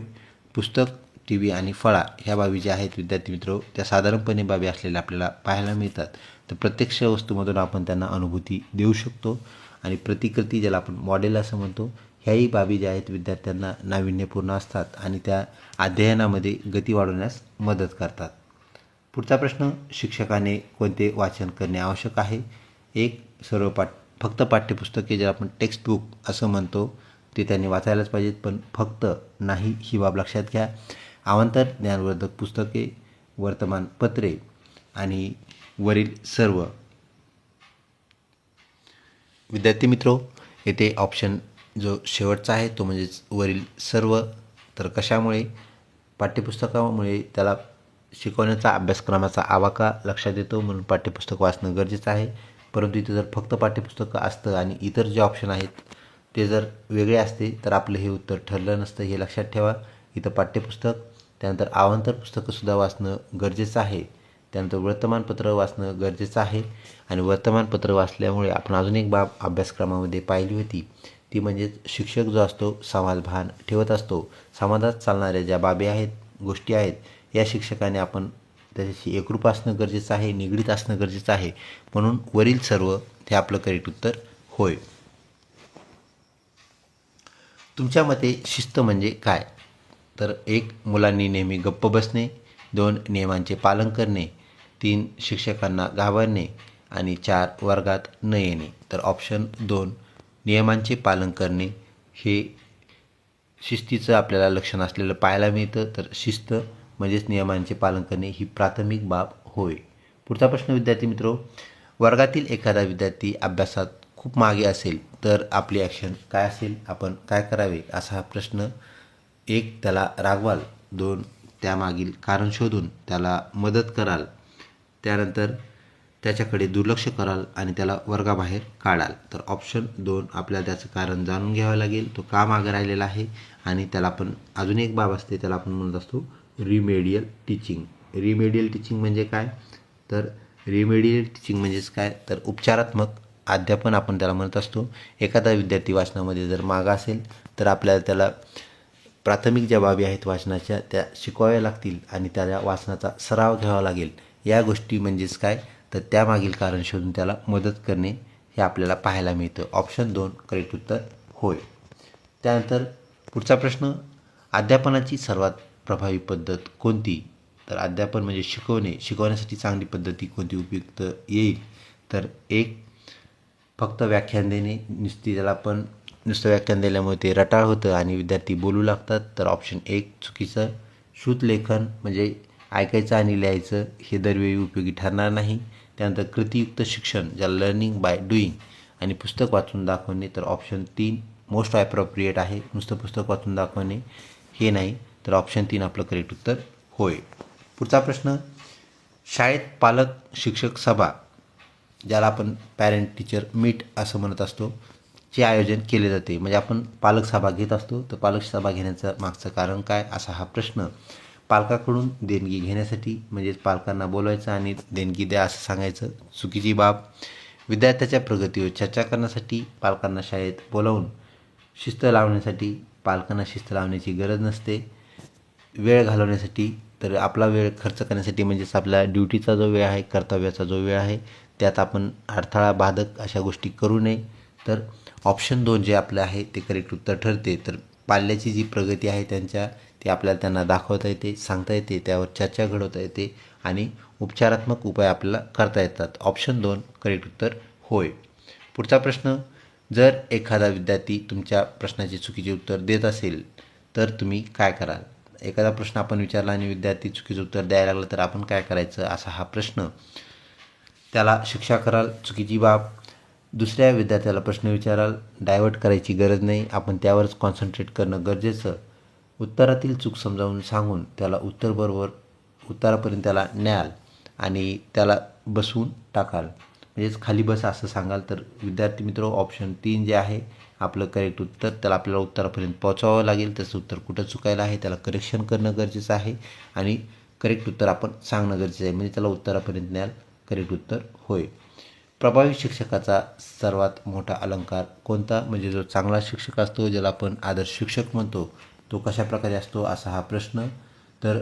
पुस्तक, टी व्ही आणि फळा ह्या बाबी ज्या आहेत विद्यार्थी मित्र, त्या साधारणपणे बाबी असलेल्या आपल्याला पाहायला मिळतात. तर प्रत्यक्ष वस्तूमधून आपण त्यांना अनुभूती देऊ शकतो आणि प्रतिकृती, ज्याला आपण मॉडेल असं म्हणतो, ह्याही बाबी ज्या आहेत विद्यार्थ्यांना नाविन्यपूर्ण असतात आणि त्या अध्ययनामध्ये गती वाढवण्यास मदत करतात. पुढचा प्रश्न, शिक्षकाने कोणते वाचन करणे आवश्यक आहे. 1 फक्त पाठ्यपुस्तके, जे आपण टेक्स्टबुक असं म्हणतो, ते त्यांनी वाचायलाच पाहिजेत, पण फक्त नाही ही बाब लक्षात घ्या. अवांतर ज्ञानवर्धक पुस्तके, वर्तमानपत्रे आणि वरील सर्व. विद्यार्थी मित्रो, येथे ऑप्शन जो शेवटचा आहे तो म्हणजेच वरील सर्व. तर कशामुळे, पाठ्यपुस्तकामुळे त्याला शिकवण्याचा अभ्यासक्रमाचा आवाका लक्षात येतो, म्हणून पाठ्यपुस्तक वाचणं गरजेचं आहे. परंतु इथं जर फक्त पाठ्यपुस्तकं असतं आणि इतर जे ऑप्शन आहेत ते जर वेगळे असते तर आपलं हे उत्तर ठरलं नसतं, हे लक्षात ठेवा. इथं पाठ्यपुस्तक, त्यानंतर अवांतर पुस्तकंसुद्धा वाचणं गरजेचं आहे, त्यानंतर वर्तमानपत्र वाचणं गरजेचं आहे. आणि वर्तमानपत्र वाचल्यामुळे आपण अजून एक बाब अभ्यासक्रमामध्ये पाहिली होती, ती म्हणजेच शिक्षक जो असतो समाजभान ठेवत असतो. समाजात चालणाऱ्या ज्या बाबी आहेत, गोष्टी आहेत, या शिक्षकाने आपण त्याच्याशी एकरूप असणं गरजेचं आहे, निगडीत असणं गरजेचं आहे. म्हणून वरील सर्व हे आपलं करेक्ट उत्तर होय. तुमच्या मते शिस्त म्हणजे काय, तर 1 मुलांनी नेहमी गप्प बसणे, 2 नियमांचे पालन करणे, 3 शिक्षकांना घाबरणे आणि 4 वर्गात न येणे. तर ऑप्शन 2 नियमांचे पालन करणे हे शिस्तीचं आपल्याला लक्षण असलेलं पाहायला मिळतं. तर शिस्त म्हणजेच नियमांचे पालन करणे ही प्राथमिक बाब होय. पुढचा प्रश्न विद्यार्थी मित्रो, वर्गातील एखादा विद्यार्थी अभ्यासात खूप मागे असेल तर आपली ॲक्शन काय असेल, आपण काय करावे असा हा प्रश्न. 1 त्याला रागवाल, 2 त्यामागील कारण शोधून त्याला मदत कराल, त्यानंतर त्याच्याकडे दुर्लक्ष कराल आणि त्याला वर्गाबाहेर काढाल. तर ऑप्शन 2 आपल्याला त्याचं कारण जाणून घ्यावं लागेल, तो का मागं राहिलेला आहे, आणि त्याला आपण अजून एक बाब असते, त्याला आपण म्हणत असतो रिमेडियल टीचिंग. रिमेडियल टीचिंग म्हणजे काय? तर रिमेडियल टीचिंग म्हणजेच काय? तर उपचारात्मक अध्यापन आपण त्याला म्हणत असतो. एखादा विद्यार्थी वाचनामध्ये जर मागा असेल तर आपल्याला त्याला प्राथमिक ज्या बाबी आहेत वाचनाच्या त्या शिकवाव्या लागतील आणि त्याला वाचनाचा सराव घ्यावा लागेल. या गोष्टी म्हणजेच काय? तर त्यामागील कारण शोधून त्याला मदत करणे हे आपल्याला पाहायला मिळतं. ऑप्शन 2 करेक्ट उत्तर होय. त्यानंतर पुढचा प्रश्न, अध्यापनाची सर्वात प्रभावी पद्धत कोणती? तर अध्यापन म्हणजे शिकवण्यासाठी चांगली पद्धती कोणती उपयुक्त येईल? तर एक, फक्त व्याख्यान देणे. नुसतं व्याख्यान दिल्यामुळे ते रटाळ होतं आणि विद्यार्थी बोलू लागतात. तर ऑप्शन 1 चुकीचं. श्रुतलेखन म्हणजे ऐकायचं आणि लिहायचं हे दरवेळी उपयोगी ठरणार नाही. त्यानंतर कृतीयुक्त शिक्षण ज्याला लर्निंग बाय डुईंग आणि पुस्तक वाचून दाखवणे. तर ऑप्शन 3 मोस्ट ॲप्रोप्रिएट आहे. नुसतं पुस्तक वाचून दाखवणे हे नाही. तर ऑप्शन 3 आपलं करेक्ट उत्तर होय. पुढचा प्रश्न, शाळेत पालक शिक्षक सभा ज्याला आपण पॅरेंट टीचर मीट असं म्हणत असतो चे आयोजन केले जाते. म्हणजे आपण पालक सभा घेत असतो. तर पालक सभा घेण्याचं मागचं कारण काय असा हा प्रश्न. पालकाकडून देणगी घेण्यासाठी म्हणजेच पालकांना बोलवायचं आणि देणगी द्या असं सांगायचं चुकीची बाब. विद्यार्थ्याच्या प्रगतीवर चर्चा करण्यासाठी पालकांना शाळेत बोलावून शिस्त लावण्यासाठी पालकांना शिस्त लावण्याची गरज नसते. वेळ घालवण्यासाठी, तर आपला वेळ खर्च करण्यासाठी म्हणजेच आपल्या ड्युटीचा जो वेळ आहे, कर्तव्याचा जो वेळ आहे त्यात आपण अडथळा बाधक अशा गोष्टी करू नये. तर ऑप्शन 2 जे आपलं आहे ते करेक्ट उत्तर ठरते. तर पाल्याची जी प्रगती आहे ते आपल्याला त्यांना दाखवता येते, सांगता येते, त्यावर चर्चा घडवता येते आणि उपचारात्मक उपाय आपल्याला करता येतात. ऑप्शन 2 करेक्ट उत्तर होय. पुढचा प्रश्न, जर एखादा विद्यार्थी तुमच्या प्रश्नाचे चुकीचे उत्तर देत असेल तर तुम्ही काय कराल? एखादा प्रश्न आपण विचारला आणि विद्यार्थी चुकीचं उत्तर द्यायला लागला तर आपण काय करायचं असा हा प्रश्न. त्याला शिक्षा कराल, चुकीची बाब. दुसऱ्या विद्यार्थ्याला प्रश्न विचाराल, डायव्हर्ट करायची गरज नाही, आपण त्यावरच कॉन्सन्ट्रेट करणं गरजेचं. उत्तरातील चूक समजावून सांगून त्याला उत्तरापर्यंत त्याला न्याल आणि त्याला बसवून टाकाल, म्हणजेच खाली बस असं सांगाल. तर विद्यार्थी मित्र ऑप्शन 3 जे आहे आपलं करेक्ट उत्तर, त्याला आपल्याला उत्तरापर्यंत पोहोचावं लागेल. त्याचं उत्तर कुठं चुकायला आहे त्याला करेक्शन करणं गरजेचं आहे आणि करेक्ट उत्तर आपण सांगणं गरजेचं आहे, म्हणजे त्याला उत्तरापर्यंत न्याल. करेक्ट उत्तर होय. प्रभावी शिक्षकाचा सर्वात मोठा अलंकार कोणता? म्हणजे जो चांगला शिक्षक असतो ज्याला आपण आदर्श शिक्षक म्हणतो तो कशा प्रकारे असतो असा हा प्रश्न. तर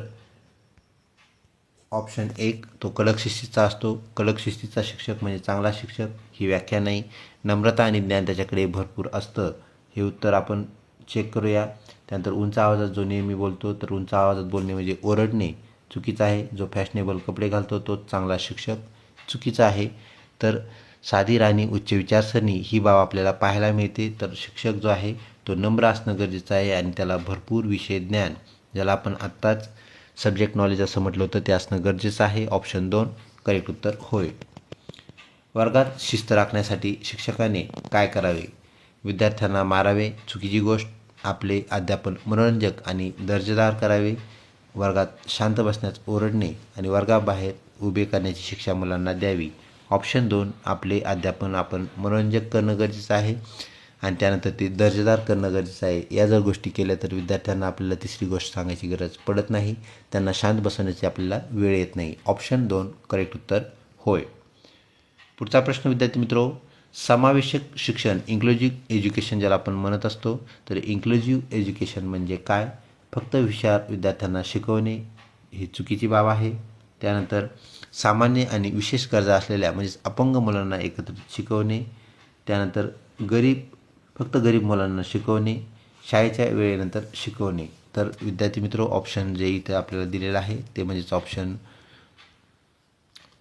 ऑप्शन 1 तो कडक शिस्तीचा असतो. कडक शिस्तीचा शिक्षक म्हणजे चांगला शिक्षक ही व्याख्या नाही. नम्रता आणि ज्ञान त्याच्याकडे भरपूर असतं हे उत्तर आपण चेक करूया. त्यानंतर उंच आवाजात जो नेहमी बोलतो, तर उंच आवाजात बोलणे म्हणजे ओरडणे चुकीचं आहे. जो फॅशनेबल कपडे घालतो तोच चांगला शिक्षक चुकीचा आहे. तर साधी राहणी, उच्च विचारसरणी ही बाब आपल्याला पाहायला मिळते. तर शिक्षक जो आहे तो नम्र असणं गरजेचं आहे आणि त्याला भरपूर विषय ज्ञान ज्याला आपण आत्ताच सब्जेक्ट नॉलेज असं म्हटलं होतं ते असणं गरजेचं आहे. ऑप्शन 2 करेक्ट उत्तर होय. वर्गात शिस्त राखण्यासाठी शिक्षकाने काय करावे? विद्यार्थ्यांना मारावे चुकीची गोष्ट. आपले अध्यापन मनोरंजक आणि दर्जेदार करावे. वर्गात शांत बसण्यास ओरडणे आणि वर्गाबाहेर उभे करण्याची शिक्षा मुलांना द्यावी. ऑप्शन 2 आपले अध्यापन आपण मनोरंजक करणं गरजेचं आहे आणि त्यानंतर ते दर्जेदार करणं गरजेचं आहे. या जर गोष्टी केल्या तर विद्यार्थ्यांना आपल्याला तिसरी गोष्ट सांगायची गरज पडत नाही, त्यांना शांत बसवण्याची आपल्याला वेळ येत नाही. ऑप्शन 2 करेक्ट उत्तर होय. पुढचा प्रश्न विद्यार्थी मित्रो, समावेशक शिक्षण इन्क्लुझिव्ह एज्युकेशन ज्याला आपण म्हणत असतो, तर इन्क्लुझिव्ह एज्युकेशन म्हणजे काय? फक्त हुशार विद्यार्थ्यांना शिकवणे ही चुकीची बाब आहे. त्यानंतर सामान्य आणि विशेष गरजा असलेल्या म्हणजेच अपंग मुलांना एकत्रित शिकवणे. त्यानंतर फक्त गरीब मुलांना शिकवणे, शाळेच्या वेळेनंतर शिकवणे. तर विद्यार्थी मित्र ऑप्शन जे इथं आपल्याला दिलेलं आहे ते म्हणजेच ऑप्शन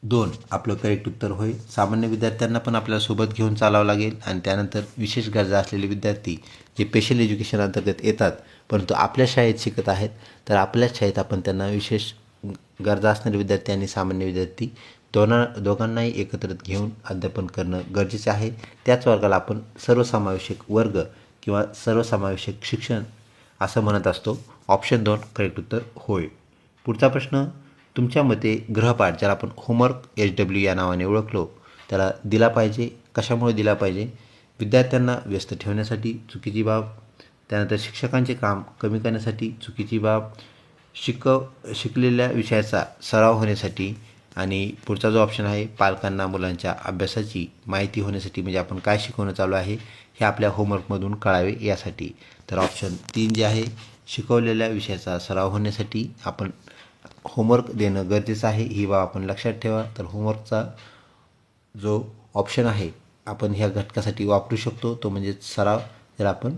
2 आपलं करेक्ट उत्तर होय. सामान्य विद्यार्थ्यांना पण आपल्याला सोबत घेऊन चालावं लागेल आणि त्यानंतर विशेष गरजा असलेले विद्यार्थी जे स्पेशल एज्युकेशन अंतर्गत येतात परंतु आपल्या शाळेत शिकत आहेत, तर आपल्याच शाळेत आपण त्यांना विशेष गरजा असणारे विद्यार्थी आणि सामान्य विद्यार्थी दोघांनाही एकत्रित घेऊन अध्यापन करणं गरजेचे आहे. त्याच वर्गाला आपण सर्वसमावेशक वर्ग किंवा सर्वसमावेशक शिक्षण असं म्हणत असतो. ऑप्शन 2 करेक्ट उत्तर होय. पुढचा प्रश्न, तुमच्या मते गृहपाठ ज्याला आपण होमवर्क HW या नावाने ओळखलो त्याला दिला पाहिजे, कशामुळे दिला पाहिजे? विद्यार्थ्यांना व्यस्त ठेवण्यासाठी चुकीची बाब. त्यानंतर शिक्षकांचे काम कमी करण्यासाठी चुकीची बाब. शिकलेल्या विषयाचा सराव होण्यासाठी आणि पुढचा जो ऑप्शन आहे पालकांना मुलांच्या अभ्यासाची माहिती होण्यासाठी म्हणजे आपण काय शिकवणं चालू आहे हे आपल्या होमवर्कमधून कळावे यासाठी. तर ऑप्शन 3 जे आहे शिकवलेल्या विषयाचा सराव होण्यासाठी आपण होमवर्क देणं गरजेचं आहे ही बाब आपण लक्षात ठेवा. तर होमवर्कचा जो ऑप्शन आहे आपण ह्या घटकासाठी वापरू शकतो तो म्हणजे सराव, ज्याला आपण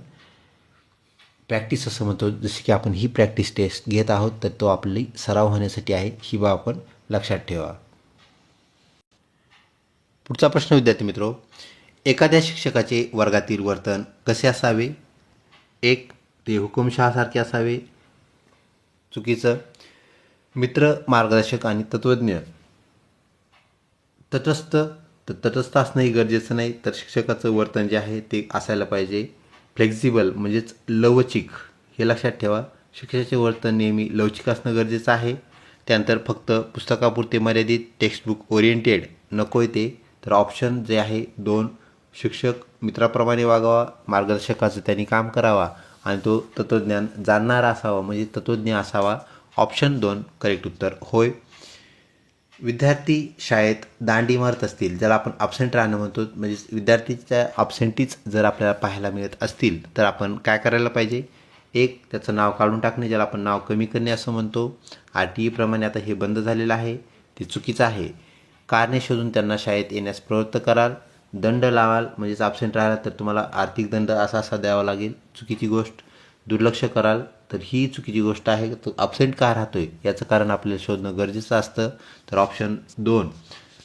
प्रॅक्टिस असं म्हणतो. जसे की आपण ही प्रॅक्टिस टेस्ट घेत आहोत तर तो आपली सराव होण्यासाठी आहे ही बाब आपण लक्षात ठेवा. पुढचा प्रश्न विद्यार्थी मित्रो, एखाद्या शिक्षकाचे वर्गातील वर्तन कसे असावे? 1. ते हुकुमशहासारखे असावे. चुकीचं. मित्र, मार्गदर्शक आणि तत्त्वज्ञ. तटस्थ असणंही गरजेचं नाही. तर शिक्षकाचं वर्तन जे आहे ते असायला पाहिजे फ्लेक्झिबल म्हणजेच लवचिक. हे लक्षात ठेवा. शिक्षकाचे वर्तन नेहमी लवचिक असणं गरजेचं आहे. त्यानंतर फक्त पुस्तकापुरते मर्यादित टेक्स्टबुक ओरिएंटेड नको आहे ते. तर ऑप्शन जे आहे 2 शिक्षक मित्राप्रमाणे वागावा, मार्गदर्शकाचं त्यांनी काम करावा आणि तो तत्त्वज्ञान जाणणारा असावा म्हणजे तत्त्वज्ञ असावा. ऑप्शन 2 करेक्ट उत्तर होय. विद्यार्थी शाळेत दांडी मारत असतील ज्याला आपण ॲब्सेंट राहणं म्हणतो म्हणजे विद्यार्थीच्या ॲब्सेंटीज जर आपल्याला पाहायला मिळत असतील तर आपण काय करायला पाहिजे? 1. त्याचं नाव काढून टाकणे ज्याला आपण नाव कमी करणे असं म्हणतो. RTE प्रमाणे आता हे बंद झालेलं आहे ते चुकीचं आहे. कारणे शोधून त्यांना शाळेत येण्यास प्रवृत्त कराल. दंड लावाल म्हणजेच ॲब्सेंट राहिला तर तुम्हाला आर्थिक दंड असा द्यावा लागेल. चुकीची गोष्ट. दुर्लक्ष कराल तर ही चुकीची गोष्ट आहे. तो ॲब्सेंट का राहतोय याचं कारण आपल्याला शोधणं गरजेचं असतं. तर ऑप्शन 2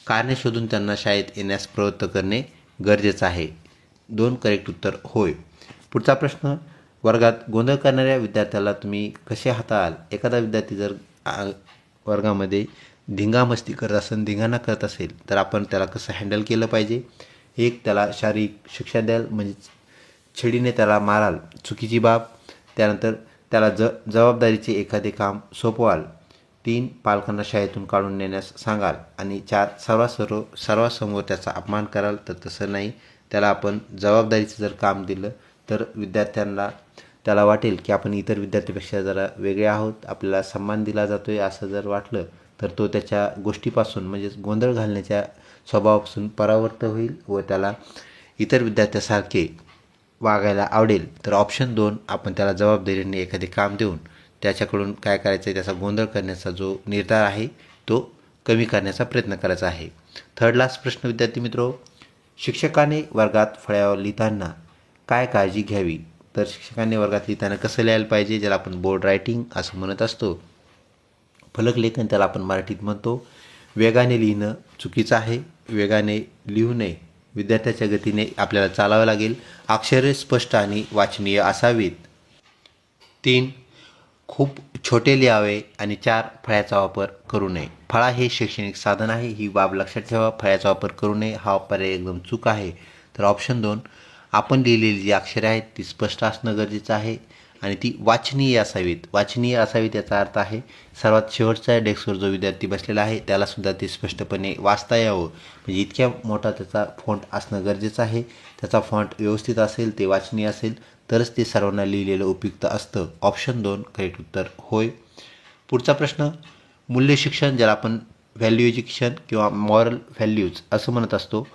कारणे शोधून त्यांना शाळेत येण्यास प्रवृत्त करणे गरजेचं आहे. 2 करेक्ट उत्तर होय. पुढचा प्रश्न, वर्गात गोंधळ करणाऱ्या विद्यार्थ्याला तुम्ही कसे हाताळाल? एखादा विद्यार्थी जर वर्गामध्ये धिंगामस्ती करत असेल, धिंगाणा करत असेल तर आपण त्याला कसं हँडल केलं पाहिजे? 1. त्याला शारीरिक शिक्षा द्याल म्हणजेच छडीने त्याला माराल, चुकीची बाब. त्यानंतर त्याला जबाबदारीचे एखादे काम सोपवाल. 3. पालकांना शाळेतून काढून नेण्यास सांगाल. आणि 4. सर्वांसमोर त्याचा अपमान कराल. तर तसं नाही. त्याला आपण जबाबदारीचं जर काम दिलं तर विद्यार्थ्यांना त्याला वाटेल की आपण इतर विद्यार्थ्यांपेक्षा जरा वेगळे आहोत, आपल्याला सन्मान दिला जातो आहे असं जर वाटलं तर तो त्याच्या गोष्टीपासून म्हणजेच गोंधळ घालण्याच्या स्वभावापासून परावृत्त होईल व त्याला इतर विद्यार्थ्यासारखे वागायला आवडेल. तर ऑप्शन 2 आपण त्याला जबाबदारीने एखादे काम देऊन त्याच्याकडून काय करायचं आहे त्याचा गोंधळ करण्याचा जो निर्धार आहे तो कमी करण्याचा प्रयत्न करायचा आहे. थर्ड लास्ट प्रश्न विद्यार्थी मित्रो, शिक्षकाने वर्गात फळ्यावर लिहिताना काय काळजी घ्यावी? तर शिक्षकांनी वर्गात लिहिताना कसं लिहायला पाहिजे ज्याला आपण बोर्ड रायटिंग असं म्हणत असतो. फलक लेखन त्याला आपण मराठीत म्हणतो. वेगाने लिहिणं चुकीचं आहे. वेगाने लिहू नये. विद्यार्थ्याच्या गतीने आपल्याला चालावं लागेल. अक्षरे स्पष्ट आणि वाचनीय असावीत. 3. खूप छोटे लिहावे. आणि 4. फळ्याचा वापर करू नये. फळा हे शैक्षणिक साधन आहे ही बाब लक्षात ठेवा. फळ्याचा वापर करू नये हा पर्याय एकदम चूक आहे. तर ऑप्शन 2 आपण लिहिलेली जी अक्षरे आहेत ती स्पष्ट असणं गरजेचं आहे आणि ती वाचनीय असावीत. वाचनीय असावीत याचा अर्थ आहे सर्वात शेवटच्या डेस्कवर जो विद्यार्थी बसलेला आहे त्यालासुद्धा ते स्पष्टपणे वाचता यावं म्हणजे इतक्या मोठा त्याचा फॉन्ट असणं गरजेचं आहे. त्याचा फॉन्ट व्यवस्थित असेल, ते वाचनीय असेल तरच ते सर्वांना लिहिलेलं उपयुक्त असतं. ऑप्शन 2 करेक्ट उत्तर होय. पुढचा प्रश्न, मूल्य शिक्षण ज्याला आपण व्हॅल्यू एज्युकेशन किंवा मॉरल व्हॅल्यूज असं म्हणत असतो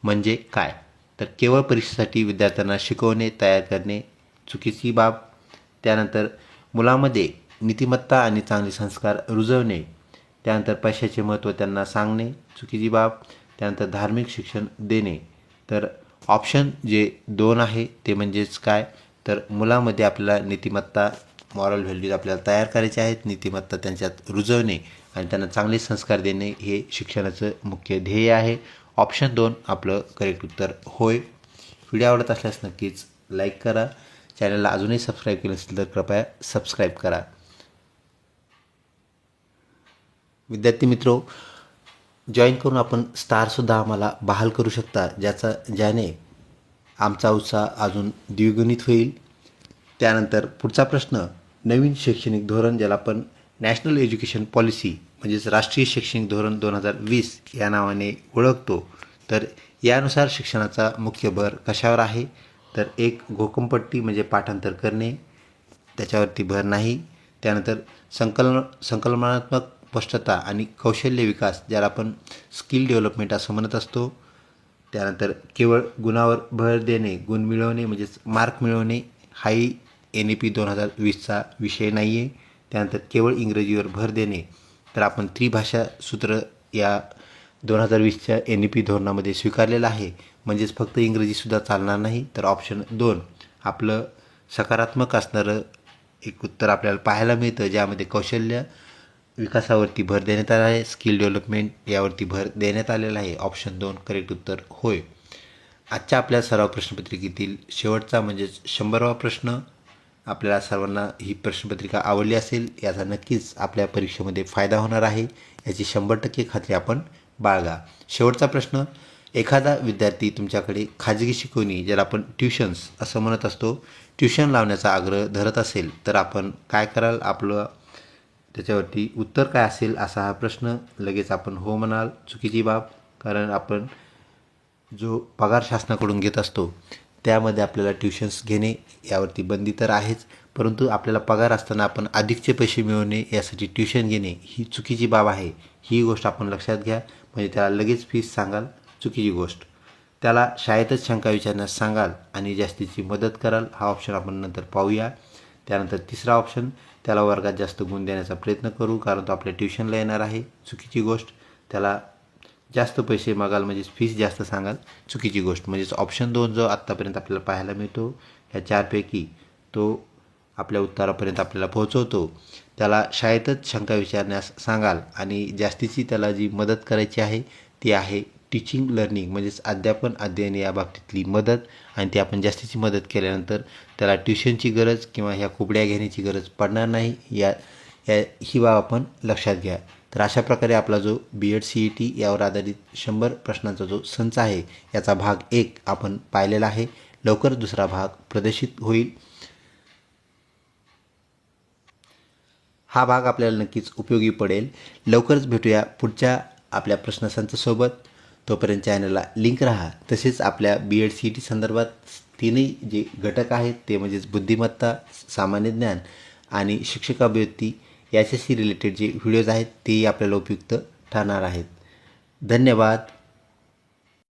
म्हणजे काय? तर केवळ परीक्षेसाठी विद्यार्थ्यांना शिकवणे, तयार करणे चुकीची बाब. त्यानंतर मुलामध्ये नीतिमत्ता आणि चांगले संस्कार रुजवणे. त्यानंतर पैशाचे महत्त्व त्यांना सांगणे चुकीची बाब. त्यानंतर धार्मिक शिक्षण देणे. तर ऑप्शन जे 2 आहे ते म्हणजेच काय? तर मुलामध्ये आपल्याला नीतिमत्ता, मॉरल व्हॅल्यूज आपल्याला तयार करायचे आहेत. नीतिमत्ता त्यांच्यात रुजवणे आणि त्यांना चांगले संस्कार देणे हे शिक्षणाचं मुख्य ध्येय आहे. ऑप्शन 2 आपलं करेक्ट उत्तर होय. व्हिडिओ आवडत असल्यास नक्कीच लाईक करा. चॅनलला अजूनही सबस्क्राईब केलं असेल तर कृपया सबस्क्राईब करा. विद्यार्थी मित्रो, जॉईन करून आपण स्टारसुद्धा आम्हाला बहाल करू शकता ज्याने आमचा उत्साह अजून द्विगुणित होईल. त्यानंतर पुढचा प्रश्न, नवीन शैक्षणिक धोरण ज्याला आपण नॅशनल एज्युकेशन पॉलिसी म्हणजेच राष्ट्रीय शैक्षणिक धोरण 2020 या नावाने ओळखतो. तर यानुसार शिक्षणाचा मुख्य भर कशावर आहे? तर 1. घोकमपट्टी म्हणजे पाठांतर करणे त्याच्यावरती भर नाही. त्यानंतर संकल्पनात्मक स्पष्टता आणि कौशल्य विकास, ज्याला आपण स्किल डेव्हलपमेंट असं म्हणत असतो. त्यानंतर केवळ गुणावर भर देणे, गुण मिळवणे म्हणजेच मार्क मिळवणे हाही NEP 2020चा विषय नाही आहे. त्यानंतर केवळ इंग्रजीवर भर देणे, तर आपण त्रिभाषा सूत्र या 2020च्या NEP धोरणामध्ये स्वीकारलेलं आहे. म्हणजेच फक्त इंग्रजीसुद्धा चालणार नाही. तर ऑप्शन 2 आपलं सकारात्मक असणारं एक उत्तर आपल्याला पाहायला मिळतं, ज्यामध्ये कौशल्य विकासावरती भर देण्यात आला आहे, स्किल डेव्हलपमेंट यावरती भर देण्यात आलेला आहे. ऑप्शन 2 करेक्ट उत्तर होय. आजच्या आपल्या सराव प्रश्नपत्रिकेतील शेवटचा म्हणजेच 100वा प्रश्न. आपल्याला सर्वांना ही प्रश्नपत्रिका आवडली असेल, याचा नक्कीच आपल्या परीक्षेमध्ये फायदा होणार आहे, याची 100% खात्री आपण बाळगा. शेवटचा प्रश्न, एखादा विद्यार्थी तुमच्याकडे खाजगी शिकवणी, ज्याला आपण ट्युशन्स असं म्हणत असतो, ट्युशन लावण्याचा आग्रह धरत असेल, तर आपण काय कराल? आपलं त्याच्यावरती उत्तर काय असेल असा हा प्रश्न. लगेच आपण हो म्हणाल. चुकीची बाब, कारण आपण जो पगार शासनाकडून घेत असतो त्यामध्ये आपल्याला ट्युशन्स घेणे यावरती बंदी तर आहेच, परंतु आपल्याला पगार असताना आपण अधिकचे पैसे मिळवणे यासाठी ट्युशन घेणे ही चुकीची बाब आहे. ही गोष्ट आपण लक्षात घ्या. म्हणजे त्याला लगेच फीस सांगाल, चुकीची गोष्ट. त्याला शाळेतच शंका विचारण्यास सांगाल आणि जास्तीची मदत कराल. हा ऑप्शन आपण नंतर पाहूया. त्यानंतर तिसरा ऑप्शन, त्याला वर्गात जास्त गुण देण्याचा प्रयत्न करू कारण तो आपल्या ट्युशनला येणार आहे, चुकीची गोष्ट. त्याला जास्त पैसे मागाल म्हणजेच फीस जास्त सांगाल, चुकीची गोष्ट. म्हणजेच ऑप्शन 2 जो आत्तापर्यंत आपल्याला पाहायला मिळतो या 4पैकी तो आपल्या उत्तरापर्यंत आपल्याला पोहोचवतो. त्याला शाळेतच शंका विचारण्यास सांगाल आणि जास्तीची त्याला जी मदत करायची आहे ती आहे टीचिंग लर्निंग म्हणजेच अध्यापन अध्ययन या बाबतीतली मदत. आणि ती आपण जास्तीची मदत केल्यानंतर त्याला ट्युशनची गरज किंवा ह्या कुबड्या घेण्याची गरज पडणार नाही. ही बाब आपण लक्षात घ्या. तर अशा प्रकारे आपला जो BEd CET यावर आधारित 100 प्रश्नांचा जो संच आहे याचा भाग 1 आपण पाहिलेला आहे. लवकर दुसरा भाग प्रदर्शित होईल. हा भाग आपल्याला नक्कीच उपयोगी पडेल. लवकरच भेटूया पुढच्या आपल्या प्रश्नसंचासोबत. तोपर्यंत चॅनलला लिंक राहा. तसेच आपल्या BEd CET संदर्भात तीनही जे घटक आहेत ते म्हणजेच बुद्धिमत्ता, सामान्य ज्ञान आणि शिक्षकाभिवृत्ती याच्याशी रिलेटेड जे व्हिडिओज आहेत तेही आपल्याला उपयुक्त ठरणार आहेत. धन्यवाद.